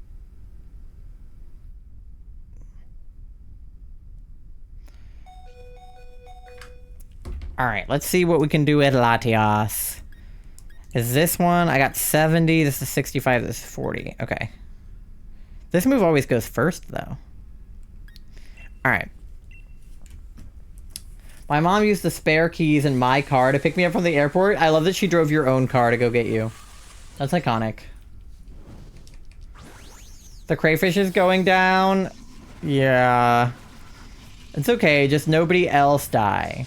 Alright, let's see what we can do with Latias. Is this one? I got 70. This is 65. This is 40. Okay. This move always goes first, though. Alright. My mom used the spare keys in my car to pick me up from the airport. I love that she drove your own car to go get you. That's iconic. The crayfish is going down. Yeah. It's okay. Just nobody else die.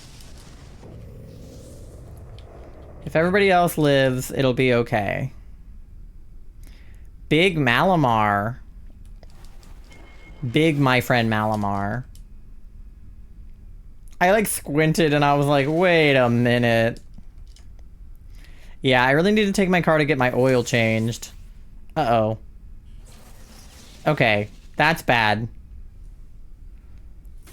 If everybody else lives, it'll be okay. Big Malamar. Big my friend Malamar. I like squinted and I was like, wait a minute. Yeah, I really need to take my car to get my oil changed. Uh-oh. Okay, that's bad.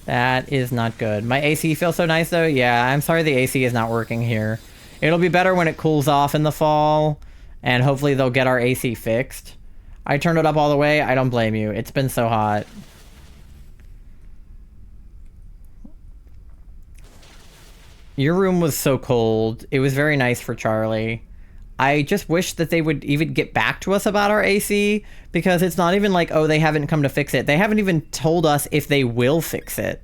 That is not good. My AC feels so nice though. Yeah, I'm sorry the AC is not working here. It'll be better when it cools off in the fall, and hopefully they'll get our AC fixed. I turned it up all the way. I don't blame you. It's been so hot. Your room was so cold. It was very nice for Charlie. I just wish that they would even get back to us about our AC, because it's not even like, oh, they haven't come to fix it. They haven't even told us if they will fix it.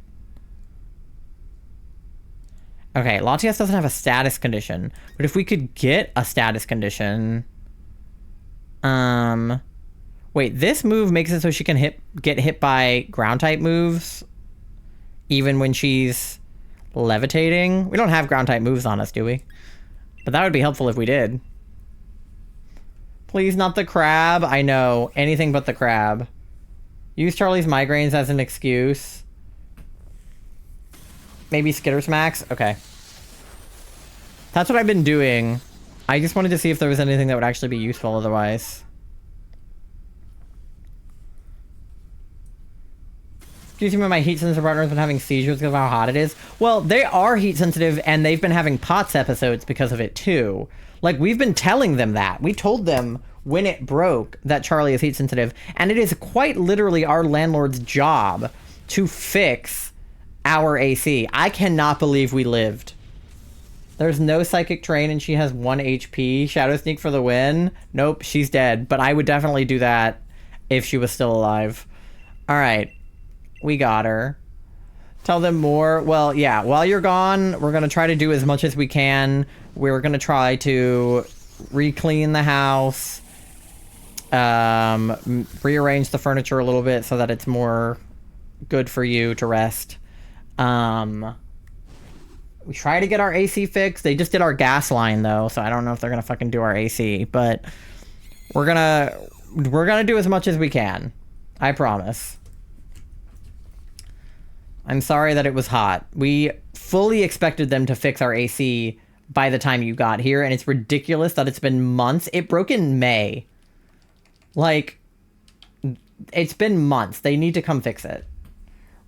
Okay, Latias doesn't have a status condition, but if we could get a status condition... Wait, this move makes it so she can get hit by ground type moves, even when she's levitating. We don't have ground type moves on us, do we? But that would be helpful if we did. Please, not the crab. I know, anything but the crab. Use Charlie's migraines as an excuse. Maybe Skitter Smacks? Okay. That's what I've been doing. I just wanted to see if there was anything that would actually be useful otherwise. Excuse me, my heat-sensitive partner's been having seizures because of how hot it is. Well, they are heat-sensitive, and they've been having POTS episodes because of it, too. Like, we've been telling them that. We told them when it broke that Charlie is heat-sensitive, and it is quite literally our landlord's job to fix our AC. I cannot believe we lived. There's no psychic train, and she has 1 HP. Shadow Sneak for the win. Nope, she's dead, but I would definitely do that if she was still alive. All right. We got her. Tell them more. Well, yeah, while you're gone, we're going to try to do as much as we can. We're going to try to re-clean the house, rearrange the furniture a little bit so that it's more good for you to rest. We try to get our AC fixed. They just did our gas line, though, so I don't know if they're going to fucking do our AC, but we're going to do as much as we can. I promise. I'm sorry that it was hot. We fully expected them to fix our AC by the time you got here, and it's ridiculous that it's been months. It broke in May. Like, it's been months. They need to come fix it.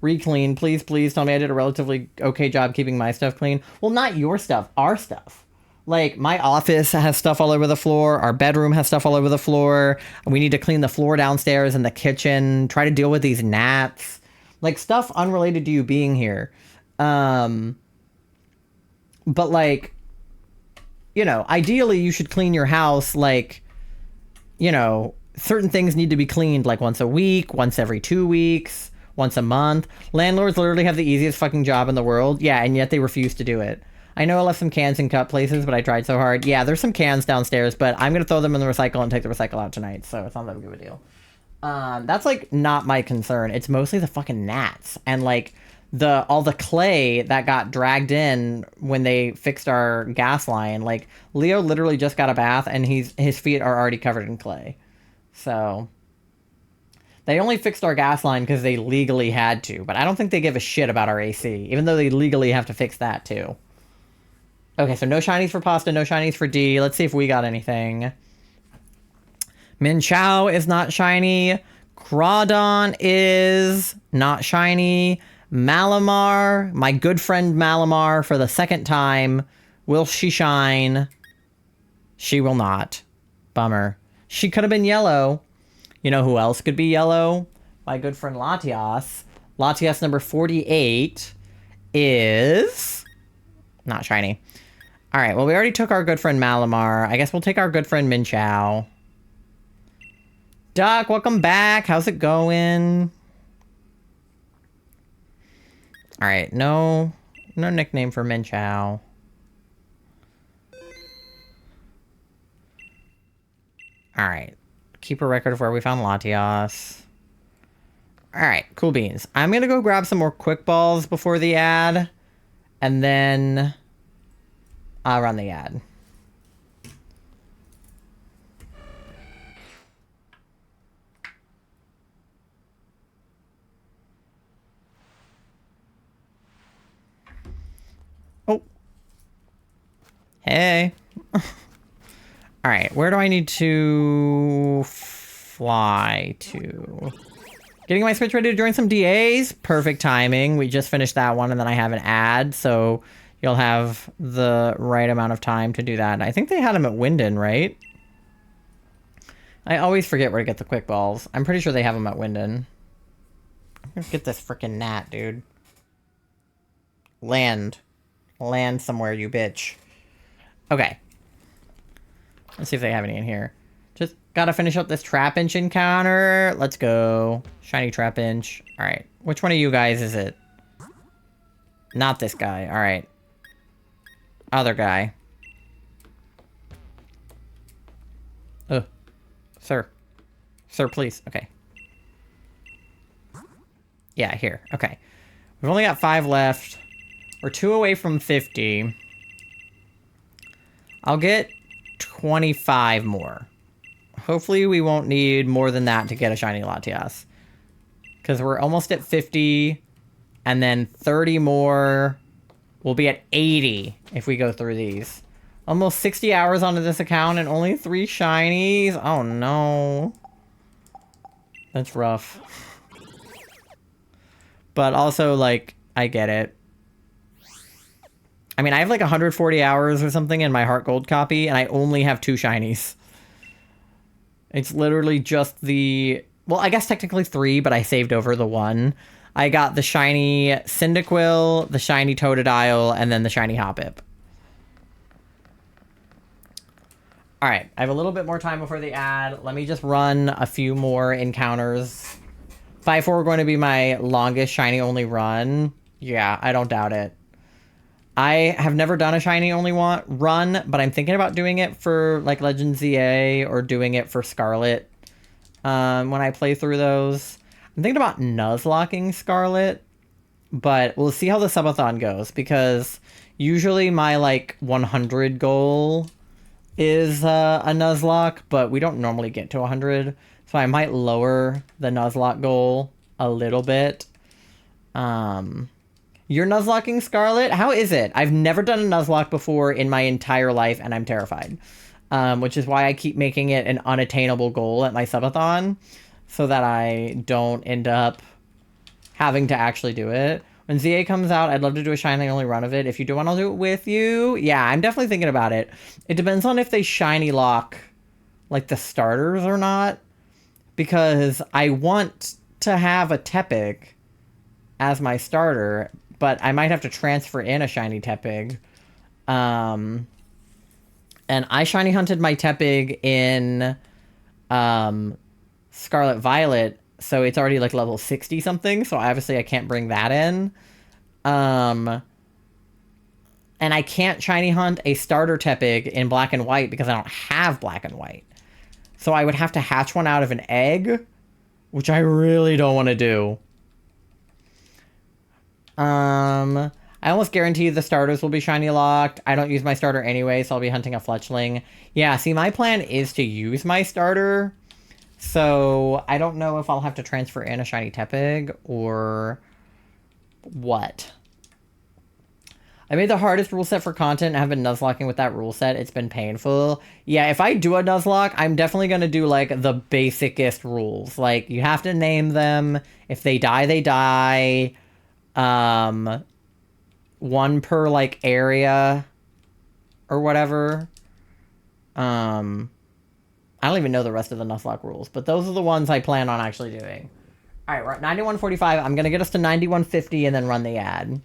Re-clean. Please, please tell me I did a relatively okay job keeping my stuff clean. Well, not your stuff. Our stuff. Like, my office has stuff all over the floor. Our bedroom has stuff all over the floor. We need to clean the floor downstairs and the kitchen. Try to deal with these gnats. Like, stuff unrelated to you being here. But, like, you know, ideally you should clean your house, like, you know, certain things need to be cleaned, like, once a week, once every 2 weeks, once a month. Landlords literally have the easiest fucking job in the world. Yeah, and yet they refuse to do it. I know I left some cans in cut places, but I tried so hard. Yeah, there's some cans downstairs, but I'm going to throw them in the recycle and take the recycle out tonight, so it's not that big of a deal. That's, like, not my concern. It's mostly the fucking gnats. And, like, all the clay that got dragged in when they fixed our gas line. Like, Leo literally just got a bath and his feet are already covered in clay. So they only fixed our gas line because they legally had to, but I don't think they give a shit about our AC, even though they legally have to fix that too. Okay, so no shinies for Pasta, no shinies for D. Let's see if we got anything. Min Chao is not shiny. Crawdon is not shiny. Malamar, my good friend Malamar, for the second time. Will she shine? She will not. Bummer. She could have been yellow. You know who else could be yellow? My good friend Latias. Latias number 48 is not shiny. All right, well, we already took our good friend Malamar. I guess we'll take our good friend Min Chao. Duck, welcome back. How's it going? All right, no nickname for Min Chao. All right, keep a record of where we found Latias. All right, cool beans. I'm gonna go grab some more quick balls before the ad, and then I'll run the ad. Oh. Hey. All right, where do I need to fly to? Getting my Switch ready to join some DAs. Perfect timing. We just finished that one, and then I have an ad, so you'll have the right amount of time to do that. I think they had them at Winden, right? I always forget where to get the quick balls. I'm pretty sure they have them at Winden. Let's get this freaking gnat, dude. Land. Land somewhere, you bitch. Okay. Let's see if they have any in here. Just gotta finish up this Trapinch encounter. Let's go. Shiny Trapinch. Alright. Which one of you guys is it? Not this guy. Alright. Other guy. Ugh. Sir. Sir, please. Okay. Yeah, here. Okay. We've only got 5 left. We're 2 away from 50. I'll get 25 more. Hopefully we won't need more than that to get a shiny Latias. Because we're almost at 50. And then 30 more. We'll be at 80 if we go through these. Almost 60 hours onto this account and only 3 shinies. Oh no. That's rough. But also, like, I get it. I mean, I have like 140 hours or something in my Heart Gold copy, and I only have 2 shinies. It's literally just the... Well, I guess technically 3, but I saved over the 1. I got the shiny Cyndaquil, the shiny Totodile, and then the shiny Hoppip. Alright, I have a little bit more time before the ad. Let me just run a few more encounters. 5-4 are going to be my longest shiny-only run. Yeah, I don't doubt it. I have never done a shiny-only run, but I'm thinking about doing it for, like, Legend ZA or doing it for Scarlet when I play through those. I'm thinking about Nuzlocking Scarlet, but we'll see how the subathon goes, because usually my, like, 100 goal is a Nuzlocke, but we don't normally get to 100, so I might lower the Nuzlocke goal a little bit. You're Nuzlocking Scarlet? How is it? I've never done a Nuzlocke before in my entire life, and I'm terrified. Which is why I keep making it an unattainable goal at my subathon, so that I don't end up having to actually do it. When ZA comes out, I'd love to do a shiny-only run of it. If you do want to do it with you, yeah, I'm definitely thinking about it. It depends on if they shiny lock, like, the starters or not. Because I want to have a Tepig as my starter, but I might have to transfer in a shiny Tepig. And I shiny hunted my Tepig in Scarlet Violet, so it's already like level 60 something, so obviously I can't bring that in. And I can't shiny hunt a starter Tepig in Black and White because I don't have Black and White. So I would have to hatch one out of an egg, which I really don't want to do. I almost guarantee the starters will be shiny locked. I don't use my starter anyway, so I'll be hunting a fletchling. Yeah, see, my plan is to use my starter. So I don't know if I'll have to transfer in a shiny Tepig or what. I made the hardest rule set for content and have been nuzlocking with that rule set. It's been painful. Yeah, if I do a nuzlock, I'm definitely going to do, like, the basicest rules. Like, you have to name them. If they die, they die. One per, like, area or whatever. I don't even know the rest of the nuzlock rules, but those are the ones I plan on actually doing. All right, we're at 91.45. I'm going to get us to 91.50 and then run the ad.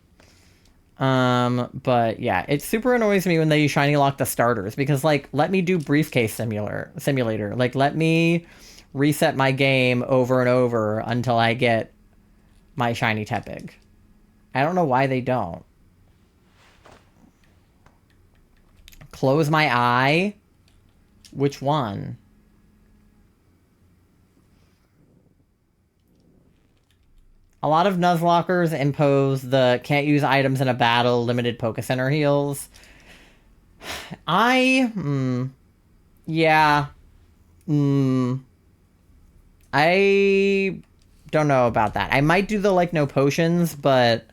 But yeah, it super annoys me when they shiny lock the starters because, like, let me do briefcase simulator. Like, let me reset my game over and over until I get my shiny Tepig. I don't know why they don't. Close my eye? Which one? A lot of Nuzlockers impose the can't use items in a battle, limited Poké Center heals. Yeah. I don't know about that. I might do the, like, no potions, but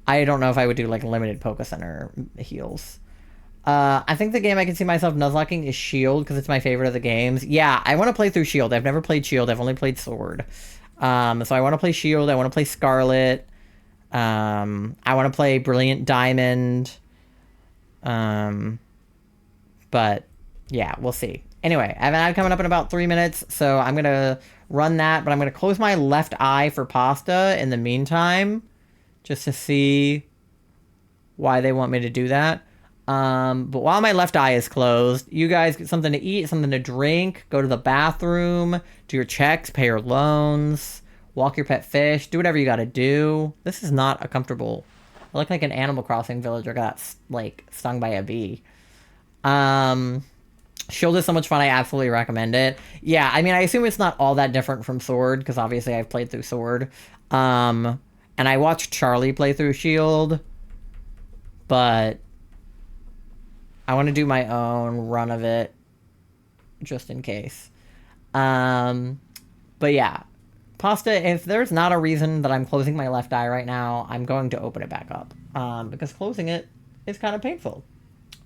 I don't know if I would do, like, limited Poké Center heals. I think the game I can see myself nuzlocking is Shield, because it's my favorite of the games. Yeah, I want to play through Shield. I've never played Shield. I've only played Sword. So I want to play Shield. I want to play Scarlet. I want to play Brilliant Diamond. But yeah, we'll see. Anyway, I have an ad coming up in about 3 minutes, so I'm going to run that, but I'm going to close my left eye for pasta in the meantime, just to see why they want me to do that. But while my left eye is closed, you guys get something to eat, something to drink, go to the bathroom, do your checks, pay your loans, walk your pet fish, do whatever you gotta do. This is not a comfortable... I look like an Animal Crossing villager got, like, stung by a bee. Shield is so much fun, I absolutely recommend it. Yeah, I mean, I assume it's not all that different from Sword, because obviously I've played through Sword. And I watched Charlie play through Shield, but I want to do my own run of it, just in case. But yeah, Pasta, if there's not a reason that I'm closing my left eye right now, I'm going to open it back up, because closing it is kind of painful.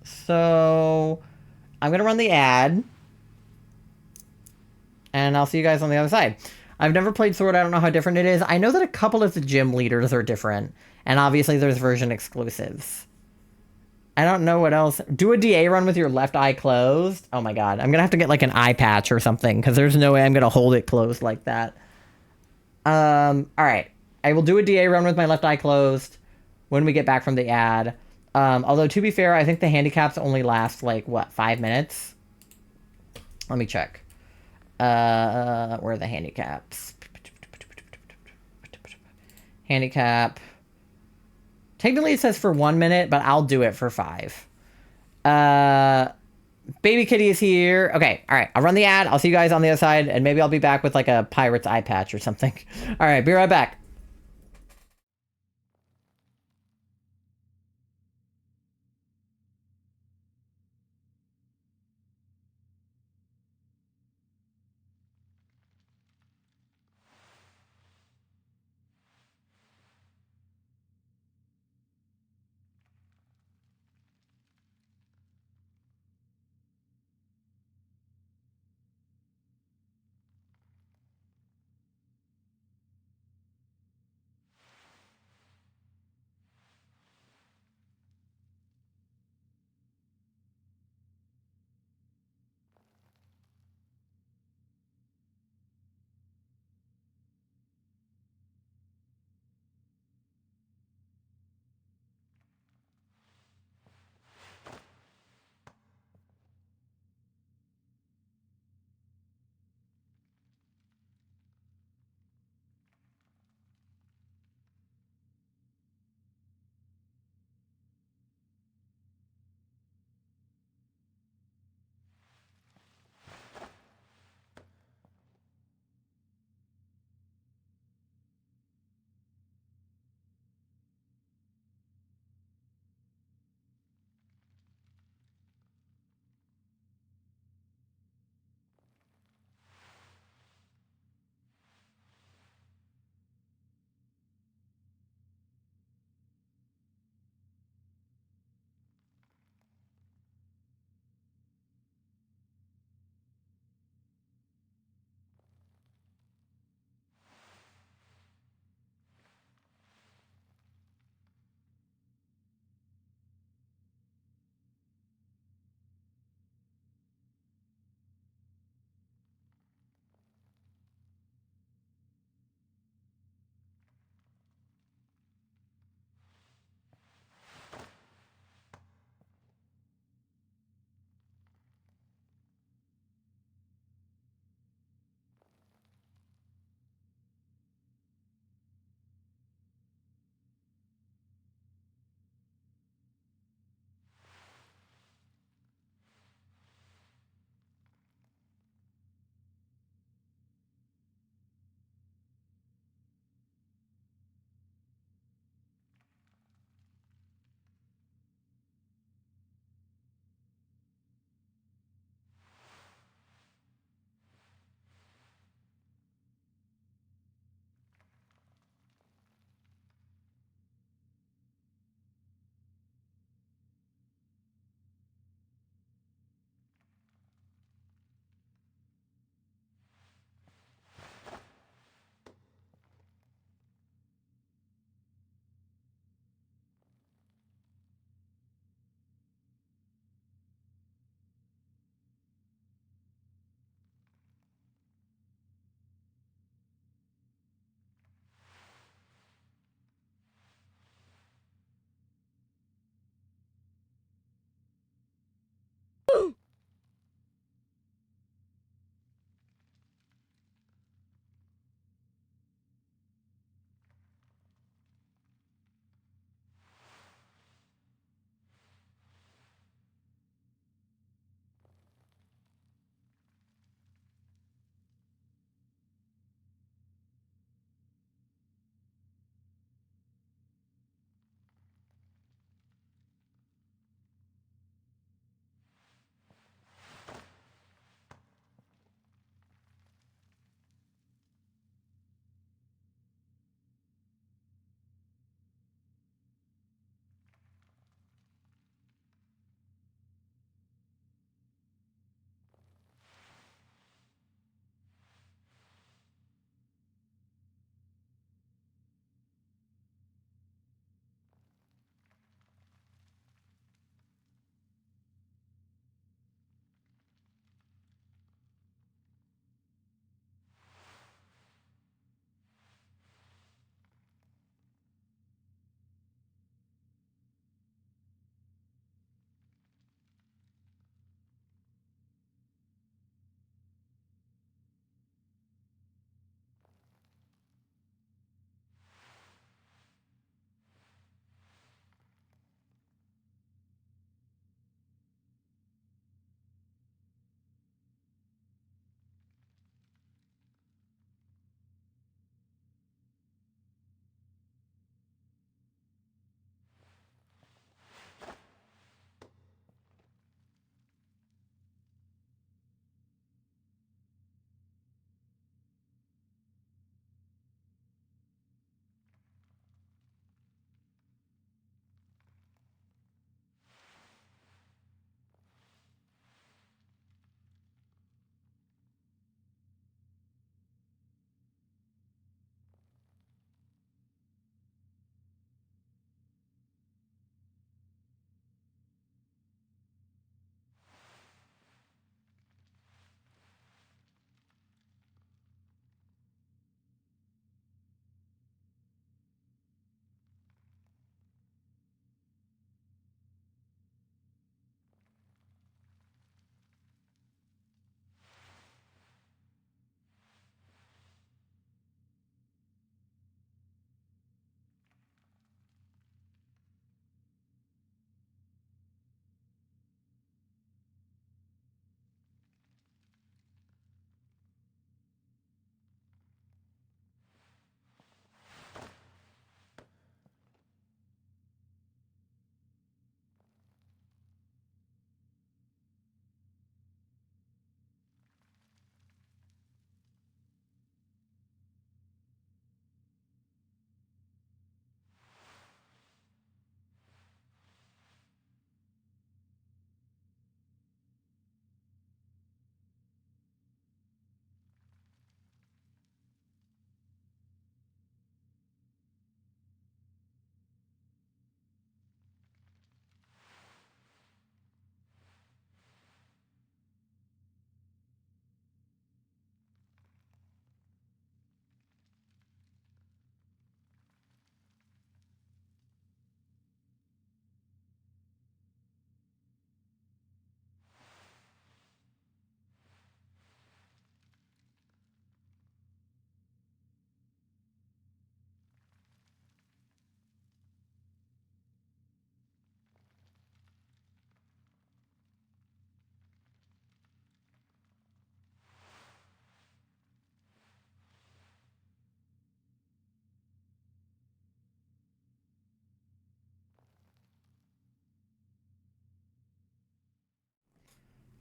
So I'm going to run the ad, and I'll see you guys on the other side. I've never played Sword. I don't know how different it is. I know that a couple of the gym leaders are different, and obviously there's version exclusives. I don't know what else. Do a DA run with your left eye closed. Oh my god. I'm going to have to get, like, an eye patch or something, because there's no way I'm going to hold it closed like that. Alright. I will do a DA run with my left eye closed when we get back from the ad. Although, to be fair, I think the handicaps only last, like, what, 5 minutes? Let me check. Where are the handicaps? Handicap... Technically it says for 1 minute, but I'll do it for 5. Baby Kitty is here. Okay, alright. I'll run the ad. I'll see you guys on the other side, and maybe I'll be back with, like, a pirate's eye patch or something. Alright, be right back.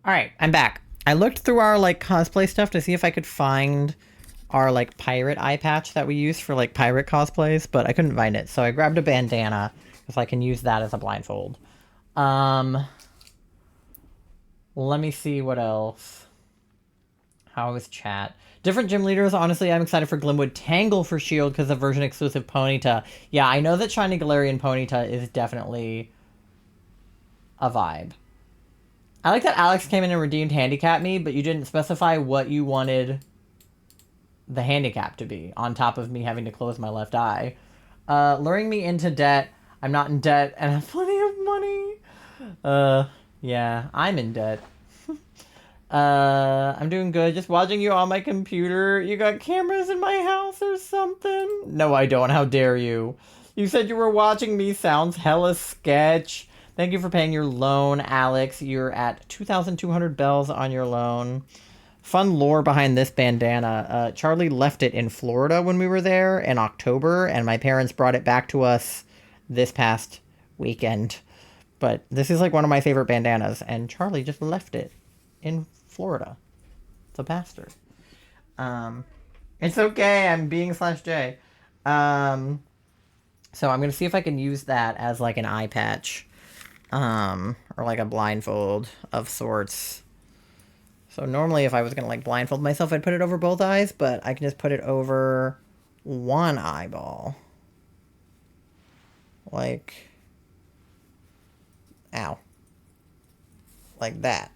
All right, I'm back. I looked through our like cosplay stuff to see if I could find our like pirate eye patch that we use for like pirate cosplays, but I couldn't find it. So I grabbed a bandana because I can use that as a blindfold. Let me see what else. How was chat? Different gym leaders. Honestly, I'm excited for Glimwood Tangle for Shield because of version exclusive Ponyta. Yeah, I know that Shiny Galarian Ponyta is definitely a vibe. I like that Alex came in and redeemed handicap me, but you didn't specify what you wanted the handicap to be, on top of me having to close my left eye. Luring me into debt. I'm not in debt, and I have plenty of money. Yeah, I'm in debt. I'm doing good. Just watching you on my computer. You got cameras in my house or something? No, I don't. How dare you? You said you were watching me. Sounds hella sketch. Thank you for paying your loan, Alex. You're at 2,200 bells on your loan. Fun lore behind this bandana. Charlie left it in Florida when we were there in October, and my parents brought it back to us this past weekend. But this is like one of my favorite bandanas, and Charlie just left it in Florida. It's a bastard. It's okay. I'm being /J. So I'm gonna see if I can use that as like an eye patch, or like a blindfold of sorts. So normally, if I was gonna like blindfold myself, I'd put it over both eyes, but I can just put it over one eyeball. Like, ow. Like that.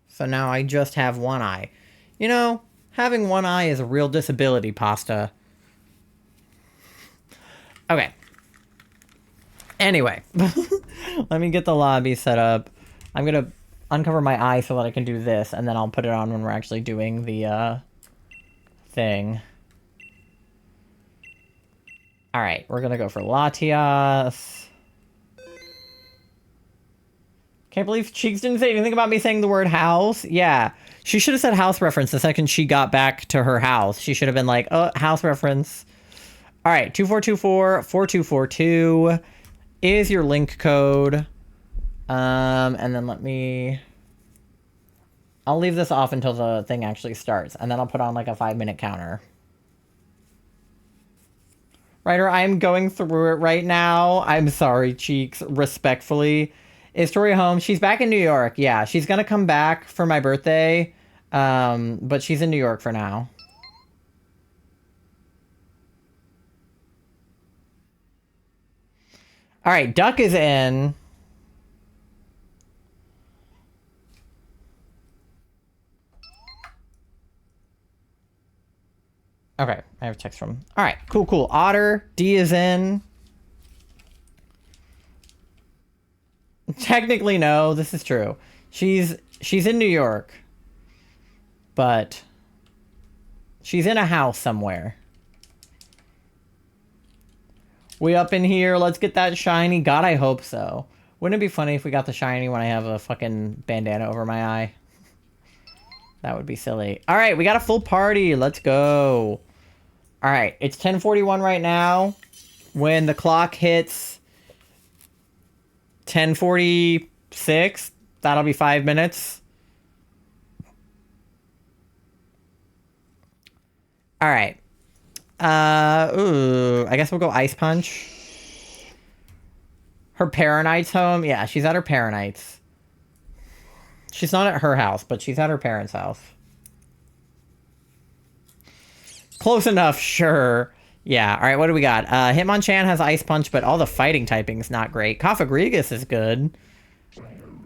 So now I just have one eye. You know, having one eye is a real disability, Pasta. Okay. Anyway. Let me get the lobby set up. I'm going to uncover my eye so that I can do this, and then I'll put it on when we're actually doing the thing. Alright, we're going to go for Latias. Can't believe Cheeks didn't say anything about me saying the word house. Yeah, she should have said house reference the second she got back to her house. She should have been like, oh, house reference. All right, 2424-4242 is your link code. And then I'll leave this off until the thing actually starts, and then I'll put on like a 5-minute counter. Ryder, I'm going through it right now. I'm sorry, Cheeks, respectfully. Is Tori home? She's back in New York. Yeah, she's gonna come back for my birthday, but she's in New York for now. All right, Duck is in. Okay, I have text from. All right, cool. Otter, D is in. Technically, no, this is true. She's in New York, but she's in a house somewhere. We up in here. Let's get that shiny. God, I hope so. Wouldn't it be funny if we got the shiny when I have a fucking bandana over my eye? That would be silly. All right, we got a full party. Let's go. All right, it's 10:41 right now. When the clock hits 10:46, that'll be 5 minutes. All right. Ooh, I guess we'll go Ice Punch. Her Paranite's home. Yeah, she's at her Paranite's. She's not at her house, but she's at her parents' house. Close enough, sure. Yeah, all right, what do we got? Hitmonchan has Ice Punch, but all the fighting typing's not great. Kafagrigus is good.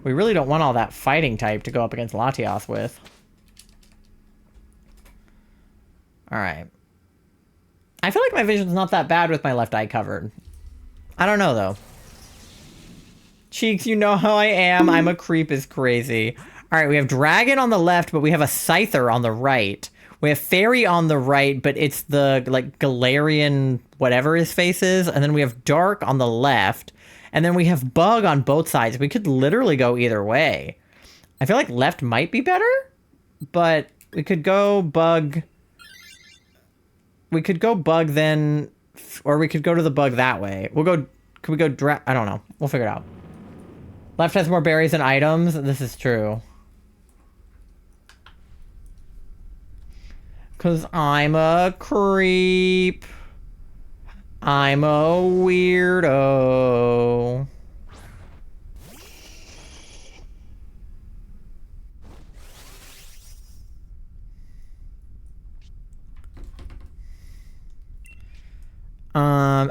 We really don't want all that fighting type to go up against Latias with. All right. I feel like my vision's not that bad with my left eye covered. I don't know, though. Cheeks, you know how I am. I'm a creep is crazy. All right, we have Dragon on the left, but we have a Scyther on the right. We have Fairy on the right, but it's the, like, Galarian whatever his face is. And then we have Dark on the left. And then we have Bug on both sides. We could literally go either way. I feel like left might be better, but we could go Bug. We could go Bug then, or we could go to the Bug that way. We'll go Can we go I don't know. We'll figure it out. Left has more berries and items. This is true. Because I'm a creep. I'm a weirdo.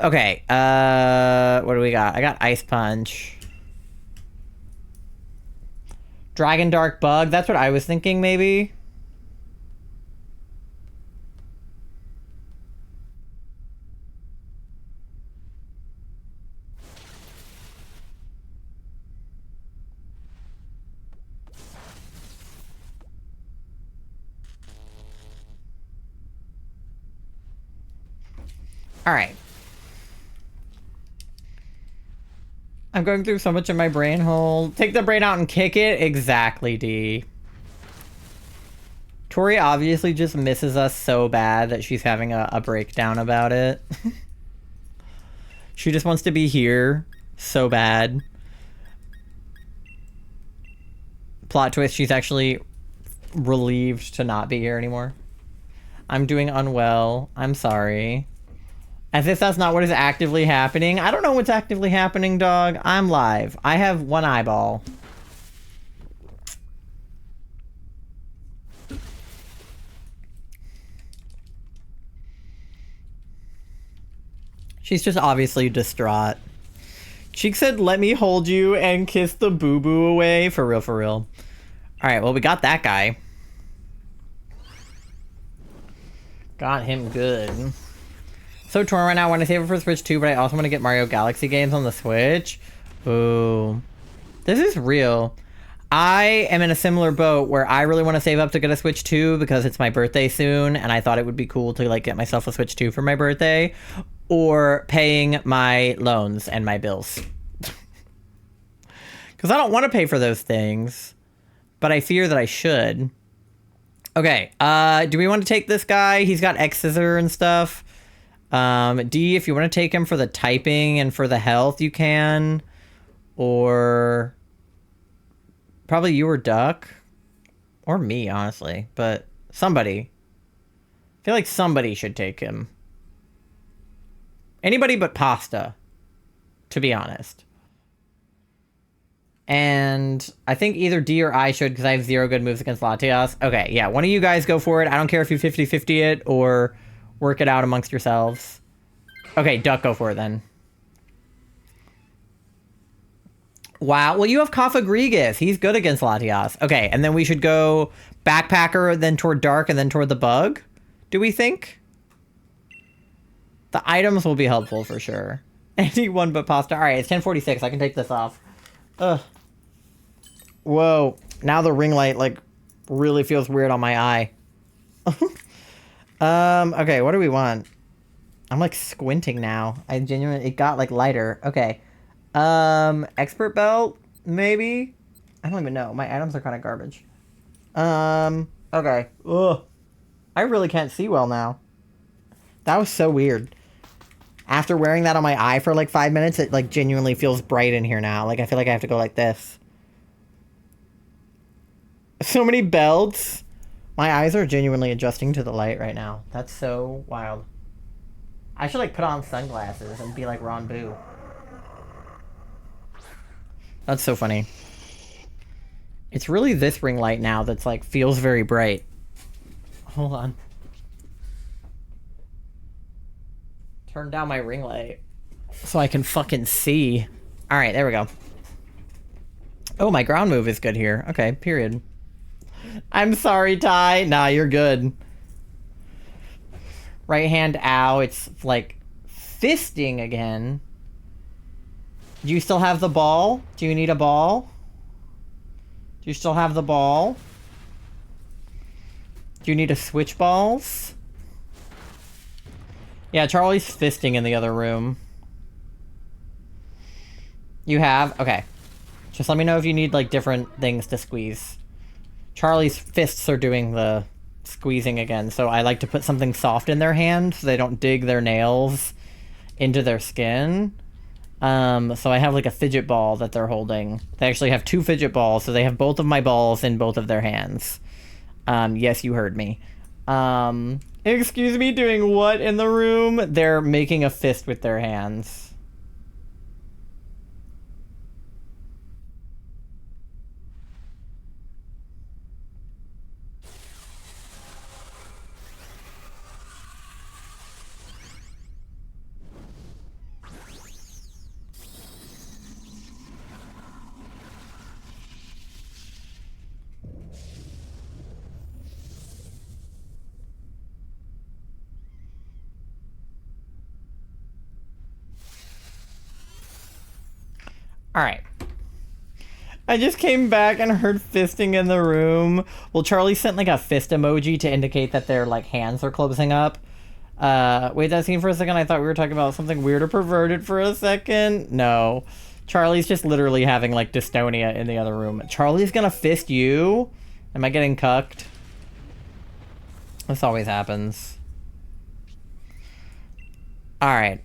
Okay. What do we got? I got Ice Punch. Dragon Dark Bug. That's what I was thinking, maybe. All right. I'm going through so much in my brain hole. Take the brain out and kick it. Exactly, D. Tori obviously just misses us so bad that she's having a breakdown about it. She just wants to be here so bad. Plot twist, she's actually relieved to not be here anymore. I'm doing unwell. I'm sorry. As if that's not what is actively happening. I don't know what's actively happening, dog. I'm live. I have one eyeball. She's just obviously distraught. Cheek said, let me hold you and kiss the boo-boo away. For real, for real. Alright, well, we got that guy. Got him good. So torn right now. I want to save it for Switch 2, but I also want to get Mario Galaxy games on the Switch. Ooh. This is real. I am in a similar boat where I really want to save up to get a Switch 2 because it's my birthday soon, and I thought it would be cool to like get myself a Switch 2 for my birthday, or paying my loans and my bills. Because I don't want to pay for those things, but I fear that I should. Okay, do we want to take this guy? He's got X-Scissor and stuff. D, if you want to take him for the typing and for the health, you can. Or probably you or Duck. Or me, honestly. But somebody. I feel like somebody should take him. Anybody but Pasta, to be honest. And I think either D or I should, because I have 0 good moves against Latias. Okay, yeah, one of you guys go for it. I don't care if you 50-50 it or work it out amongst yourselves. Okay, Duck, go for it then. Wow, well, you have Kafagrigas. He's good against Latias. Okay, and then we should go Backpacker, then toward Dark, and then toward the Bug, do we think? The items will be helpful for sure. Anyone but Pasta. All right, it's 10:46. I can take this off. Ugh. Whoa. Now the ring light, like, really feels weird on my eye. Okay, what do we want? I'm, like, squinting now. I genuinely... It got, like, lighter. Okay. Expert belt? Maybe? I don't even know. My items are kind of garbage. Okay. Ugh. I really can't see well now. That was so weird. After wearing that on my eye for like 5 minutes, it like genuinely feels bright in here now. Like I feel like I have to go like this. So many belts. My eyes are genuinely adjusting to the light right now. That's so wild. I should like put on sunglasses and be like Ron Boo. That's so funny. It's really this ring light now that's like feels very bright. Hold on. Turn down my ring light so I can fucking see. All right, there we go. Oh, my ground move is good here. Okay, period. I'm sorry, Ty. Nah, you're good. Right hand, ow. It's like fisting again. Do you still have the ball? Do you need a ball? Do you still have the ball? Do you need to switch balls? Yeah, Charlie's fisting in the other room. You have? Okay. Just let me know if you need, like, different things to squeeze. Charlie's fists are doing the squeezing again, so I like to put something soft in their hand so they don't dig their nails into their skin. So I have like a fidget ball that they're holding. They actually have 2 fidget balls, so they have both of my balls in both of their hands. Yes, you heard me. Excuse me, doing what in the room? They're making a fist with their hands. All right. I just came back and heard fisting in the room. Well, Charlie sent like a fist emoji to indicate that their like hands are closing up. Wait that scene for a second. I thought we were talking about something weird or perverted for a second. No. Charlie's just literally having like dystonia in the other room. Charlie's gonna fist you? Am I getting cucked? This always happens. Alright.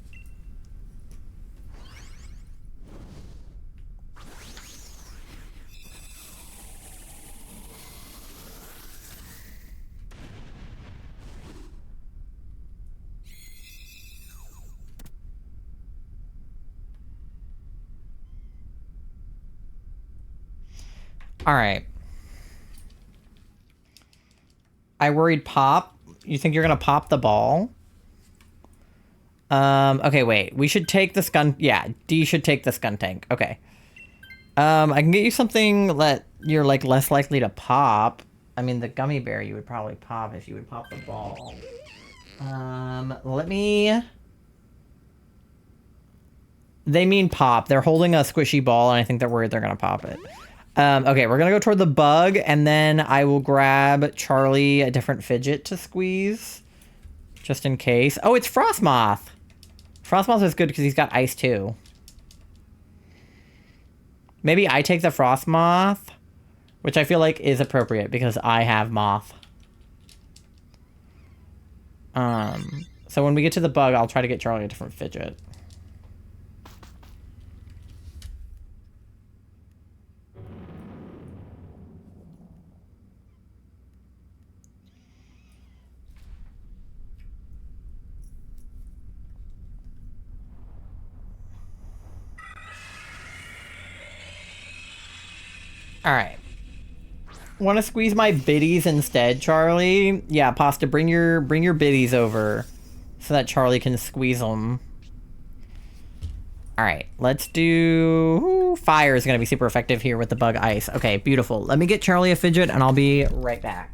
Alright. I worried pop. You think you're gonna pop the ball? Okay, wait. We should take the skun. Yeah, D should take the skun tank. Okay. I can get you something that you're like less likely to pop. I mean, the gummy bear you would probably pop if you would pop the ball. Let me. They mean pop. They're holding a squishy ball, and I think they're worried they're gonna pop it. Okay, we're gonna go toward the bug, and then I will grab Charlie a different fidget to squeeze. Just in case. Oh, it's Frostmoth! Frostmoth is good because he's got ice too. Maybe I take the Frostmoth, which I feel like is appropriate because I have moth. So when we get to the bug, I'll try to get Charlie a different fidget. All right. Want to squeeze my biddies instead, Charlie? Yeah, Pasta, bring your biddies over so that Charlie can squeeze them. All right, let's do... Ooh, fire is going to be super effective here with the bug ice. Okay, beautiful. Let me get Charlie a fidget, and I'll be right back.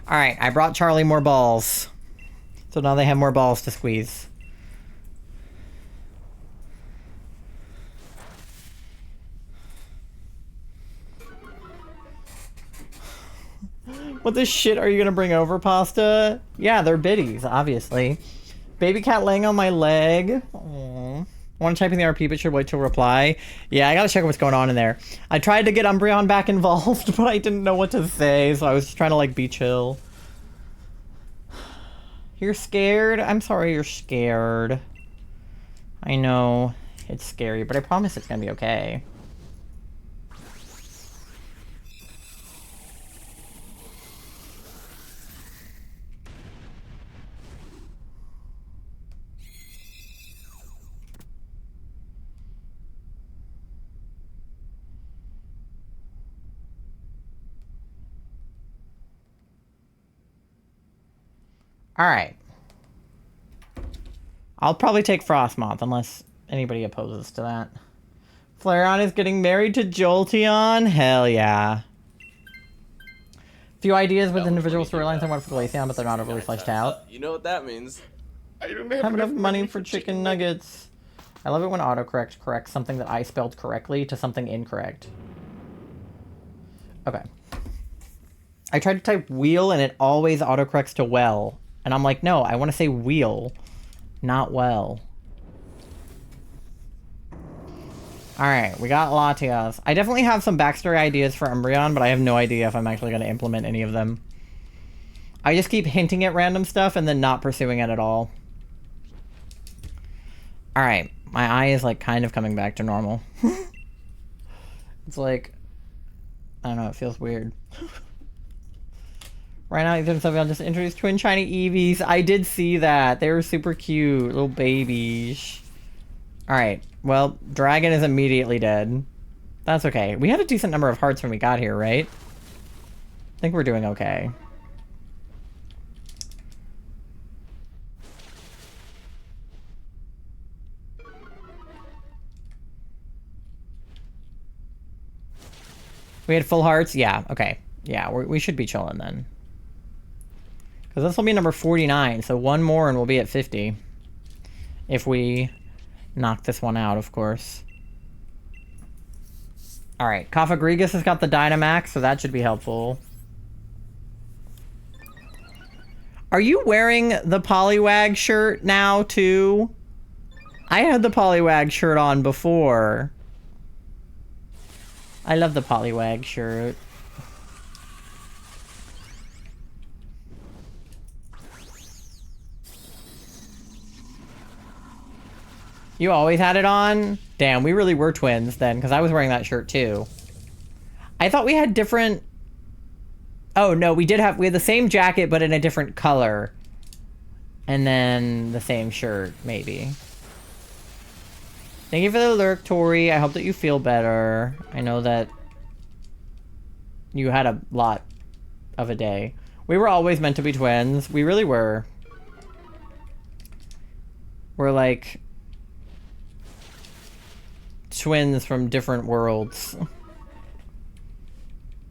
All right, I brought Charlie more balls. So now they have more balls to squeeze. What the shit are you gonna bring over, Pasta? Yeah, they're biddies, obviously. Baby cat laying on my leg. Aww. I want to type in the RP, but should wait till reply. Yeah, I gotta check what's going on in there. I tried to get Umbreon back involved, but I didn't know what to say, so I was just trying to, like, be chill. You're scared? I'm sorry you're scared. I know. It's scary, but I promise it's gonna be okay. Alright. I'll probably take Frostmoth, unless anybody opposes to that. Flareon is getting married to Jolteon? Hell yeah. Few ideas with individual storylines I want for Glaceon, but they're not overly fleshed out. You know what that means. I don't Have enough money for chicken nuggets. I love it when autocorrect corrects something that I spelled correctly to something incorrect. Okay. I tried to type wheel and it always autocorrects to well. And I'm like, no, I want to say wheel, not well. Alright, we got Latias. I definitely have some backstory ideas for Umbreon, but I have no idea if I'm actually going to implement any of them. I just keep hinting at random stuff and then not pursuing it at all. Alright, my eye is like kind of coming back to normal. It's like, I don't know, it feels weird. Right now, I'll just introduce twin shiny Eevees. I did see that. They were super cute, little babies. Alright, well, Dragon is immediately dead. That's okay. We had a decent number of hearts when we got here, right? I think we're doing okay. We had full hearts? Yeah, okay. Yeah, we should be chilling then. Because this will be number 49, so one more and we'll be at 50. If we knock this one out, of course. Alright, Kafagrigus has got the Dynamax, so that should be helpful. Are you wearing the Poliwag shirt now, too? I had the Poliwag shirt on before. I love the Poliwag shirt. You always had it on? Damn, we really were twins then, because I was wearing that shirt too. I thought we had different... Oh, no, we had the same jacket, but in a different color. And then the same shirt, maybe. Thank you for the lurk, Tori. I hope that you feel better. I know that you had a lot of a day. We were always meant to be twins. We really were. We're like... twins from different worlds.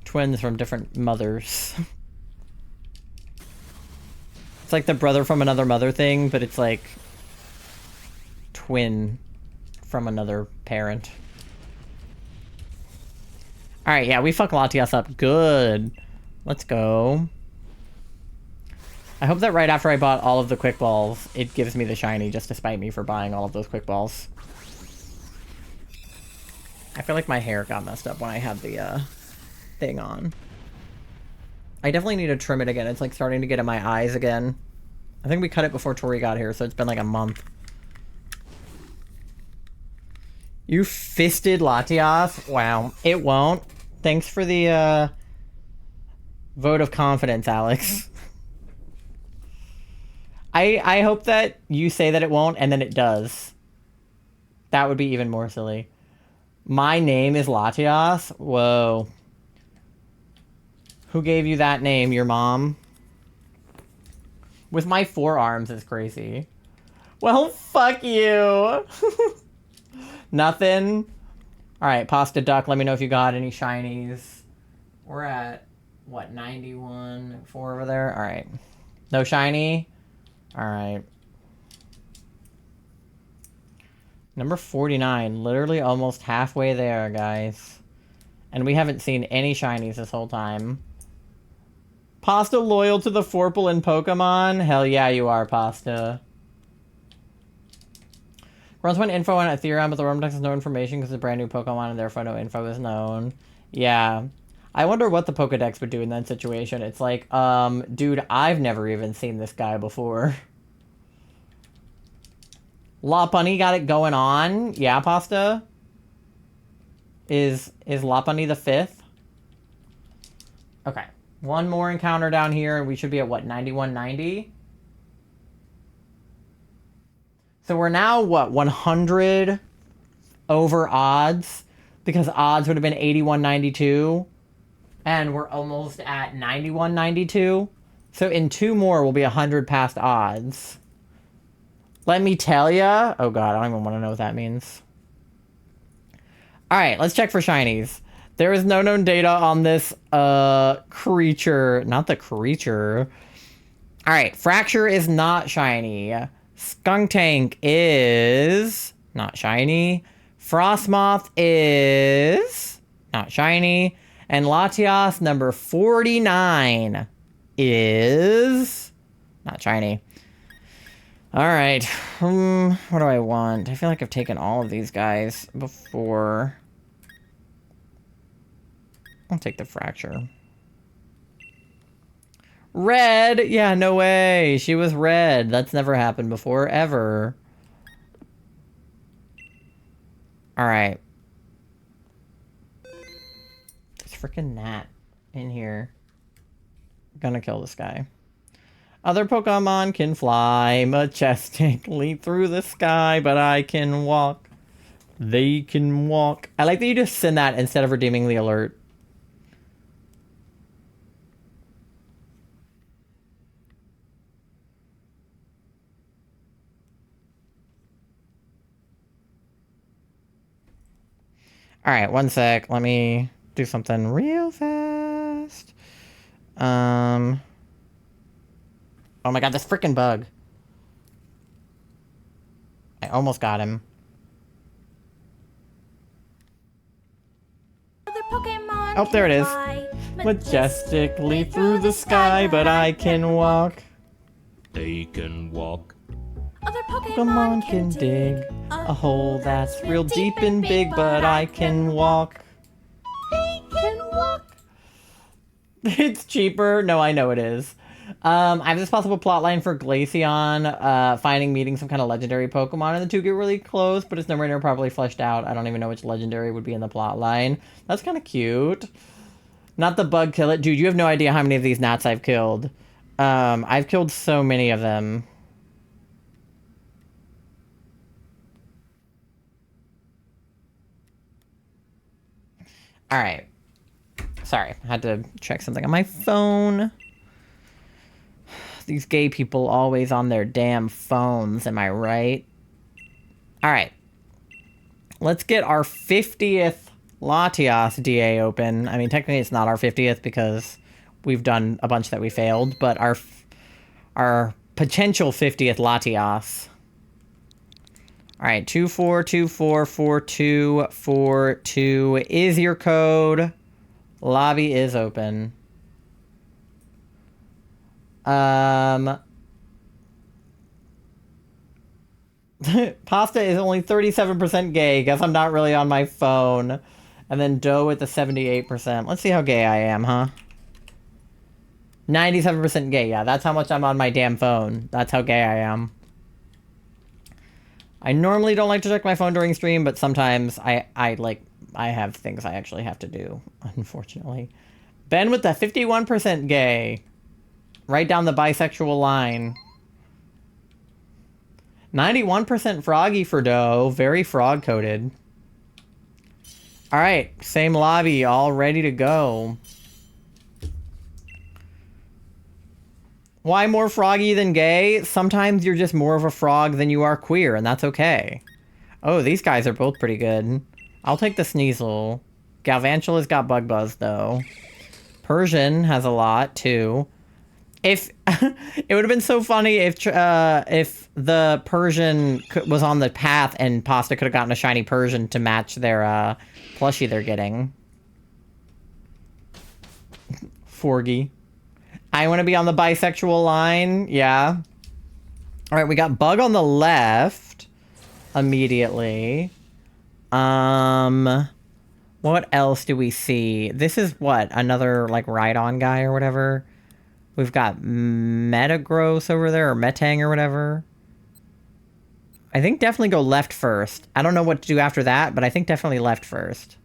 Twins from different mothers. It's like the brother from another mother thing, but it's like... twin from another parent. Alright, yeah, we fuck Latias up good. Let's go. I hope that right after I bought all of the quick balls, it gives me the shiny just to spite me for buying all of those quick balls. I feel like my hair got messed up when I had the thing on. I definitely need to trim it again. It's like starting to get in my eyes again. I think we cut it before Tori got here, so it's been like a month. You fisted Latias? Wow. It won't. Thanks for the vote of confidence, Alex. I hope that you say that it won't and then it does. That would be even more silly. My name is Latias? Whoa. Who gave you that name? Your mom? With my forearms is crazy. Well, fuck you. Nothing? Alright, Pasta Duck, let me know if you got any shinies. We're at, what, 91? 4 over there? Alright. No shiny? Alright. Number 49. Literally almost halfway there, guys. And we haven't seen any shinies this whole time. Pasta loyal to the Forpal in Pokemon? Hell yeah, you are, Pasta. Runs one info on Ethereum, but the Wormdex has no information because it's a brand new Pokemon and therefore no info is known. Yeah. I wonder what the Pokedex would do in that situation. It's like, dude, I've never even seen this guy before. Lopunny got it going on. Yeah, Pasta? Is Lopunny the 5th? Okay. One more encounter down here and we should be at what, 9190? So we're now, what, 100 over odds? Because odds would have been 8192. And we're almost at 9192. So in 2 more, we'll be 100 past odds. Let me tell ya. Oh god, I don't even want to know what that means. Alright, let's check for shinies. There is no known data on this creature. Not the creature. Alright, Fracture is not shiny. Skuntank is not shiny. Frostmoth is not shiny. And Latias number 49 is not shiny. Alright, what do I want? I feel like I've taken all of these guys before. I'll take the Fracture. Red! Yeah, no way. She was red. That's never happened before, ever. Alright. There's freaking gnat in here. Gonna kill this guy. Other Pokemon can fly majestically through the sky, but I can walk. They can walk. I like that you just send that instead of redeeming the alert. Alright, one sec. Let me do something real fast. Oh my god, this freaking bug. I almost got him. Oh, there it is. Majestically through the sky, but I can walk. They can walk. Other Pokemon can dig a hole that's real deep and big, but I can walk. They can walk. It's cheaper. No, I know it is. I have this possible plotline for Glaceon, meeting some kind of legendary Pokemon, and the two get really close, but it's nowhere near properly fleshed out. I don't even know which legendary would be in the plotline. That's kind of cute. Not the bug kill it. Dude, you have no idea how many of these gnats I've killed. I've killed so many of them. Alright. Sorry, I had to check something on my phone. These gay people always on their damn phones, am I right? Alright. Let's get our 50th Latias DA open. I mean, technically it's not our 50th because we've done a bunch that we failed, but our potential 50th Latias. Alright, 24244242 is your code. Lobby is open. Pasta is only 37% gay. Guess I'm not really on my phone. And then Doe with the 78%. Let's see how gay I am, huh? 97% gay. Yeah, that's how much I'm on my damn phone. That's how gay I am. I normally don't like to check my phone during stream, but sometimes I have things I actually have to do, unfortunately. Ben with the 51% gay. Right down the bisexual line. 91% froggy for Doe. Very frog-coated. Alright, same lobby, all ready to go. Why more froggy than gay? Sometimes you're just more of a frog than you are queer, and that's okay. Oh, these guys are both pretty good. I'll take the Sneasel. Galvantula's got Bug Buzz, though. Persian has a lot, too. If it would have been so funny if the Persian was on the path and Pasta could have gotten a shiny Persian to match their plushie they're getting. Forgy. I want to be on the bisexual line. Yeah. All right, we got Bug on the left immediately. What else do we see? This is what? Another like Rhydon guy or whatever. We've got Metagross over there, or Metang or whatever. I think definitely go left first. I don't know what to do after that, but I think definitely left first.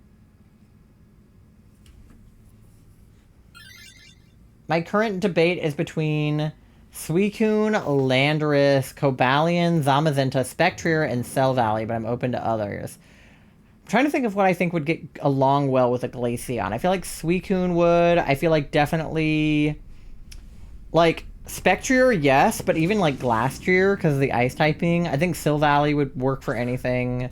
My current debate is between Suicune, Landorus, Cobalion, Zamazenta, Spectrier, and Cell Valley, but I'm open to others. I'm trying to think of what I think would get along well with a Glaceon. I feel like Suicune would. I feel like definitely Like, Spectrier, yes, but even, like, Glastrier, because of the ice typing. I think Silvally would work for anything.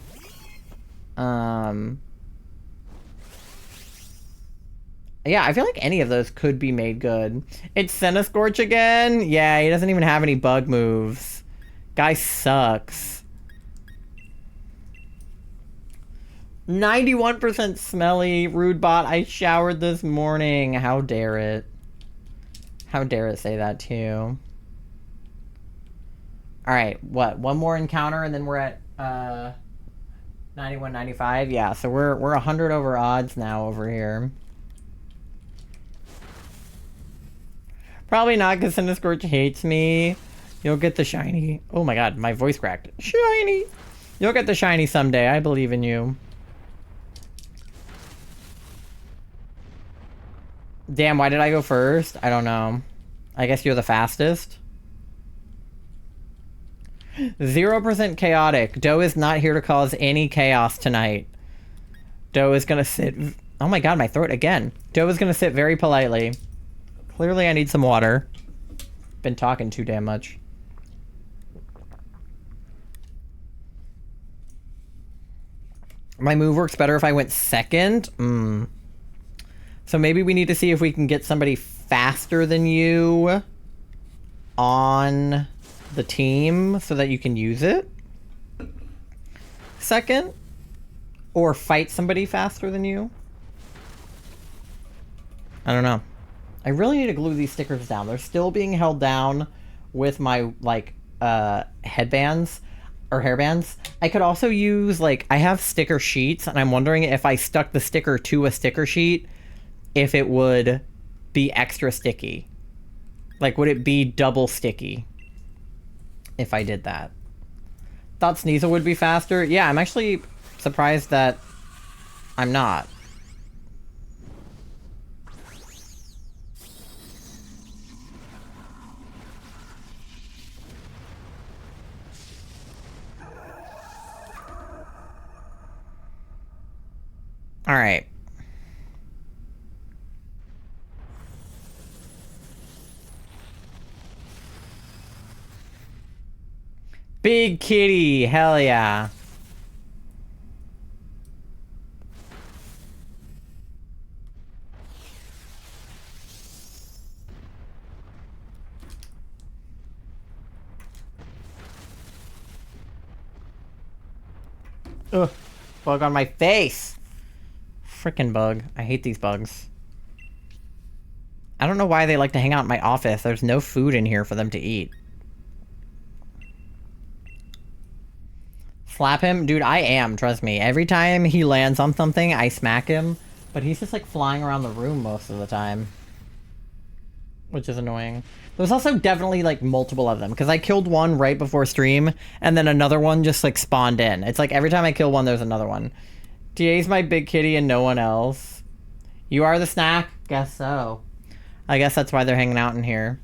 Yeah, I feel like any of those could be made good. It's Centiskorch again? Yeah, he doesn't even have any bug moves. Guy sucks. 91% smelly. Rude bot, I showered this morning. How dare it? How dare it say that too? Alright, what? One more encounter and then we're at 91, 95? Yeah, so we're 100 over odds now over here. Probably not, because Centiskorch hates me. You'll get the shiny. Oh my god, my voice cracked. Shiny! You'll get the shiny someday. I believe in you. Damn, why did I go first? I don't know. I guess you're the fastest. 0% chaotic. Doe is not here to cause any chaos tonight. Doe is gonna sit... Oh my god, my throat again. Doe is gonna sit very politely. Clearly I need some water. Been talking too damn much. My move works better if I went second? So maybe we need to see if we can get somebody faster than you on the team so that you can use it. Second. Or fight somebody faster than you. I don't know. I really need to glue these stickers down. They're still being held down with my, like, headbands or hairbands. I could also use, like, I have sticker sheets, and I'm wondering if I stuck the sticker to a sticker sheet, if it would be extra sticky. Like, would it be double sticky if I did that? Thought Sneasel would be faster. Yeah, I'm actually surprised that I'm not. All right. Big kitty, hell yeah. Ugh, bug on my face. Frickin' bug. I hate these bugs. I don't know why they like to hang out in my office. There's no food in here for them to eat. Slap him? Dude, I am, trust me. Every time he lands on something, I smack him. But he's just like flying around the room most of the time. Which is annoying. There's also definitely like multiple of them. Because I killed one right before stream. And then another one just like spawned in. It's like every time I kill one, there's another one. DA's my big kitty and no one else. You are the snack? Guess so. I guess that's why they're hanging out in here.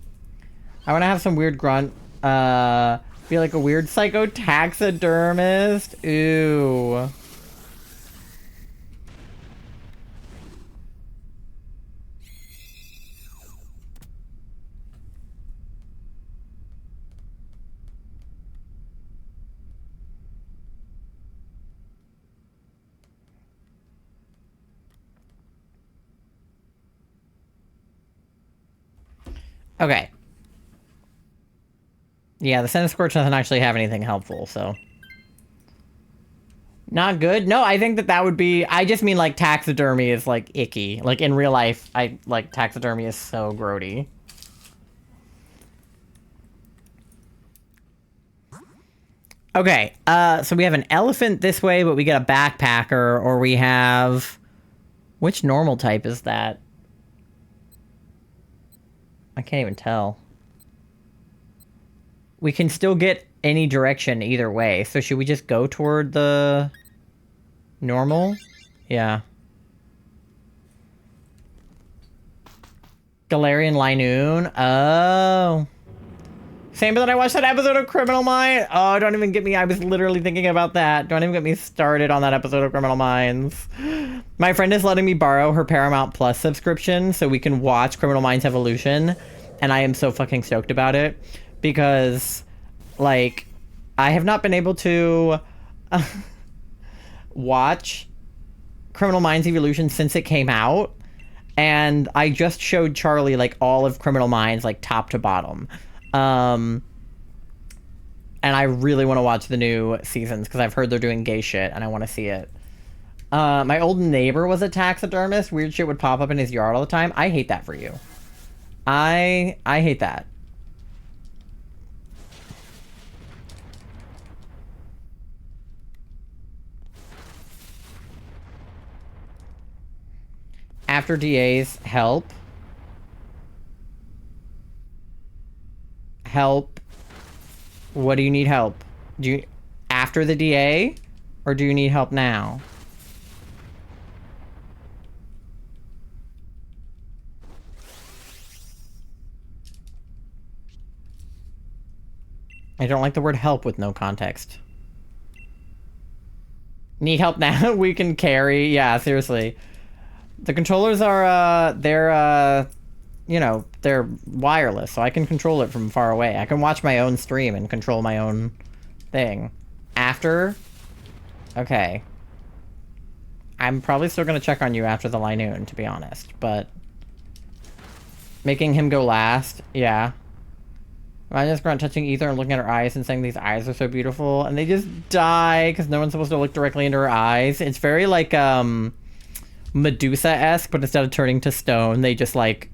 I want to have some weird grunt. Be like a weird psycho taxidermist. Ooh. Okay. Yeah, the Centiskorch doesn't actually have anything helpful, so... Not good? No, I think that that would be... I just mean, like, taxidermy is, like, icky. Like, in real life, taxidermy is so grody. Okay, so we have an elephant this way, but we get a backpacker, or we have... Which normal type is that? I can't even tell. We can still get any direction either way. So should we just go toward the normal? Yeah. Galarian Linoon. Oh. Same, but then I watched that episode of Criminal Minds. Oh, don't even get me. I was literally thinking about that. Don't even get me started on that episode of Criminal Minds. My friend is letting me borrow her Paramount Plus subscription so we can watch Criminal Minds Evolution. and I am so fucking stoked about it because, like, I have not been able to watch Criminal Minds Evolution since it came out, and I just showed Charlie like all of Criminal Minds, like top to bottom. And I really want to watch the new seasons because I've heard they're doing gay shit and I want to see it. My old neighbor was a taxidermist. Weird shit would pop up in his yard all the time. I hate that for you. I hate that. After DAs, help. Help. What do you need help? Do you after the DA, or do you need help now? I don't like the word help with no context. Need help now? We can carry. Yeah, seriously. The controllers are, you know, they're wireless, so I can control it from far away. I can watch my own stream and control my own thing. After? Okay. I'm probably still gonna check on you after the Linoon, to be honest, but... Making him go last? Yeah. I just grunt touching Ether and looking at her eyes and saying these eyes are so beautiful, and they just die because no one's supposed to look directly into her eyes. It's very, like, Medusa-esque, but instead of turning to stone, they just, like,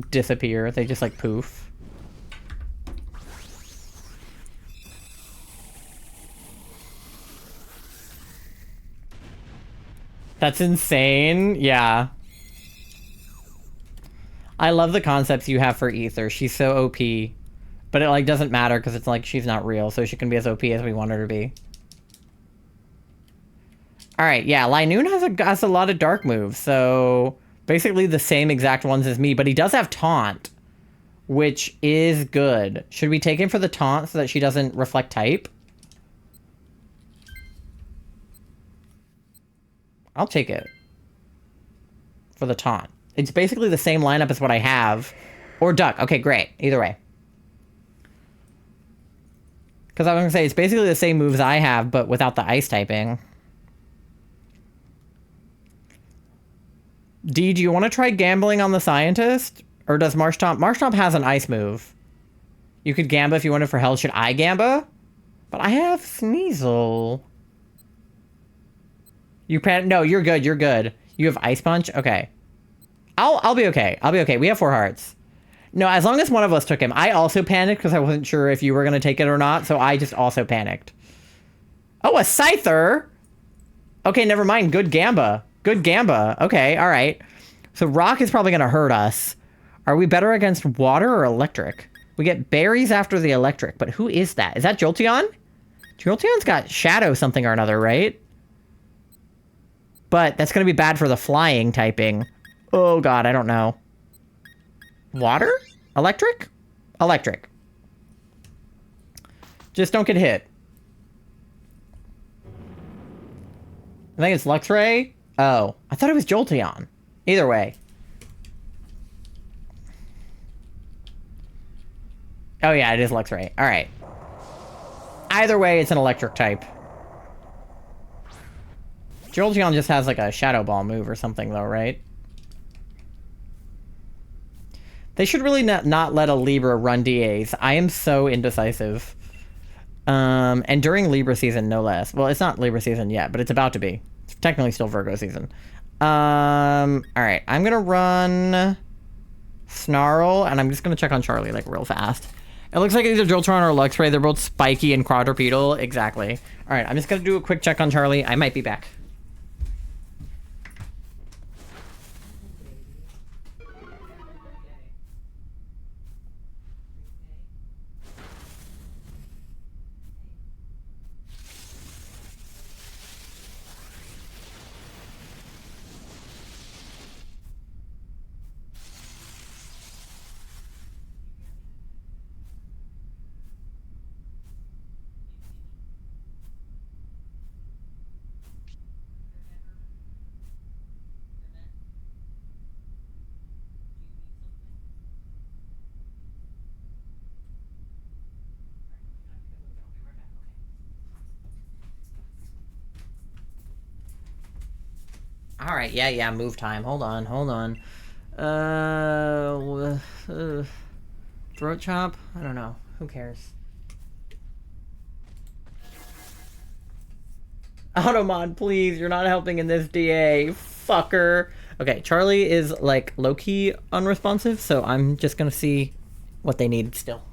disappear. They just, like, poof. That's insane. Yeah. I love the concepts you have for Ether. She's so OP. But it, like, doesn't matter because it's, like, she's not real, so she can be as OP as we want her to be. Alright, yeah, Linoon has a lot of dark moves, so basically the same exact ones as me, but he does have taunt, which is good. Should we take him for the taunt so that she doesn't reflect type? I'll take it. For the taunt. It's basically the same lineup as what I have. Or duck. Okay, great. Either way. Because I was going to say, it's basically the same moves I have, but without the ice typing. D, do you want to try gambling on the scientist? Or does Marshtomp... Marshtomp has an ice move. You could Gamba if you wanted for health. Should I Gamba? But I have Sneasel. You pan... No, you're good. You're good. You have Ice Punch? Okay. I'll be okay. I'll be okay. We have 4 hearts. No, as long as one of us took him. I also panicked because I wasn't sure if you were going to take it or not, so I just also panicked. Oh, a Scyther? Okay, never mind. Good Gamba. Good Gamba. Okay, alright. So Rock is probably going to hurt us. Are we better against water or electric? We get berries after the electric, but who is that? Is that Jolteon? Jolteon's got Shadow something or another, right? But that's going to be bad for the flying typing. Oh god, I don't know. Water? Electric? Electric. Just don't get hit. I think it's Luxray. Oh, I thought it was Jolteon. Either way. Oh yeah, it is Luxray. Alright. Either way, it's an electric type. Jolteon just has like a Shadow Ball move or something though, right? They should really not let a Libra run DAs. I am so indecisive. And during Libra season, no less. Well, it's not Libra season yet, but it's about to be. It's technically still Virgo season. Alright. I'm gonna run Snarl, and I'm just gonna check on Charlie, like, real fast. It looks like either Jolteon or Luxray. They're both spiky and quadrupedal. Exactly. Alright, I'm just gonna do a quick check on Charlie. I might be back. All right, yeah, move time. Hold on. Throat chop? I don't know. Who cares? Automon, please, you're not helping in this DA. Fucker. Okay, Charlie is, like, low-key unresponsive, so I'm just gonna see what they need still.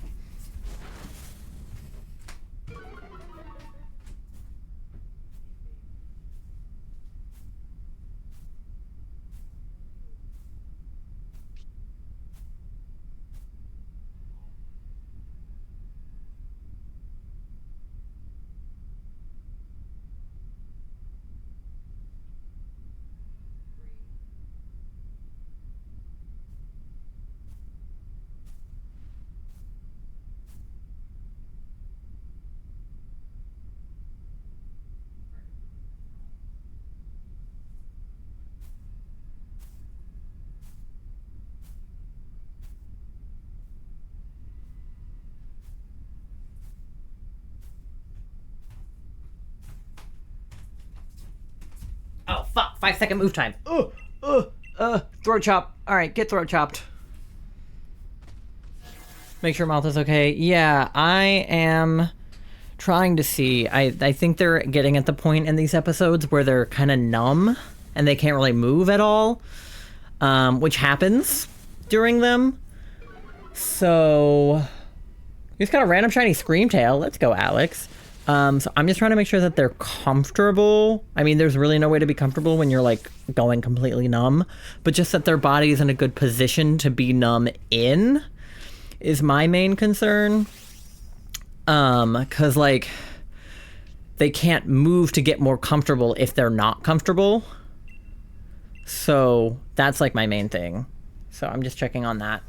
Oh, fuck. 5-second move time. Throat chop. All right, get throat chopped. Make sure mouth is okay. Yeah, I am trying to see. I think they're getting at the point in these episodes where they're kind of numb and they can't really move at all, which happens during them. So, he's got a random shiny Screamtail. Let's go, Alex. So I'm just trying to make sure that they're comfortable. I mean, there's really no way to be comfortable when you're, like, going completely numb. But just that their body's in a good position to be numb in is my main concern. Because, like, they can't move to get more comfortable if they're not comfortable. So that's, like, my main thing. So I'm just checking on that.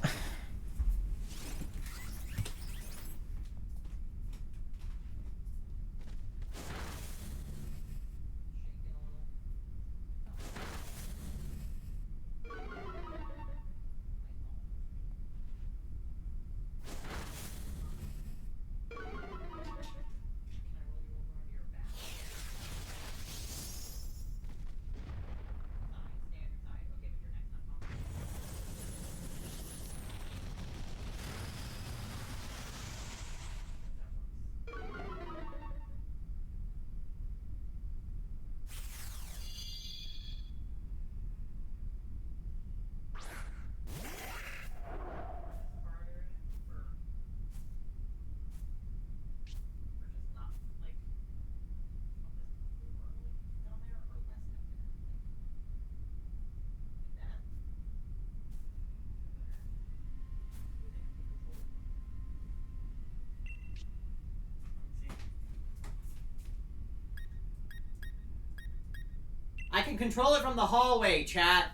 I can control it from the hallway, chat.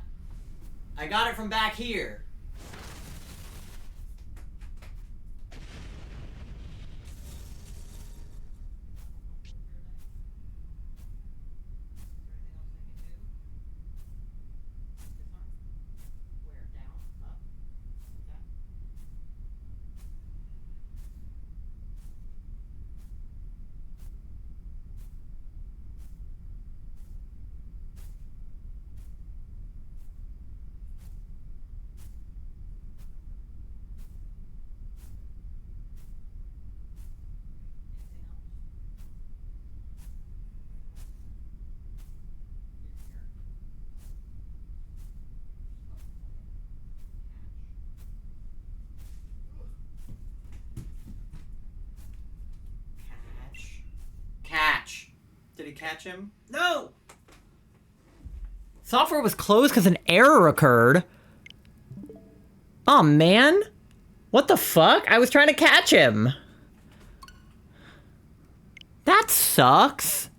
I got it from back here. Catch. Did he catch him? No! Software was closed because an error occurred. Oh, man. What the fuck? I was trying to catch him. That sucks.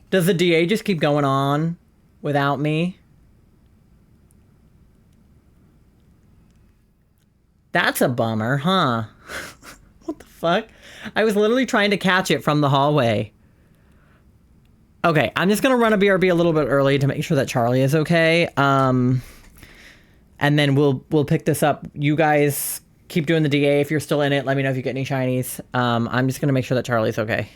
Does the DA just keep going on without me? That's a bummer, huh? What the fuck? I was literally trying to catch it from the hallway. Okay, I'm just gonna run a BRB a little bit early to make sure that Charlie is okay. And then we'll pick this up. You guys keep doing the DA. If you're still in it, let me know if you get any shinies. I'm just gonna make sure that Charlie's okay.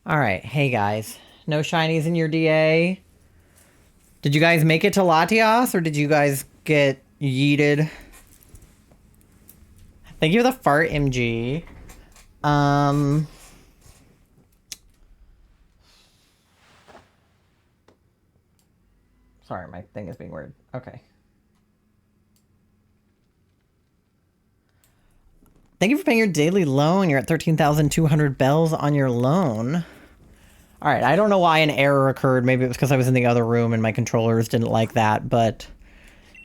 All right. Hey, guys. No shinies in your DA? Did you guys make it to Latias, or did you guys get yeeted? Thank you for the fart, MG. Sorry, my thing is being weird. Okay. Thank you for paying your daily loan. You're at 13,200 bells on your loan. All right, I don't know why an error occurred. Maybe it was because I was in the other room and my controllers didn't like that, but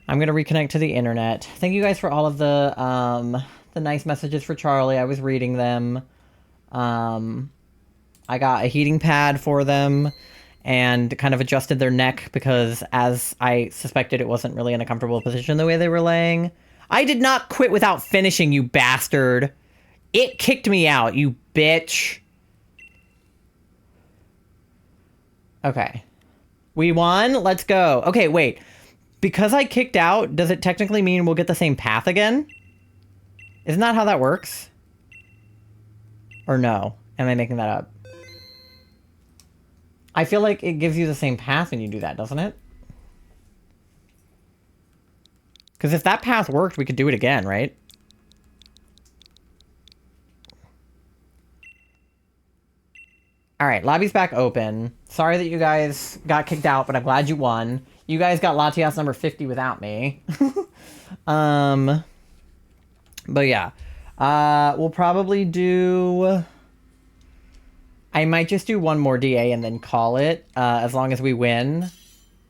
I'm going to reconnect to the internet. Thank you guys for all of the nice messages for Charlie. I was reading them. I got a heating pad for them and kind of adjusted their neck because, as I suspected, it wasn't really in a comfortable position the way they were laying. I did not quit without finishing, you bastard. It kicked me out, you bitch. Okay. We won? Let's go. Okay, wait. Because I kicked out, does it technically mean we'll get the same path again? Isn't that how that works? Or no? Am I making that up? I feel like it gives you the same path when you do that, doesn't it? Because if that path worked, we could do it again, right? Alright, lobby's back open. Sorry that you guys got kicked out, but I'm glad you won. You guys got Latias number 50 without me. But yeah. We'll probably do... I might just do one more DA and then call it, as long as we win.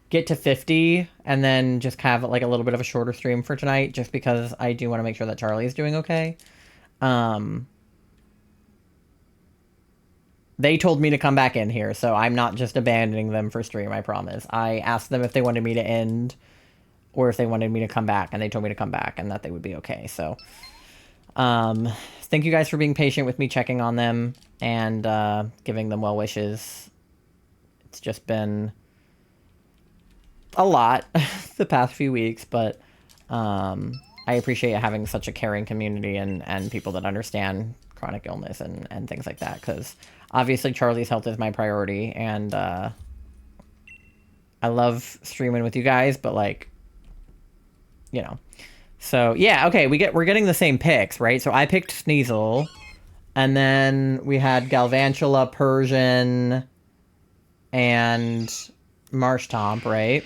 Get to 50, and then just have like a little bit of a shorter stream for tonight, just because I do want to make sure that Charlie's doing okay. They told me to come back in here, so I'm not just abandoning them for stream, I promise. I asked them if they wanted me to end, or if they wanted me to come back, and they told me to come back, and that they would be okay, so... thank you guys for being patient with me checking on them, and, giving them well wishes. It's just been a lot the past few weeks, but, I appreciate having such a caring community and people that understand chronic illness and things like that, because obviously Charlie's health is my priority, and, I love streaming with you guys, but, like, you know... So, yeah, okay, we're getting the same picks, right? So I picked Sneasel, and then we had Galvantula, Persian, and Marshtomp, right?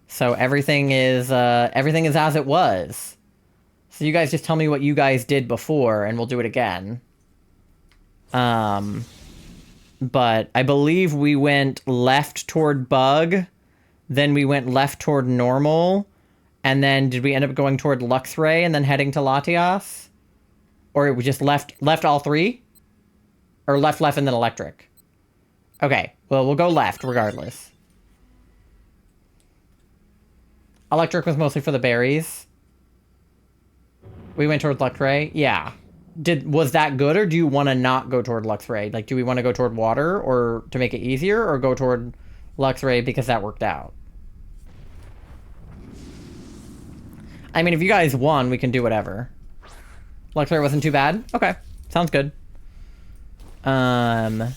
So everything is as it was. So you guys just tell me what you guys did before, and we'll do it again. But I believe we went left toward Bug, then we went left toward Normal, and then did we end up going toward Luxray and then heading to Latias? Or we just left all three? Or left, and then Electric? Okay, well, we'll go left regardless. Electric was mostly for the berries. We went toward Luxray? Yeah. Was that good, or do you want to not go toward Luxray? Like, do we want to go toward water or to make it easier, or go toward Luxray because that worked out? I mean, if you guys won, we can do whatever. Luxray wasn't too bad? Okay. Sounds good. But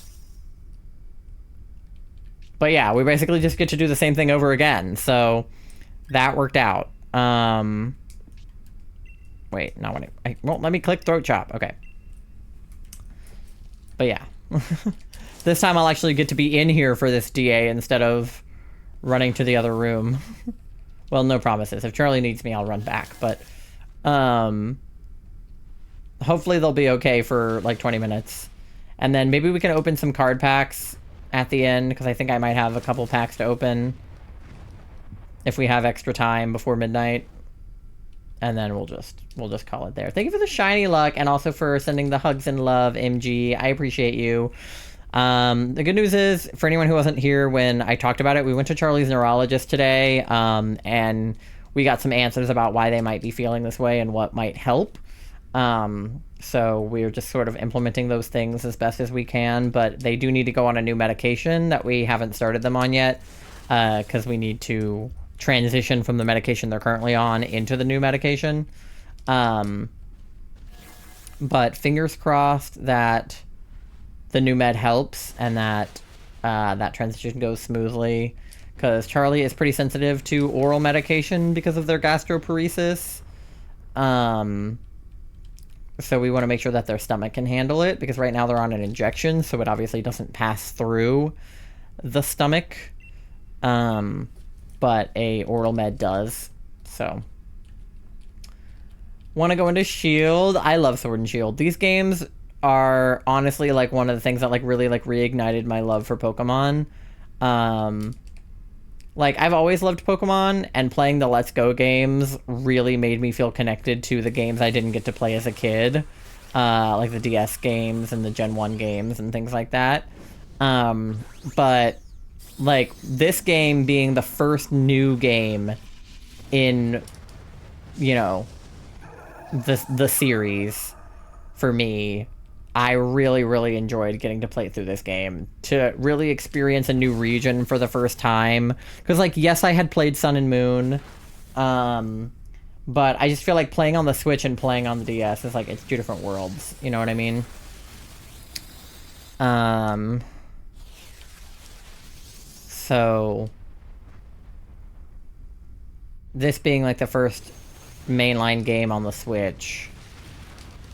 yeah, we basically just get to do the same thing over again. So, that worked out. Wait, not when it won't let me click Throat Chop. Okay. But yeah. This time I'll actually get to be in here for this DA instead of running to the other room. Well, no promises. If Charlie needs me, I'll run back. But, hopefully they'll be okay for, like, 20 minutes. And then maybe we can open some card packs at the end, because I think I might have a couple packs to open if we have extra time before midnight. And then we'll just call it there. Thank you for the shiny luck, and also for sending the hugs and love, MG. I appreciate you. The good news is, for anyone who wasn't here when I talked about it, we went to Charlie's neurologist today, and we got some answers about why they might be feeling this way and what might help. So we're just sort of implementing those things as best as we can, but they do need to go on a new medication that we haven't started them on yet, because we need to transition from the medication they're currently on into the new medication. But fingers crossed that the new med helps and that that transition goes smoothly, because Charlie is pretty sensitive to oral medication because of their gastroparesis. So we want to make sure that their stomach can handle it, because right now they're on an injection, so it obviously doesn't pass through the stomach. But a oral med does. So want to go into Shield. I love Sword and Shield. These games are honestly like one of the things that like really like reignited my love for Pokemon. Like, I've always loved Pokemon, and playing the Let's Go games really made me feel connected to the games I didn't get to play as a kid. Like the DS games and the Gen 1 games and things like that. But, like, this game being the first new game in, you know, the series for me, I really, really enjoyed getting to play through this game, to really experience a new region for the first time. Because, like, yes, I had played Sun and Moon, but I just feel like playing on the Switch and playing on the DS is, like, it's two different worlds. You know what I mean? So, this being, like, the first mainline game on the Switch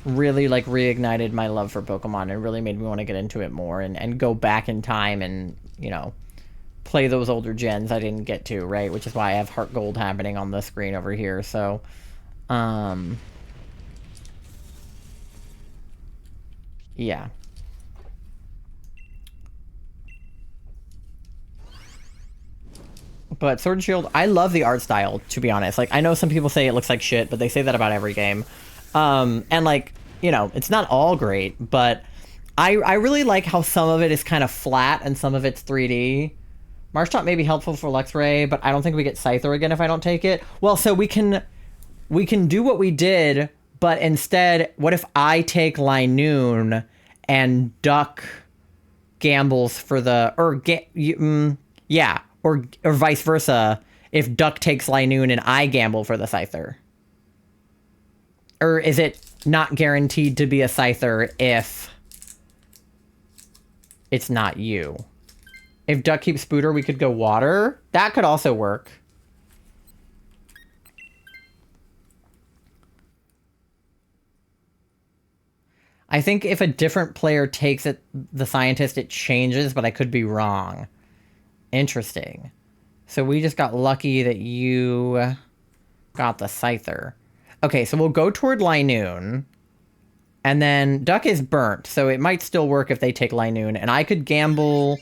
really like reignited my love for Pokemon and really made me want to get into it more and go back in time and, you know, play those older gens I didn't get to, right? Which is why I have Heart Gold happening on the screen over here. So, yeah. But Sword and Shield, I love the art style, to be honest. Like, I know some people say it looks like shit, but they say that about every game. And like, you know, it's not all great, but I really like how some of it is kind of flat and some of it's 3D. Marshtomp may be helpful for Luxray, but I don't think we get Scyther again if I don't take it. Well, so we can do what we did, but instead, what if I take Linoon and Duck gambles for the, or vice versa, if Duck takes Linoon and I gamble for the Scyther? Or is it not guaranteed to be a Scyther if it's not you? If Duck keeps Spooter, we could go Water. That could also work. I think if a different player takes it, the Scientist, it changes, but I could be wrong. Interesting. So we just got lucky that you got the Scyther. Okay, so we'll go toward Linoon, and then Duck is burnt, so it might still work if they take Linoon, and I could gamble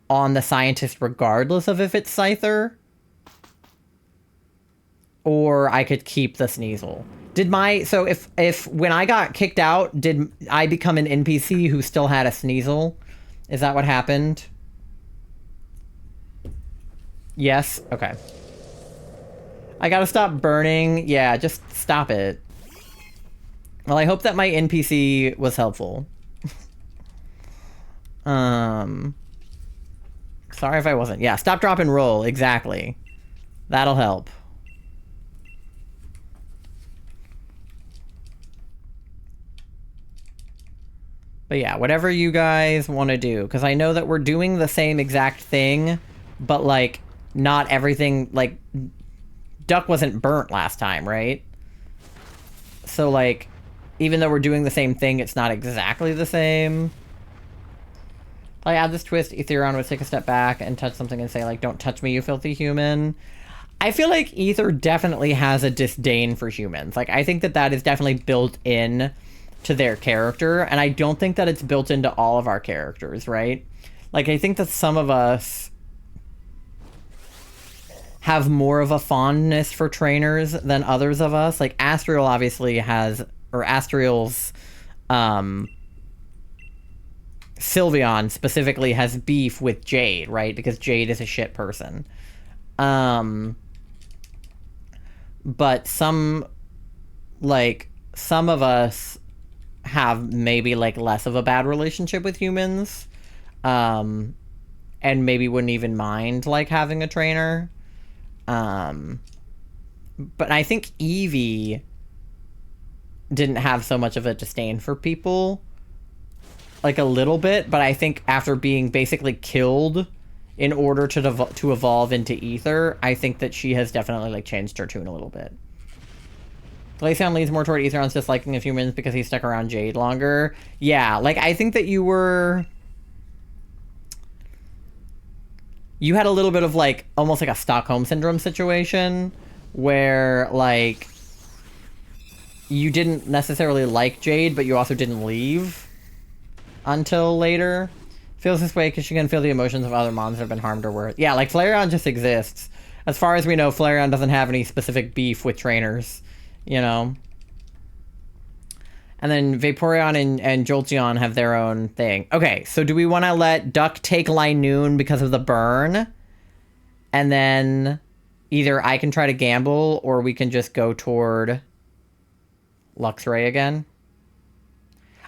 on the Scientist regardless of if it's Scyther, or I could keep the Sneasel. So if when I got kicked out, did I become an NPC who still had a Sneasel? Is that what happened? Yes? Okay. I gotta stop burning. Yeah, just stop it. Well, I hope that my NPC was helpful. Sorry if I wasn't. Yeah, stop, drop, and roll. Exactly. That'll help. But yeah, whatever you guys want to do. Because I know that we're doing the same exact thing, but, like, not everything, like, Duck wasn't burnt last time, right? So, like, even though we're doing the same thing, it's not exactly the same. If I add this twist, Etheron would take a step back and touch something and say, like, don't touch me, you filthy human. I feel like Ether definitely has a disdain for humans. Like, I think that that is definitely built in to their character, and I don't think that it's built into all of our characters, right? Like, I think that some of us have more of a fondness for trainers than others of us. Like, Astriel obviously has, or Astriel's, Sylveon specifically has beef with Jade, right? Because Jade is a shit person. But some of us have maybe, like, less of a bad relationship with humans. And maybe wouldn't even mind, like, having a trainer. But I think Eevee didn't have so much of a disdain for people. like a little bit, but I think after being basically killed in order to evolve into ether, I think that she has definitely like changed her tune a little bit. Glaceon leans more toward Aetheron's disliking of humans because he stuck around Jade longer. Yeah, like I think that you had a little bit of like almost like a Stockholm syndrome situation where like you didn't necessarily like Jade, but you also didn't leave until later. Feels this way because she can feel the emotions of other mons that have been harmed or worse. Yeah, like Flareon just exists. As far as we know, Flareon doesn't have any specific beef with trainers, you know? And then Vaporeon and Jolteon have their own thing. Okay, so do we want to let Duck take Linoon because of the burn? And then either I can try to gamble or we can just go toward Luxray again.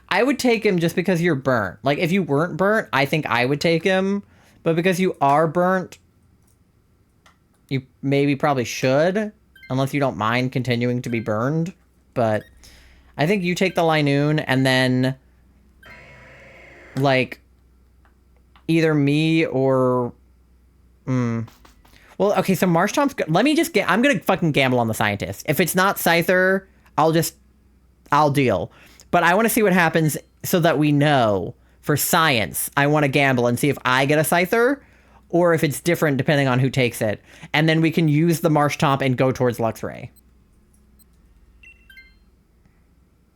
I would take him just because you're burnt. Like, if you weren't burnt, I think I would take him. But because you are burnt, you maybe probably should. Unless you don't mind continuing to be burned. But I think you take the Linoon and then, like, either me or... Well, okay, so Marshtomp's... Let me just get... I'm gonna fucking gamble on the Scientist. If it's not Scyther, I'll deal. But I want to see what happens so that we know. For science, I want to gamble and see if I get a Scyther or if it's different depending on who takes it. And then we can use the Marshtomp and go towards Luxray.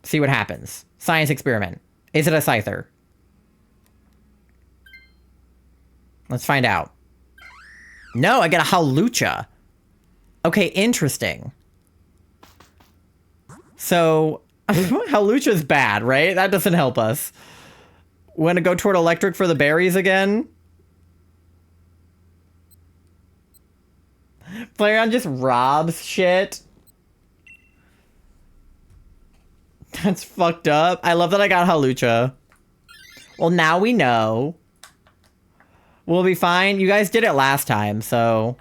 See what happens. Science experiment. Is it a Scyther? Let's find out. No, I get a Hawlucha. Okay, interesting. So... Hawlucha's bad, right? That doesn't help us. Want to go toward electric for the berries again? Flareon just robs shit. That's fucked up. I love that I got Hawlucha. Well, now we know. We'll be fine. You guys did it last time, so...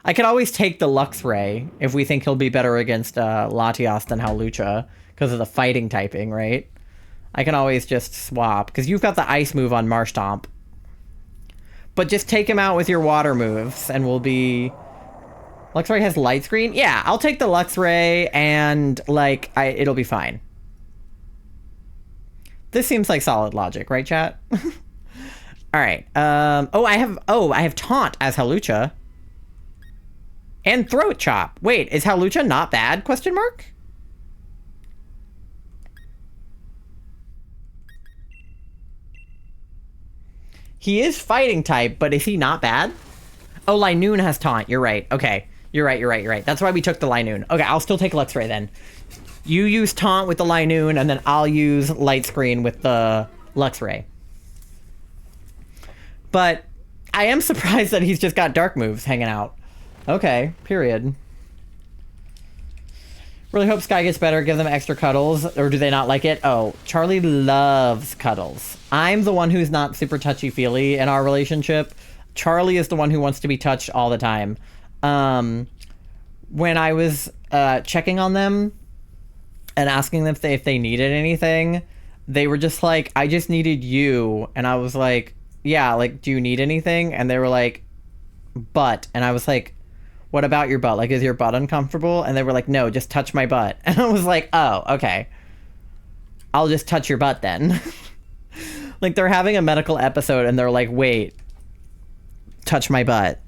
I could always take the Luxray if we think he'll be better against Latias than Hawlucha. Because of the fighting typing, right? I can always just swap. Because you've got the ice move on Marshtomp. But just take him out with your water moves and we'll be... Luxray has light screen? Yeah, I'll take the Luxray and, like, it'll be fine. This seems like solid logic, right, chat? Alright. I have Taunt as Hawlucha. And Throat Chop. Wait, is Hawlucha not bad? Question mark? He is fighting type, but is he not bad? Oh, Linoon has Taunt. You're right. Okay. You're right. That's why we took the Linoon. Okay, I'll still take Luxray then. You use Taunt with the Linoon, and then I'll use Light Screen with the Luxray. But I am surprised that he's just got Dark moves hanging out. Okay, period. Really hope Sky gets better. Give them extra cuddles. Or do they not like it? Oh, Charlie loves cuddles. I'm the one who's not super touchy-feely in our relationship. Charlie is the one who wants to be touched all the time. When I was checking on them and asking them if they needed anything, they were just like, I just needed you. And I was like, yeah, like, do you need anything? And they were like, butt. And I was like, what about your butt? Like, is your butt uncomfortable? And they were like, no, just touch my butt. And I was like, oh, okay. I'll just touch your butt then. Like, they're having a medical episode and they're like, wait, touch my butt.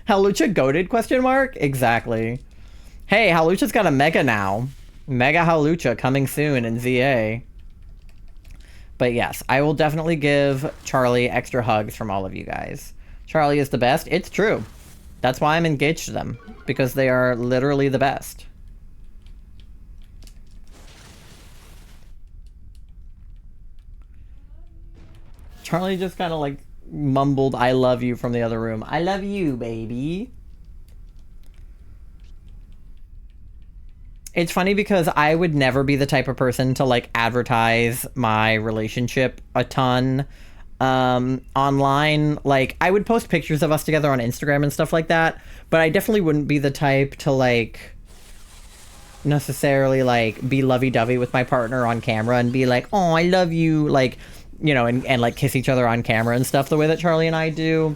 Hawlucha goated, question mark? Exactly. Hey, Hawlucha's got a Mega now. Mega Hawlucha coming soon in ZA. But yes, I will definitely give Charlie extra hugs from all of you guys. Charlie is the best. It's true. That's why I'm engaged to them. Because they are literally the best. Charlie just kind of like mumbled, I love you from the other room. I love you, baby. It's funny because I would never be the type of person to like advertise my relationship a ton online. Like, I would post pictures of us together on Instagram and stuff like that, but I definitely wouldn't be the type to like necessarily like be lovey-dovey with my partner on camera and be like, oh, I love you, like, you know, and like kiss each other on camera and stuff the way that Charlie and I do.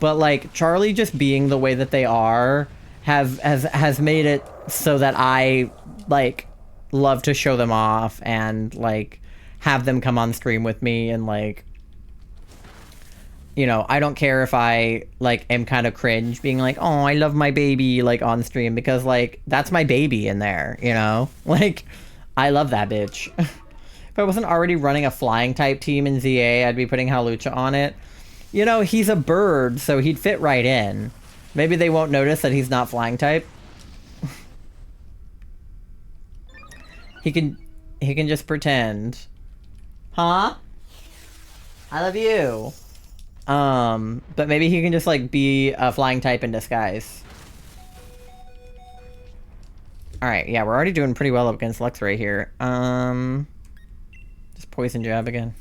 But like Charlie just being the way that they are has made it so that I like love to show them off and like have them come on stream with me, and like, you know, I don't care if I like am kind of cringe being like, oh, I love my baby like on stream, because like that's my baby in there, you know? Like I love that bitch. If I wasn't already running a flying type team in ZA, I'd be putting Halucha on it. You know, he's a bird, so he'd fit right in. Maybe they won't notice that he's not flying type. He can just pretend. Huh? I love you. But maybe he can just like be a flying type in disguise. Alright, yeah, we're already doing pretty well up against Luxray here. Just poison jab again.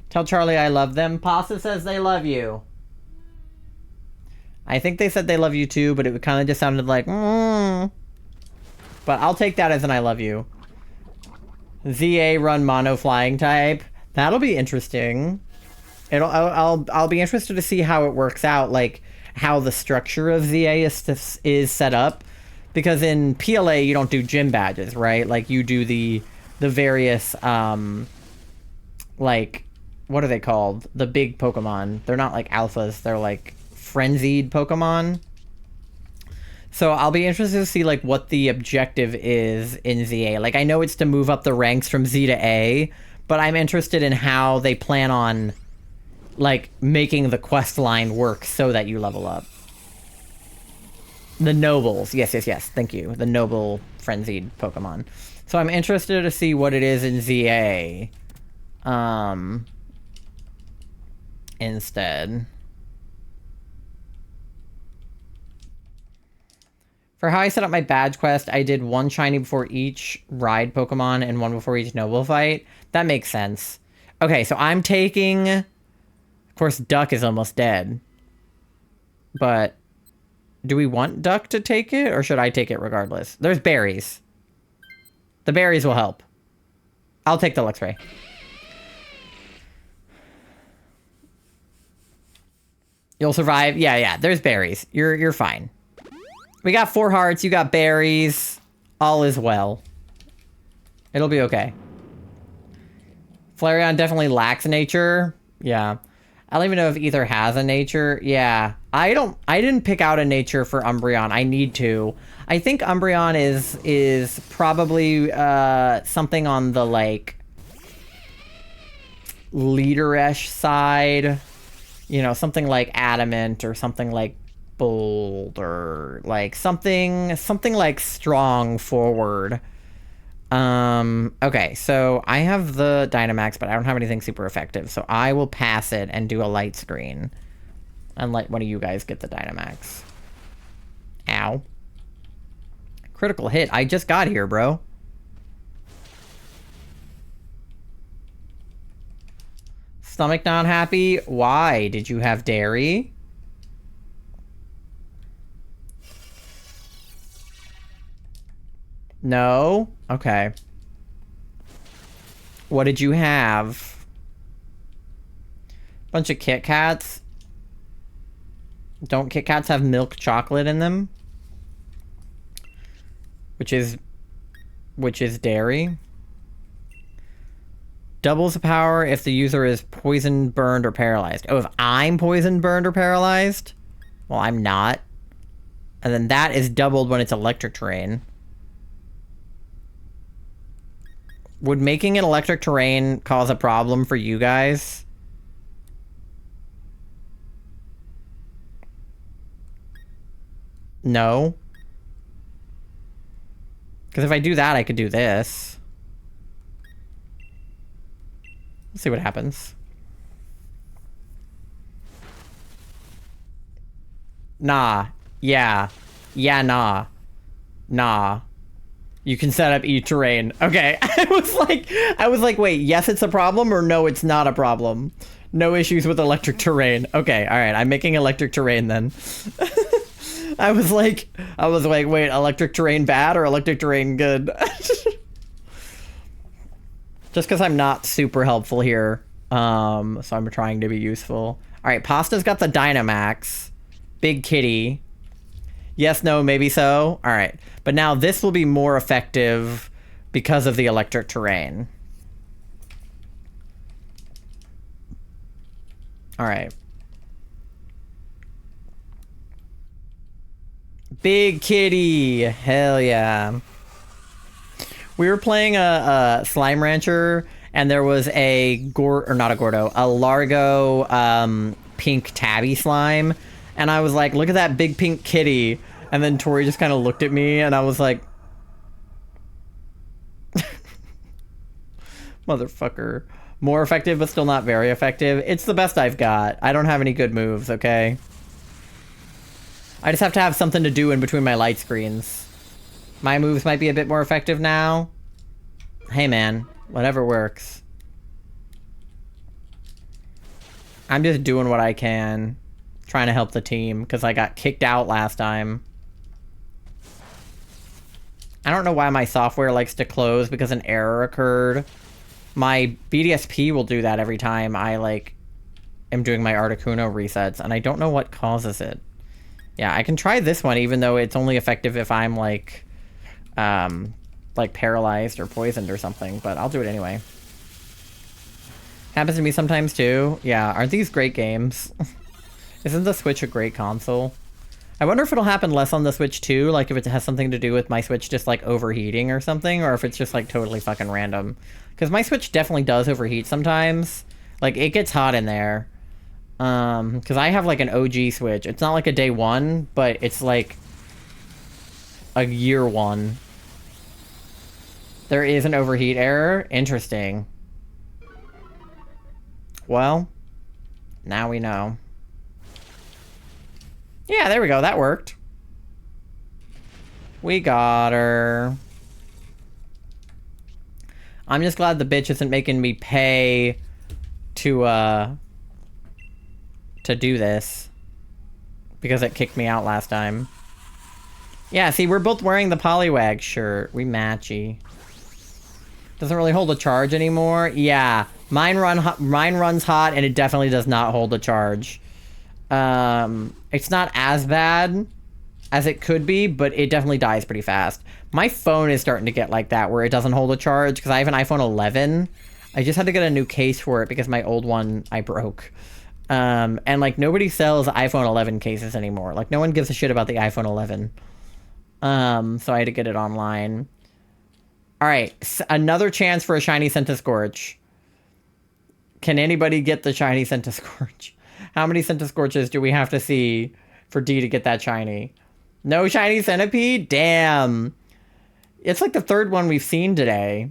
Tell Charlie I love them. Pasta says they love you. I think they said they love you too, but it kind of just sounded like, But I'll take that as an I love you. ZA run mono flying type. That'll be interesting. I'll be interested to see how it works out, like how the structure of ZA is set up, because in PLA you don't do gym badges, right? Like you do the various like, what are they called? The big Pokemon. They're not like alphas, they're like frenzied Pokemon. So I'll be interested to see like what the objective is in ZA. Like I know it's to move up the ranks from Z to A, but I'm interested in how they plan on like making the quest line work so that you level up. The nobles. Yes, thank you. The noble frenzied Pokemon. So I'm interested to see what it is in ZA. Instead. For how I set up my badge quest, I did one shiny before each ride Pokemon and one before each noble fight. That makes sense. Okay, so I'm taking... Of course, Duck is almost dead. But do we want Duck to take it, or should I take it regardless? There's berries. The berries will help. I'll take the Luxray. You'll survive. Yeah, there's berries. You're fine. We got 4 hearts, you got berries. All is well. It'll be okay. Flareon definitely lacks nature. Yeah. I don't even know if either has a nature. Yeah. I didn't pick out a nature for Umbreon. I need to. I think Umbreon is probably something on the like leader-ish side. You know, something like Adamant or something like Bold or like something like strong forward. Okay, so I have the Dynamax, but I don't have anything super effective, so I will pass it and do a light screen and let one of you guys get the Dynamax. Ow. Critical hit. I just got here, bro. Stomach not happy? Why? Did you have dairy? No? Okay. What did you have? Bunch of Kit Kats? Don't Kit Kats have milk chocolate in them? Which is dairy? Doubles the power if the user is poisoned, burned, or paralyzed. Oh, if I'm poisoned, burned, or paralyzed? Well, I'm not. And then that is doubled when it's electric terrain. Would making it electric terrain cause a problem for you guys? No. Because if I do that, I could do this. Let's see what happens. Nah. Yeah. Yeah, nah. Nah. You can set up E-terrain. Okay. I was like, wait, yes, it's a problem, or no, it's not a problem. No issues with electric terrain. Okay, alright, I'm making electric terrain then. I was like, wait, electric terrain bad or electric terrain good? Just because I'm not super helpful here. So I'm trying to be useful. All right, Pasta's got the Dynamax. Big Kitty. Yes, no, maybe so. All right. But now this will be more effective because of the electric terrain. All right. Big Kitty. Hell yeah. We were playing a Slime Rancher, and there was a Largo pink tabby slime. And I was like, look at that big pink kitty. And then Tori just kind of looked at me, and I was like, motherfucker. More effective, but still not very effective. It's the best I've got. I don't have any good moves, okay? I just have to have something to do in between my light screens. My moves might be a bit more effective now. Hey, man. Whatever works. I'm just doing what I can. Trying to help the team, because I got kicked out last time. I don't know why my software likes to close because an error occurred. My BDSP will do that every time I, am doing my Articuno resets, and I don't know what causes it. Yeah, I can try this one, even though it's only effective if I'm, paralyzed or poisoned or something, but I'll do it anyway. Happens to me sometimes, too. Yeah, aren't these great games? Isn't the Switch a great console? I wonder if it'll happen less on the Switch, too, like if it has something to do with my Switch just, overheating or something, or if it's just, totally fucking random. Because my Switch definitely does overheat sometimes. It gets hot in there. Because I have, an OG Switch. It's not, a day one, but it's, a year one. There is an overheat error? Interesting. Well, now we know. Yeah, there we go. That worked. We got her. I'm just glad the bitch isn't making me pay to do this. Because it kicked me out last time. Yeah, see, we're both wearing the Poliwag shirt. We matchy. Doesn't really hold a charge anymore. Yeah, mine runs hot, and it definitely does not hold a charge. It's not as bad as it could be, but it definitely dies pretty fast. My phone is starting to get like that, where it doesn't hold a charge, because I have an iPhone 11. I just had to get a new case for it, because my old one I broke. And, nobody sells iPhone 11 cases anymore. No one gives a shit about the iPhone 11. So I had to get it online. Alright, another chance for a shiny Centiskorch. Can anybody get the shiny Centiskorch? How many Centiskorches do we have to see for D to get that shiny? No shiny Centipede? Damn. It's the third one we've seen today.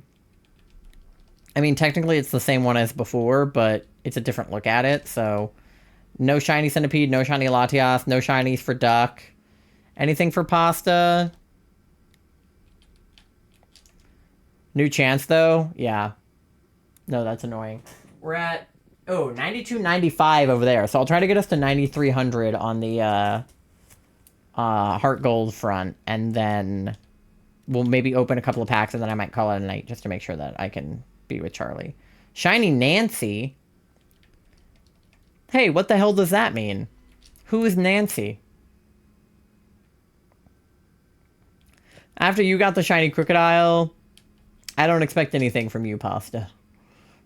I mean, technically it's the same one as before, but it's a different look at it, so... No shiny Centipede, no shiny Latias, no shinies for Duck. Anything for Pasta? New chance, though? Yeah. No, that's annoying. We're at... Oh, 92.95 over there. So I'll try to get us to 9,300 on the Heart Gold front. And then we'll maybe open a couple of packs, and then I might call it a night just to make sure that I can be with Charlie. Shiny Nancy? Hey, what the hell does that mean? Who is Nancy? After you got the shiny Crocodile, I don't expect anything from you, Pasta.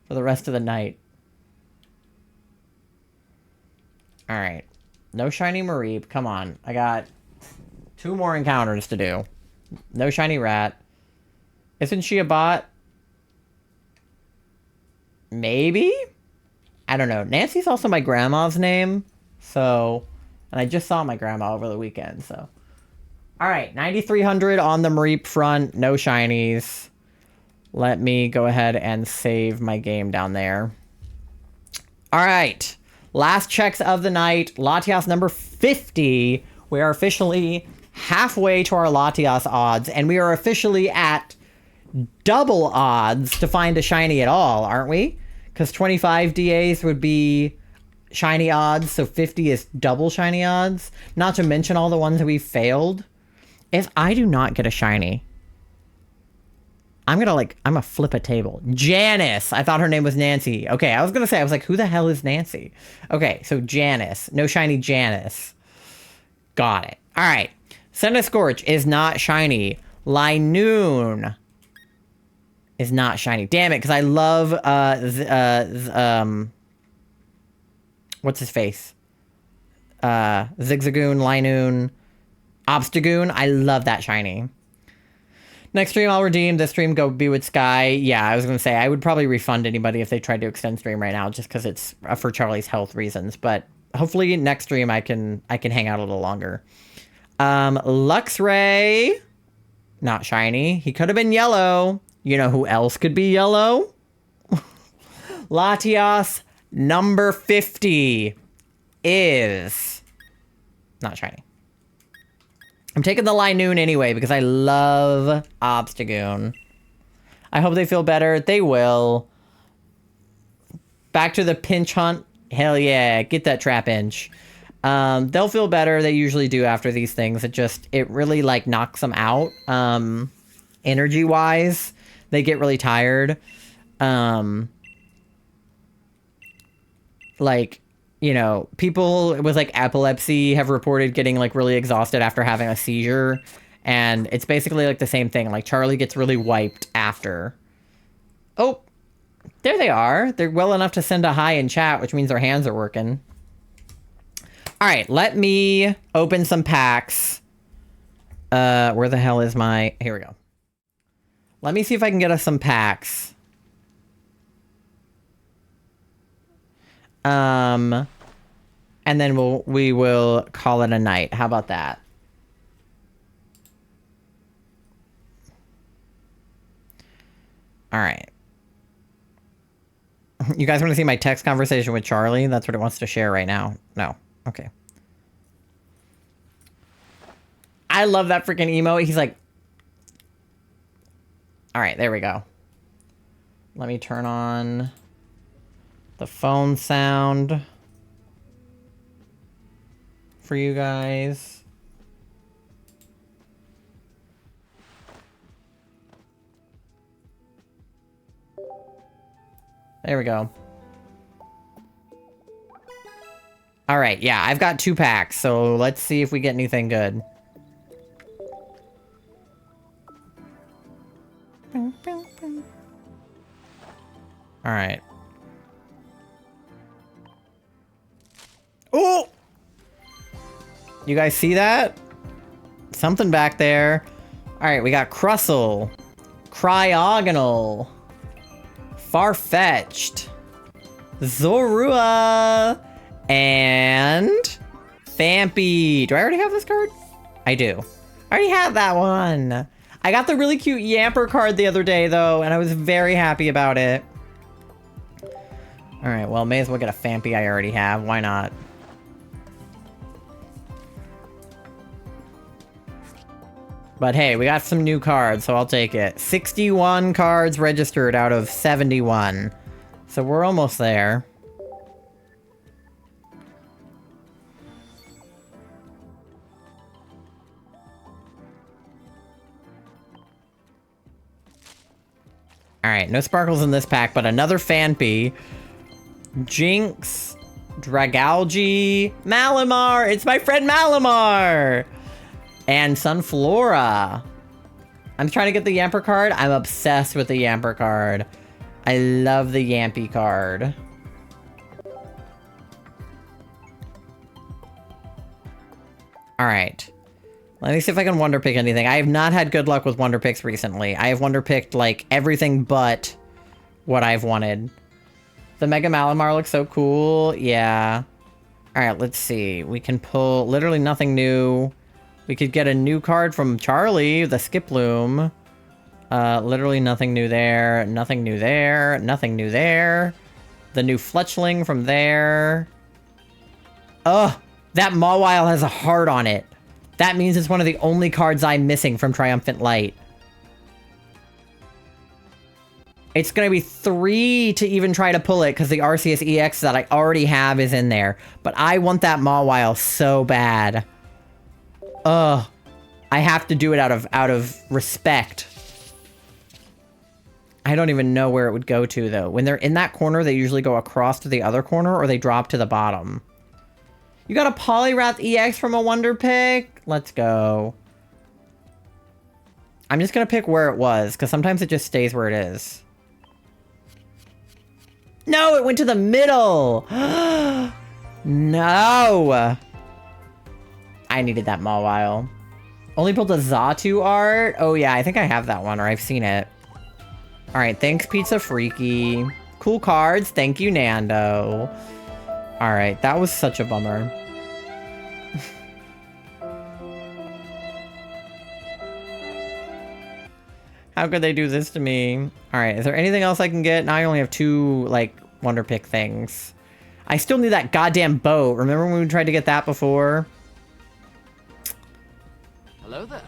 For the rest of the night. Alright. No shiny Mareep. Come on. I got 2 more encounters to do. No shiny Rat. Isn't she a bot? Maybe? I don't know. Nancy's also my grandma's name. So... And I just saw my grandma over the weekend, so... Alright, 9,300 on the Mareep front. No shinies. Let me go ahead and save my game down there. Alright. Last checks of the night. Latias number 50. We are officially halfway to our Latias odds. And we are officially at double odds to find a shiny at all, aren't we? Because 25 DAs would be shiny odds, so 50 is double shiny odds. Not to mention all the ones that we failed. If I do not get a shiny, I'm gonna flip a table. Janice! I thought her name was Nancy. Okay, I was gonna say, I was like, who the hell is Nancy? Okay, so Janice. No shiny Janice. Got it. Alright. Scorch is not shiny. Linoon is not shiny. Damn it, because I love, what's his face? Zigzagoon, Linoon, Obstagoon. I love that shiny. Next stream I'll redeem. This stream go be with Sky. Yeah, I was gonna say I would probably refund anybody if they tried to extend stream right now, just because it's for Charlie's health reasons. But hopefully next stream I can hang out a little longer. Luxray, not shiny. He could have been yellow. You know who else could be yellow? Latias number 50 is not shiny. I'm taking the Linoon anyway because I love Obstagoon. I hope they feel better. They will. Back to the pinch hunt. Hell yeah. Get that trap inch. They'll feel better. They usually do after these things. It really like knocks them out. Energy wise, they get really tired. Like, you know, people with like epilepsy have reported getting like really exhausted after having a seizure. And it's basically like the same thing. Like Charlie gets really wiped after. Oh, there they are. They're well enough to send a hi in chat, which means their hands are working. All right, let me open some packs. Where the hell is my... Here we go. Let me see if I can get us some packs. And then we will call it a night. How about that? All right. You guys want to see my text conversation with Charlie? That's what it wants to share right now. No. Okay. I love that freaking emote. He's like... All right, there we go. Let me turn on the phone sound for you guys. There we go. All right, yeah, I've got 2 packs, so let's see if we get anything good. All right. Oh! You guys see that? Something back there. All right, we got Crustle, Cryogonal, Farfetch'd, Zorua, and Fampy. Do I already have this card? I do. I already have that one. I got the really cute Yamper card the other day, though, and I was very happy about it. All right, well, may as well get a Fampy I already have. Why not? But hey, we got some new cards, so I'll take it. 61 cards registered out of 71. So we're almost there. Alright, no sparkles in this pack, but another Fanpy. Jinx, Dragalge, Malamar! It's my friend Malamar! And Sunflora. I'm trying to get the Yamper card. I'm obsessed with the Yamper card. I love the Yampy card. Alright. Let me see if I can Wonder Pick anything. I have not had good luck with Wonder Picks recently. I have Wonder Picked, like, everything but what I've wanted. The Mega Malamar looks so cool. Yeah. Alright, let's see. We can pull literally nothing new. We could get a new card from Charlie, the Skiploom. Literally nothing new there. Nothing new there. Nothing new there. The new Fletchling from there. Ugh! That Mawile has a heart on it. That means it's one of the only cards I'm missing from Triumphant Light. It's going to be 3 to even try to pull it because the RCS EX that I already have is in there. But I want that Mawile so bad. Ugh. I have to do it out of respect. I don't even know where it would go to, though. When they're in that corner, they usually go across to the other corner, or they drop to the bottom. You got a Poliwrath EX from a Wonder Pick? Let's go. I'm just going to pick where it was, because sometimes it just stays where it is. No, it went to the middle! No! I needed that Mawile. Only built a Xatu art? Oh yeah, I think I have that one, or I've seen it. Alright, thanks Pizza Freaky. Cool cards, thank you Nando. Alright, that was such a bummer. How could they do this to me? Alright, is there anything else I can get? Now I only have 2, like, Wonder Pick things. I still need that goddamn boat. Remember when we tried to get that before? Hello there.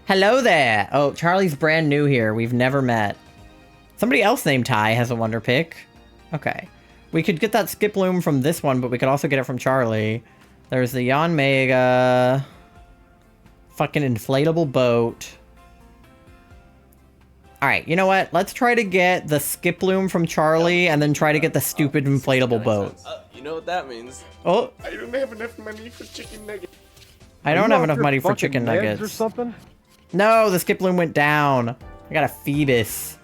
Hello there! Oh, Charlie's brand new here. We've never met. Somebody else named Ty has a Wonder Pick. Okay. We could get that Skiploom from this one, but we could also get it from Charlie. There's the Yanmega. Fucking inflatable boat. Alright, you know what? Let's try to get the Skiploom from Charlie and then try to get the stupid inflatable boat. You know what that means. Oh! I don't have enough money for chicken nuggets. I don't have enough money for chicken nuggets. Or something? No, the Skiploom went down. I got a Phoebus.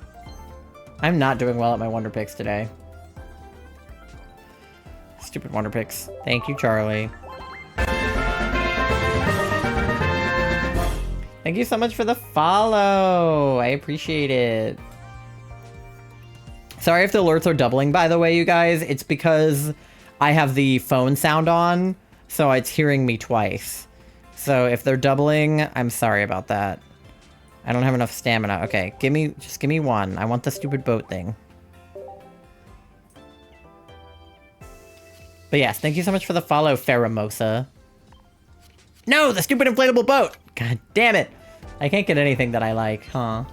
I'm not doing well at my Wonder Picks today. Stupid Wonder Picks. Thank you, Charlie. Thank you so much for the follow. I appreciate it. Sorry if the alerts are doubling, by the way, you guys. It's because I have the phone sound on, so it's hearing me twice. So if they're doubling, I'm sorry about that. I don't have enough stamina. Okay, just give me one. I want the stupid boat thing. But yes, thank you so much for the follow, Faramosa. No, the stupid inflatable boat! God damn it! I can't get anything that I like, huh?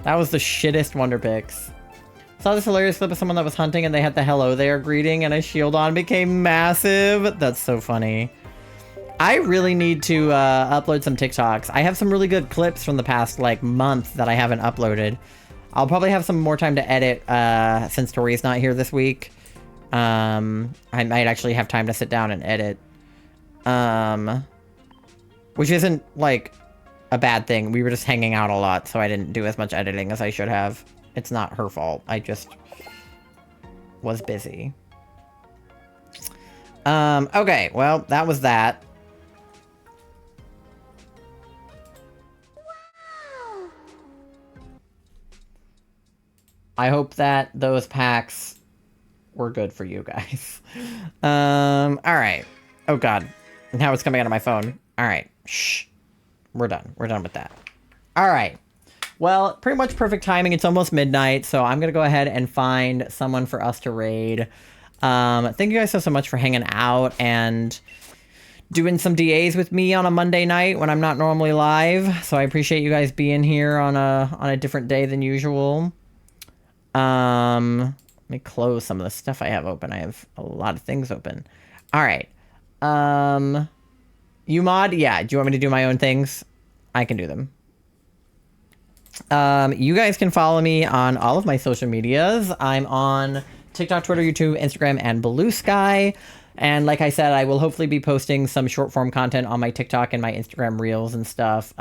That was the shittest Wonder Picks. Saw this hilarious clip of someone that was hunting and they had the hello there greeting and a shield on became massive. That's so funny. I really need to upload some TikToks. I have some really good clips from the past, like, month that I haven't uploaded. I'll probably have some more time to edit since Tori's not here this week. I might actually have time to sit down and edit. Which isn't, like, a bad thing. We were just hanging out a lot, so I didn't do as much editing as I should have. It's not her fault. I just was busy. Okay, well, that was that. I hope that those packs were good for you guys. Alright. Oh god. Now it's coming out of my phone. Alright. Shh. We're done. We're done with that. Alright. Well, pretty much perfect timing. It's almost midnight, so I'm gonna go ahead and find someone for us to raid. Thank you guys so much for hanging out and doing some DAs with me on a Monday night when I'm not normally live. So I appreciate you guys being here on a different day than usual. Let me close some of the stuff I have open. I have a lot of things open. All right. You mod? Yeah. Do you want me to do my own things? I can do them. You guys can follow me on all of my social medias. I'm on TikTok, Twitter, YouTube, Instagram, and Blue Sky. And like I said, I will hopefully be posting some short form content on my TikTok and my Instagram reels and stuff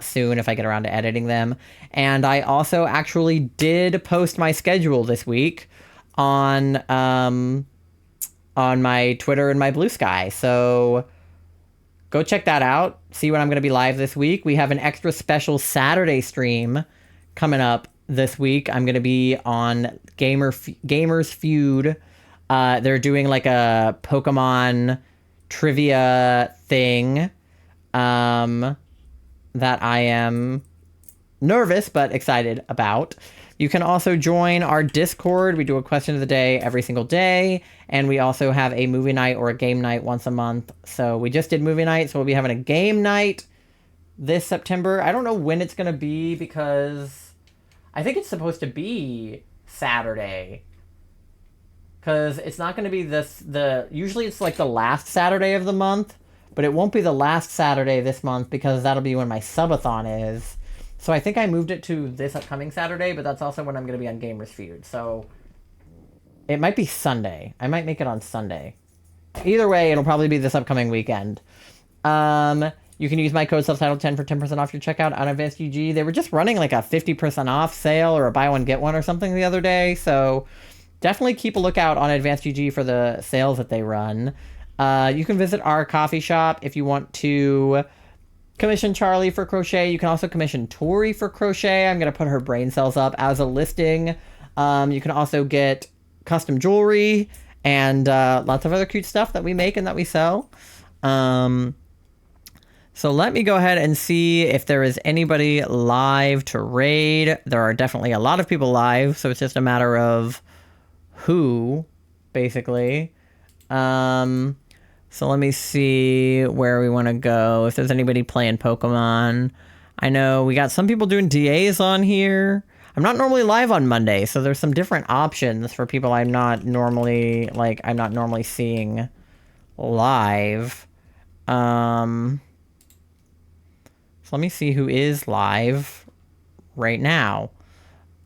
soon if I get around to editing them. And I also actually did post my schedule this week on my Twitter and my Blue Sky. So go check that out. See when I'm going to be live this week. We have an extra special Saturday stream coming up this week. I'm going to be on Gamers Feud. They're doing like a Pokemon trivia thing that I am nervous but excited about. You can also join our Discord. We do a question of the day every single day. And we also have a movie night or a game night once a month. So we just did movie night, so we'll be having a game night this September. I don't know when it's going to be because I think it's supposed to be Saturday. Because it's not going to be usually it's like the last Saturday of the month, but it won't be the last Saturday this month because that'll be when my subathon is. So I think I moved it to this upcoming Saturday, but that's also when I'm going to be on Gamers Feud. So it might be Sunday. I might make it on Sunday. Either way, it'll probably be this upcoming weekend. You can use my code subtitle10 for 10% off your checkout on Advanced UG. They were just running like a 50% off sale or a buy one get one or something the other day. So definitely keep a lookout on Advanced UG for the sales that they run. You can visit our coffee shop if you want to commission Charlie for crochet. You can also commission Tori for crochet. I'm going to put her brain cells up as a listing. You can also get custom jewelry and lots of other cute stuff that we make and that we sell. So let me go ahead and see if there is anybody live to raid. There are definitely a lot of people live, so it's just a matter of who, basically. So let me see where we want to go. If there's anybody playing Pokemon. I know we got some people doing DAs on here. I'm not normally live on Monday, so there's some different options for people I'm not normally seeing live. So let me see who is live right now.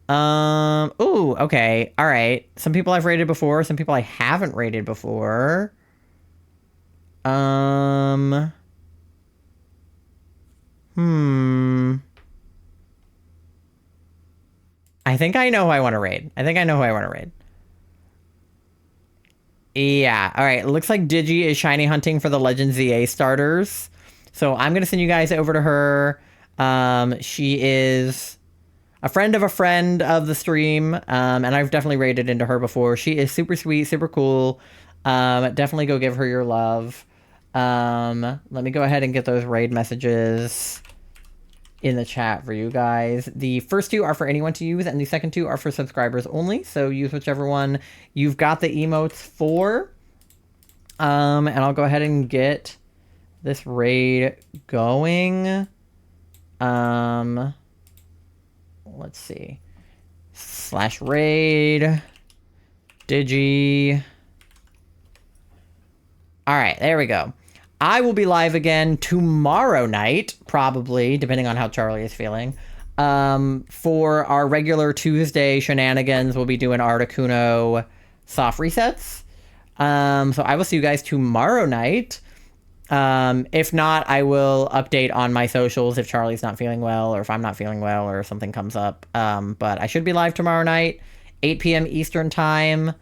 Ooh, okay. All right. Some people I've rated before, some people I haven't rated before. I think I know who I want to raid. Yeah, all right. It looks like Digi is shiny hunting for the Legend ZA starters. So I'm going to send you guys over to her. She is a friend of the stream, and I've definitely raided into her before. She is super sweet, super cool. Definitely go give her your love. Let me go ahead and get those raid messages in the chat for you guys. The first two are for anyone to use, and the second two are for subscribers only. So use whichever one you've got the emotes for. And I'll go ahead and get this raid going. Let's see. /raid Digi. All right, there we go. I will be live again tomorrow night, probably, depending on how Charlie is feeling. For our regular Tuesday shenanigans, we'll be doing Articuno soft resets. So I will see you guys tomorrow night. If not, I will update on my socials if Charlie's not feeling well or if I'm not feeling well or something comes up. But I should be live tomorrow night, 8 p.m. Eastern time,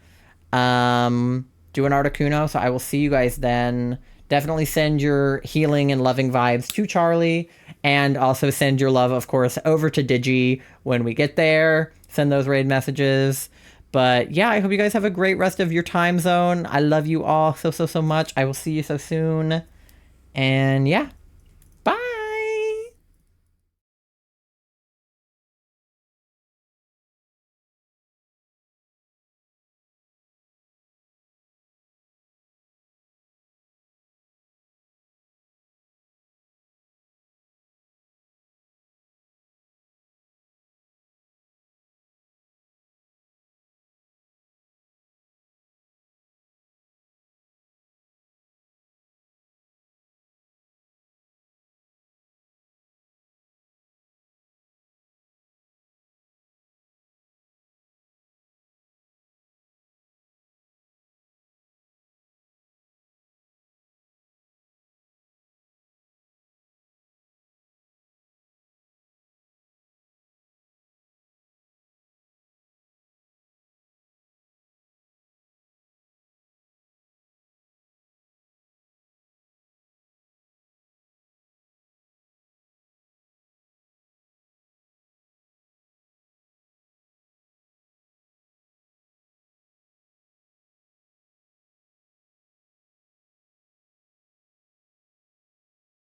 doing Articuno. So I will see you guys then. Definitely send your healing and loving vibes to Charlie, and also send your love, of course, over to Digi when we get there. Send those raid messages. But yeah, I hope you guys have a great rest of your time zone. I love you all so much. I will see you so soon. And yeah,